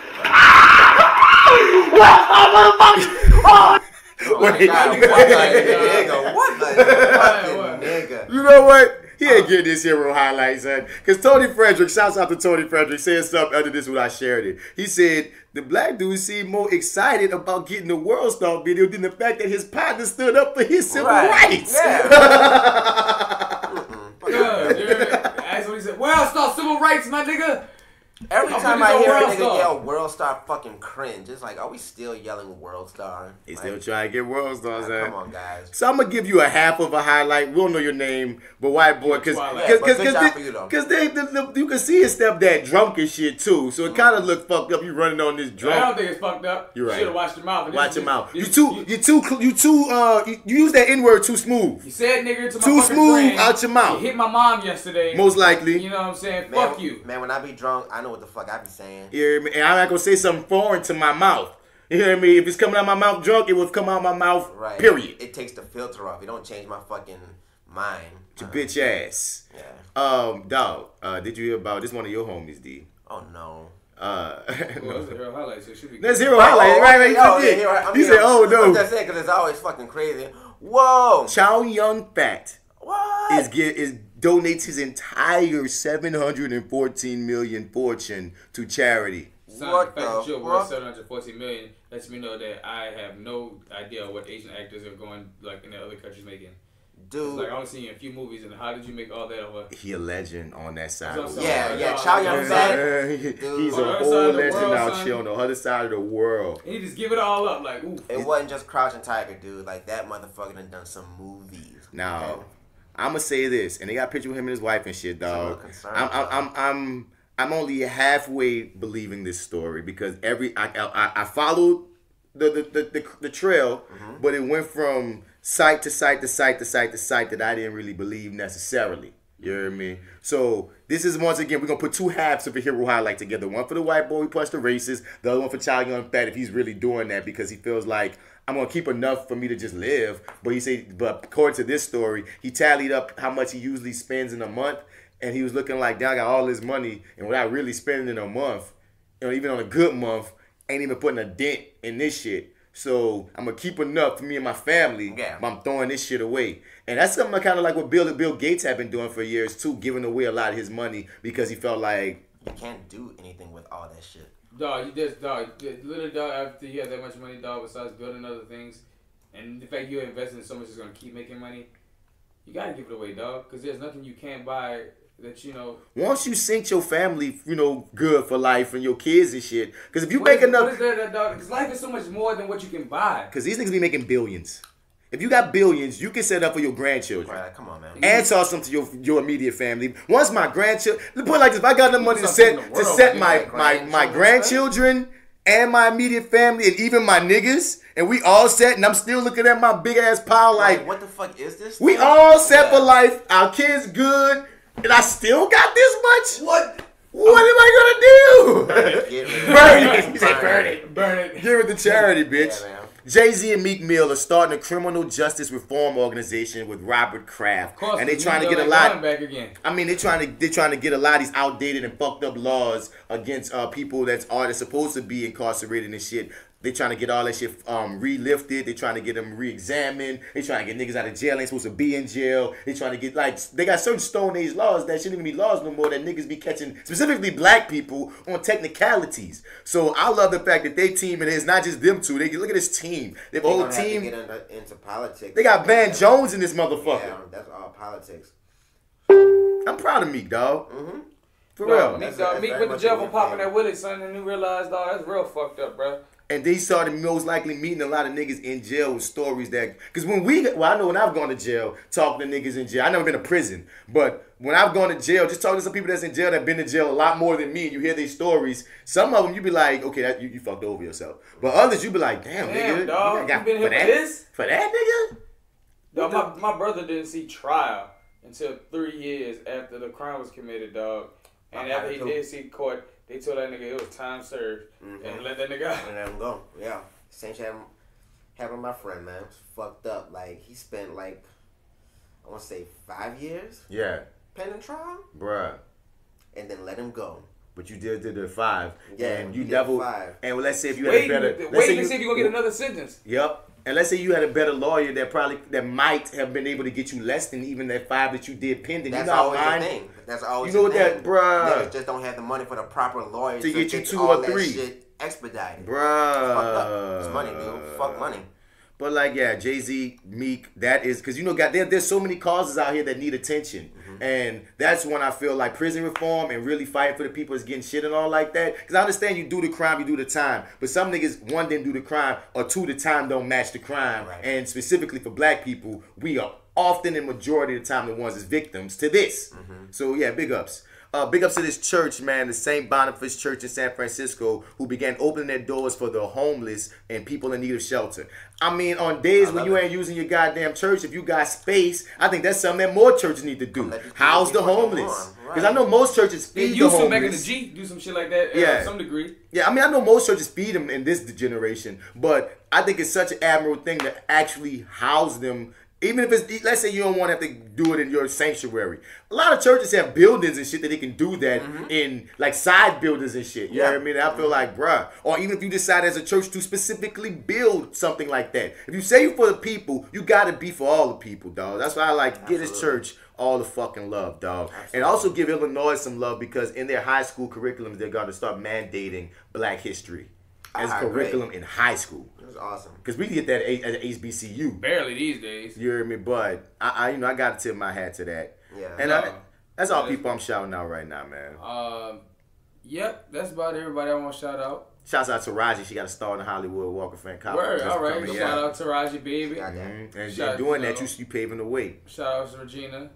You know what? He ain't getting this hero highlight, son. Because Tony Frederick, shouts out to Tony Frederick, said something under this when I shared it. He said, the black dude seemed more excited about getting the World Star video than the fact that his partner stood up for his civil rights. Yeah. That's what he said. World Star civil rights, my nigga. Every time I hear a nigga yell World Star, fucking cringe. It's like, are we still yelling World Star? They still trying to get World Stars, come on, guys. So I'm gonna give you a half of a highlight. We don't know your name, but white boy, because you can see his stepdad drunk and shit too. So it kind of looked fucked up. You running on this drunk. I don't think it's fucked up. You're right. Should have watched your mouth. Watch your mouth. You use that N-word too smooth. You said nigger to my too fucking smooth friend. out your mouth. You hit my mom yesterday. Most likely. You know what I'm saying? Man, Fuck you. Man, when I be drunk, I know what the fuck I be saying. Yeah, and I'm not gonna say something foreign to my mouth. You hear me? If it's coming out my mouth drunk, it will come out my mouth. Right. Period. It takes the filter off. It don't change my fucking mind. Your bitch ass. Yeah. Dog. Did you hear about this? One of your homies, D. Oh no. Well, that's zero highlights. So it should be. That's zero highlights, right? You said, "Oh no." I'm just saying because it's always fucking crazy. Whoa. Chow Yun Fat. What? Donates his entire $714 million fortune to charity. What the fuck? You're worth $714 million. Lets me know that I have no idea what Asian actors are going like in the other countries making. Dude, like I only seen you in a few movies, and how did you make all that over? He a legend on that side. Yeah, Chow Yun Fat. He's a whole legend out here on the other side of the world. And he just give it all up, like ooh. It wasn't just Crouching Tiger, dude. Like that motherfucker done some movies. Now, I'm gonna say this, and they got a picture with him and his wife and shit, dog. I'm only halfway believing this story because I followed the trail, but it went from site to site to site to site to site that I didn't really believe necessarily. You hear me? So this is, once again, we're going to put two halves of a hero highlight together. One for the white boy who punched the racist. The other one for Chow Yun Fat if he's really doing that because he feels like I'm going to keep enough for me to just live. But according to this story, he tallied up how much he usually spends in a month. And he was looking like, damn, I got all this money. And without really spending in a month, even on a good month, ain't even putting a dent in this shit. So I'm going to keep enough for me and my family, but I'm throwing this shit away. And that's something kind of like what Bill Gates had been doing for years, too, giving away a lot of his money because he felt like... You can't do anything with all that shit. Dog, little dog, after you have that much money, dog, besides building other things, and the fact you're investing in so much is going to keep making money, you got to give it away, dog, because there's nothing you can't buy that, once you sink your family, good for life and your kids and shit. Because if you make enough... What is that, dog? Because life is so much more than what you can buy. Because these niggas be making billions. If you got billions, you can set up for your grandchildren. Right, come on, man. And toss them to your immediate family. Once my grandchildren... Let's put it like this. If I got enough money to set my grandchildren and my immediate family and even my niggas, and we all set, and I'm still looking at my big-ass pile like... What the fuck is this? We all set for life. Our kids good. And I still got this much? What am I gonna do? Burn it. He said burn it. Burn it. Give it to charity, bitch. Yeah, Jay-Z and Meek Mill are starting a criminal justice reform organization with Robert Kraft. Of course, and they're trying to get a lot. Back again. I mean, they're trying to get a lot of these outdated and fucked up laws against people that's supposed to be incarcerated and shit They trying to get all that shit relifted. They trying to get them re-examined. They trying to get niggas out of jail. Ain't supposed to be in jail. They trying to get they got certain Stone Age laws that shouldn't even be laws no more. That niggas be catching specifically black people on technicalities. So I love the fact that they team and it's not just them two. They look at this team. They have a whole team. Have to get into politics. They got Van Jones in this motherfucker. Yeah, that's all politics. I'm proud of Meek, dog. Mm-hmm. For real. Meek with the jail for popping that Willie, son, and you realize, dog, that's real fucked up, bro. And they started most likely meeting a lot of niggas in jail with stories that... Because I know when I've gone to jail, talking to niggas in jail. I've never been to prison. But when I've gone to jail, just talking to some people that's in jail that been to jail a lot more than me, and you hear their stories, some of them you be like, okay, you fucked over yourself. But others you be like, damn nigga. Dog, you been here for this? For that, nigga? Dog, my brother didn't see trial until 3 years after the crime was committed, dog. And after he did see court... They told that nigga it was time served and let that nigga out. And let him go. Yeah. Same shit happened to my friend, man. It was fucked up. Like, he spent, like, I want to say 5 years? Yeah. Pending trial? Bruh. And then let him go. But you did the 5. Yeah, and you did never... 5. And let's say if you had a better... Wait to see if you're going to get another sentence. Yep. And let's say you had a better lawyer that might have been able to get you less than even that 5 that you did pending. That's you know always the thing. That's always you know the what thing. that, bruh. Niggas just don't have the money for the proper lawyer to get you 2 all or 3. That shit expedited. Bruh. Fucked up. It's money, dude. Fuck money. But like, yeah, Jay-Z, Meek, that is, because you know, there's so many causes out here that need attention. And that's when I feel like prison reform and really fighting for the people is getting shit and all like that. Because I understand you do the crime, you do the time. But some niggas, 1, didn't do the crime, or 2, the time don't match the crime. Right. And specifically for black people, we are often in majority of the time the ones as victims to this. So yeah, big ups. Big ups to this church, man, the St. Boniface Church in San Francisco, who began opening their doors for the homeless and people in need of shelter. I mean, on days when you ain't using your goddamn church, if you got space, I think that's something that more churches need to do. House the homeless. Because I know most churches feed the homeless. Back in the G, do some shit like that to some degree. Yeah, I mean, I know most churches feed them in this generation, but I think it's such an admirable thing to actually house them. Even if it's, let's say you don't want to have to do it in your sanctuary. A lot of churches have buildings and shit that they can do that in, like side buildings and shit. You know what I mean? I feel like, bruh. Or even if you decide as a church to specifically build something like that. If you say you for the people, you got to be for all the people, dog. That's why I like give this church all the fucking love, dog. And also give Illinois some love because in their high school curriculums, they're going to start mandating black history as a curriculum in high school. It was awesome. Because we get that at HBCU. Barely these days. You hear me? But I got to tip my hat to that. Yeah. And that's all people I'm shouting out right now, man. Yep, that's about everybody I want to shout out. Shouts out to Raji. She got a star in the Hollywood Walk of Fame. Word, all right. Shout out to Raji, baby. And doing that, you paving the way. Shout out to Regina.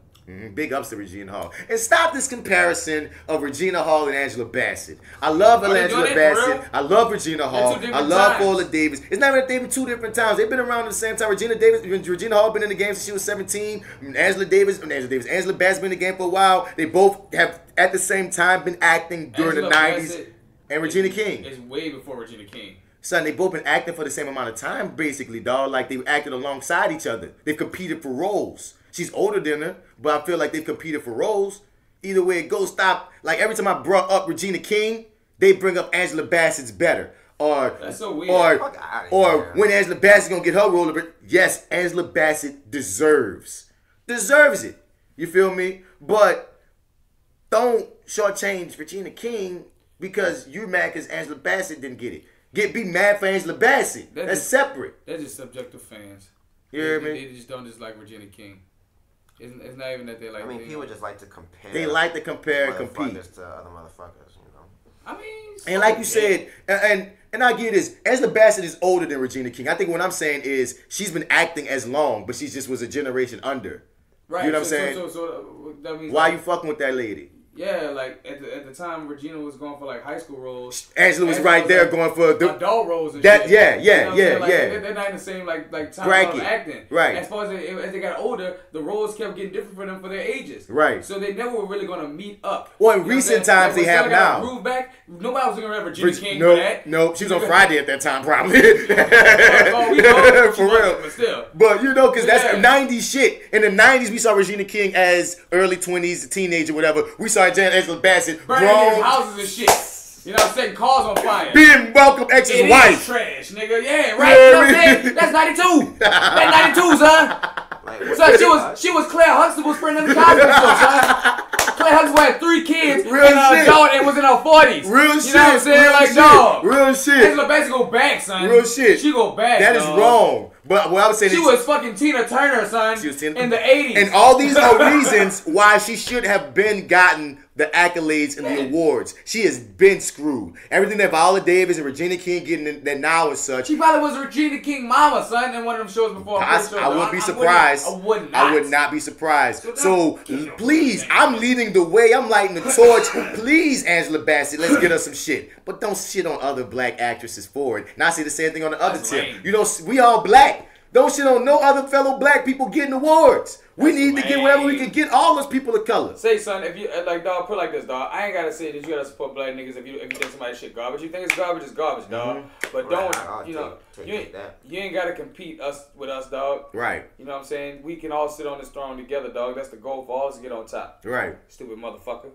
Big ups to Regina Hall. And stop this comparison of Regina Hall and Angela Bassett. I love Angela Bassett. I love Regina Hall. I love Paula Davis. It's not even they've been 2 different times. They've been around at the same time. Regina Hall been in the game since she was 17. Angela Bassett been in the game for a while. They both have at the same time been acting during the 90s. And Regina King. It's way before Regina King. Son, they both been acting for the same amount of time, basically, dog. Like, they acted alongside each other. They've competed for roles. She's older than her, but I feel like they've competed for roles. Either way it goes, stop. Like, every time I brought up Regina King, they bring up Angela Bassett's better. That's so weird. Or when Angela Bassett gonna get her role, yes, Angela Bassett deserves it. You feel me? But don't shortchange Regina King because you're mad because Angela Bassett didn't get it. Be mad for Angela Bassett. That's separate. They're just subjective fans. You hear me? They just don't just like Regina King. It's not even that they like. I mean, people just like to compare. They like to compare and compete to other motherfuckers, you know. I mean, and like you said, and I get this. Angela Bassett is older than Regina King. I think what I'm saying is she's been acting as long, but she just was a generation under. Right. You know what I'm saying? So that means why you fucking with that lady? Yeah, like at the time Regina was going for like high school roles. Angela was right there like going for the adult roles and that. Shit. Yeah. They're not in the same like time of acting. Right. As far as they got older, the roles kept getting different for them for their ages. Right. So they never were really going to meet up. Well, in recent times they have now. Groove back. Nobody was going to have Regina King for that. No, she was on Friday at that time probably. We know for real. But still. But you know, because that's 90s shit. In the 90s, we saw Regina King as early 20s, teenager, whatever. We saw Angela Bassett. Burning houses and shit. You know what I'm saying? Cars on fire. Being welcome ex's wife. Trash, nigga. Yeah, right. You know what I'm saying? That's 92. That's 92, son. So she was Claire Huxtable's friend in the Cosby Show, son. Claire Huxtable had 3 kids and was in her 40s. Real shit. You know what I'm saying? Like, dog. Real shit. Angela Bassett go back, son. Real shit. She go back. That is wrong. But what I was saying, she was fucking Tina Turner, son. She was in the 80s. And all these are reasons why she should have been gotten the accolades and the awards. She has been screwed. Everything that Viola Davis and Regina King getting that now and such. She probably was Regina King mama, son, in one of them shows before. I wouldn't be surprised. I would not be surprised. So please, I'm leading the way. I'm lighting the torch. Please, Angela Bassett, let's get her some shit. But don't shit on other black actresses for it. And I say the same thing on the other tip. You know, we all black. Don't shit on no other fellow black people getting awards. We need to get whatever we can get all those people of color. Say, son, if you like, dog, put it like this, dog. I ain't gotta say that you gotta support black niggas if you think somebody's shit garbage. You think it's garbage, dog. But don't, you know, you ain't gotta compete with us, dog. Right. You know what I'm saying? We can all sit on this throne together, dog. That's the goal for all us to get on top. Right. Stupid motherfucker.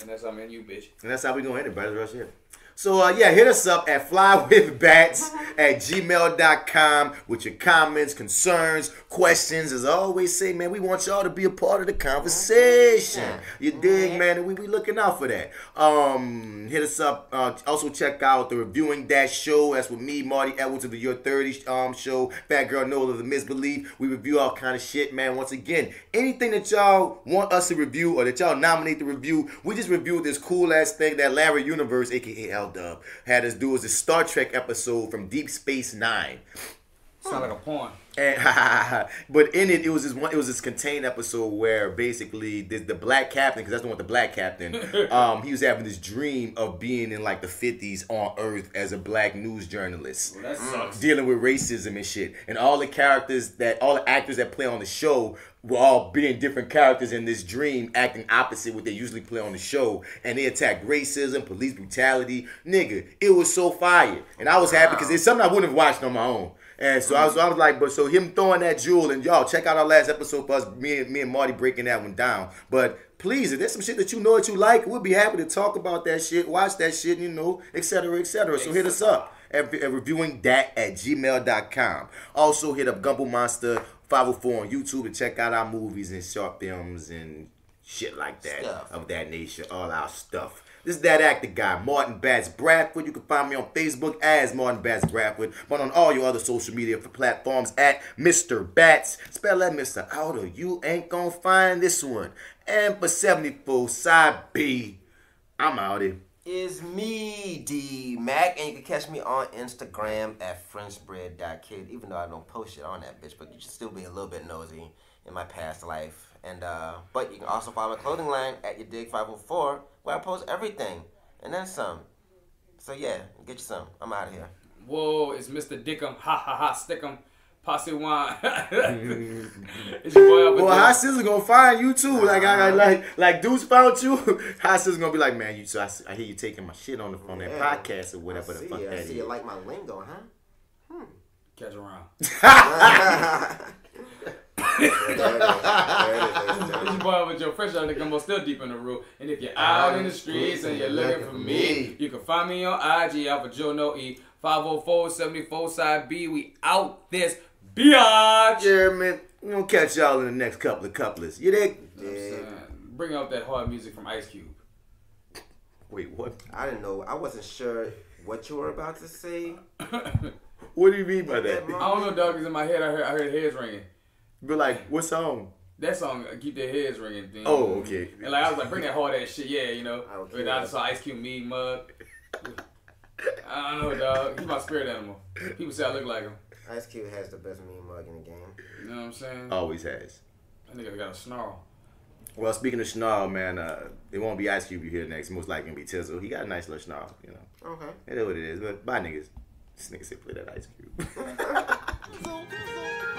And that's how you, bitch. And that's how we gonna end it, brothers. Right here. So, yeah, hit us up at flywithbats@gmail.com with your comments, concerns, questions. As I always say, man, we want y'all to be a part of the conversation. You dig, man? And we looking out for that. Hit us up. Also, check out the Reviewing That Show. That's with me, Marty Edwards of the Your 30 show. Fat Girl Nola of the Misbelief. We review all kind of shit, man. Once again, anything that y'all want us to review or that y'all nominate to review, we just reviewed this cool-ass thing that Larry Universe, a.k.a. L-Dub, had us do as a Star Trek episode from Deep Space Nine. Sound like a porn. And, but in it, it was this contained episode where basically the black captain, because that's the one with the black captain, he was having this dream of being in like the 50s on Earth as a black news journalist, well, that sucks. dealing with racism and shit. And all the actors that play on the show were all being different characters in this dream, acting opposite what they usually play on the show. And they attacked racism, police brutality. Nigga, it was so fire. And I was happy because it's something I wouldn't have watched on my own. And so I was like, but so him throwing that jewel, and y'all check out our last episode for us, me and Marty breaking that one down. But please, if there's some shit that you know that you like, we'll be happy to talk about that shit, watch that shit, you know, et cetera, et cetera. So hit us up at reviewingdat@gmail.com. Also hit up Gumbo Monster 504 on YouTube to check out our movies and short films and shit like that of that nature, all our stuff. This is that actor guy, Martin Bats Bradford. You can find me on Facebook as Martin Bats Bradford, but on all your other social media platforms at Mr. Bats. Spell that Mr. out or you ain't gonna find this one. And for 74 sideB, I'm out here. Is me, D Mac, and you can catch me on Instagram at FrenchBread.kid, even though I don't post shit on that bitch, but you should still be a little bit nosy in my past life. And but you can also follow my clothing line at Your Dig 504, where I post everything and then some. So yeah, get you some. I'm out of here. Whoa, it's Mr. Dickum, ha ha ha, stickum, posse wine. It's your boy. Well, Hot Sizzle gonna find you too. Like Deuce found you. Hot Sizzle gonna be like, man, I hear you taking my shit on that podcast or whatever the fuck that is. I see you like my lingo, huh? Catch around. There it is. It's your boy with your fresh out the gumbo still deep in the room. And if you're out in the streets and you're looking for me, you can find me on IG, AlphaJoe No E, 504-74 sideB. We out this biatch. Yeah, man. We gonna catch y'all in the next couple of couplets. You dig? Yeah. Bring out that hard music from Ice Cube. Wait, what? I didn't know. I wasn't sure what you were about to say. What do you mean by that? I don't know, dog. Cause in my head, I heard heads ringing. But like, what song? That song, Keep Their Heads Ringing. Thing. Oh, okay. And like, I was like, bring that hard ass shit, yeah, you know. Okay. But I saw Ice Cube meat mug. I don't know, dog. He's my spirit animal. People say I look like him. Ice Cube has the best mean mug in the game. You know what I'm saying? Always has. That nigga got a snarl. Well, speaking of snarl, man, it won't be Ice Cube you hear next. Most likely gonna be Tizzle. He got a nice little snarl, you know. Okay. It is what it is. But bye, niggas. This nigga said play that Ice Cube.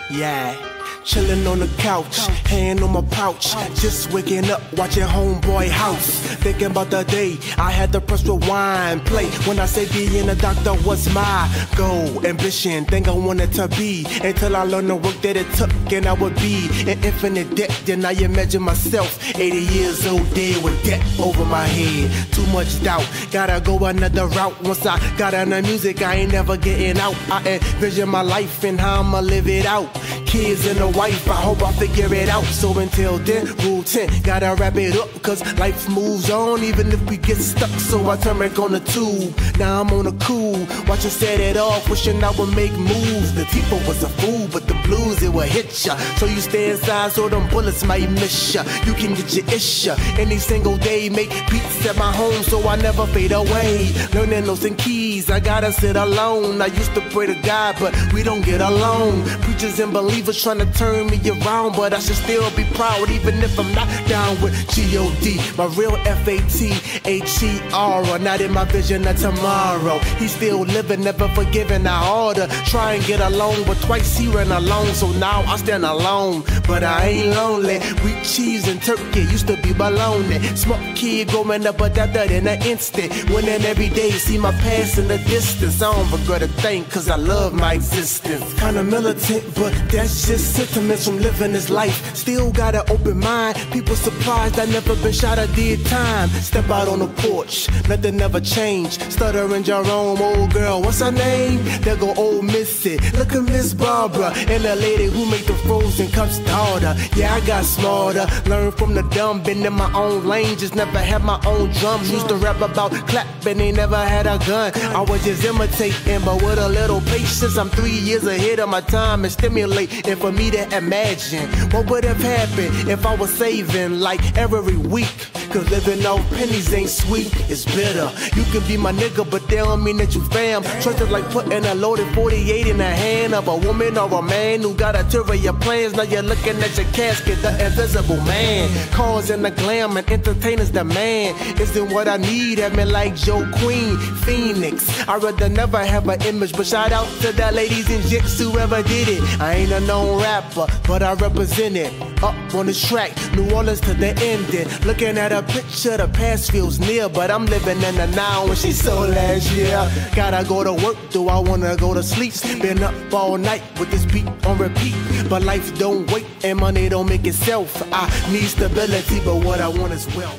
Yeah. Chillin' on the couch, hand on my pouch. Just waking up, watching Homeboy House. Thinking about the day I had to press rewind, play. When I say being a doctor was my goal, ambition, thing I wanted to be. Until I learned the work that it took, and I would be in infinite debt. Then I imagine myself 80 years old, dead with debt over my head. Too much doubt, gotta go another route. Once I got on the music, I ain't never getting out. I envision my life and how I'ma live it out. Kids and a wife, I hope I figure it out. So until then, rule 10, gotta wrap it up, cause life moves on even if we get stuck. So I turn back on the tube, now I'm on the cool. Watch it set it off, wishing I would make moves. The people was a fool, but the blues, it will hit ya. So you stay inside so them bullets might miss ya. You can get your issue any single day. Make beats at my home so I never fade away. Learning notes and keys, I gotta sit alone. I used to pray to God, but we don't get along. Preachers and believers trying to turn me around, but I should still be proud even if I'm not down with G.O.D. My real F-A-T-H-E-R, not in my vision of tomorrow. He's still living, never forgiving. I oughta try and get along, but twice he ran alone, so now I stand alone. But I ain't lonely. Wheat, cheese, and turkey used to be baloney. Smart kid growing up, but that in an instant. Winning every day, see my past in the distance. I don't regret a thing, cause I love my existence. Kinda militant, but that's just sentiments from living this life. Still got an open mind. People surprised I never been shot or did time. Step out on the porch, nothing never changed. Stuttering Jerome, old girl, what's her name? There go old Missy. Look at Miss Barbara and the lady who made the frozen cups daughter. Yeah, I got smarter, learned from the dumb. Been in my own lane, just never had my own drum. Used to rap about clapping, they never had a gun. I was just imitating, but with a little patience, I'm 3 years ahead of my time and stimulating for me to imagine what would have happened if I was saving like every week. Cause living off pennies ain't sweet, it's bitter. You can be my nigga, but they don't mean that you fam. Trust is like putting a loaded 48 in the hand of a woman or a man who got ulterior plans. Now you're looking at your casket, the invisible man. Cars and the glam and entertainers demand. Isn't what I need, have me like Joe Queen, Phoenix. I'd rather never have an image, but shout out to the ladies and jits whoever did it. I ain't a known rapper, but I represent it. Up on the track, New Orleans to the ending. Looking at a picture, the past feels near, but I'm living in the now when she sold last year. Gotta go to work, do I wanna go to sleep? Been up all night with this beat on repeat. But life don't wait and money don't make itself. I need stability, but what I want is wealth.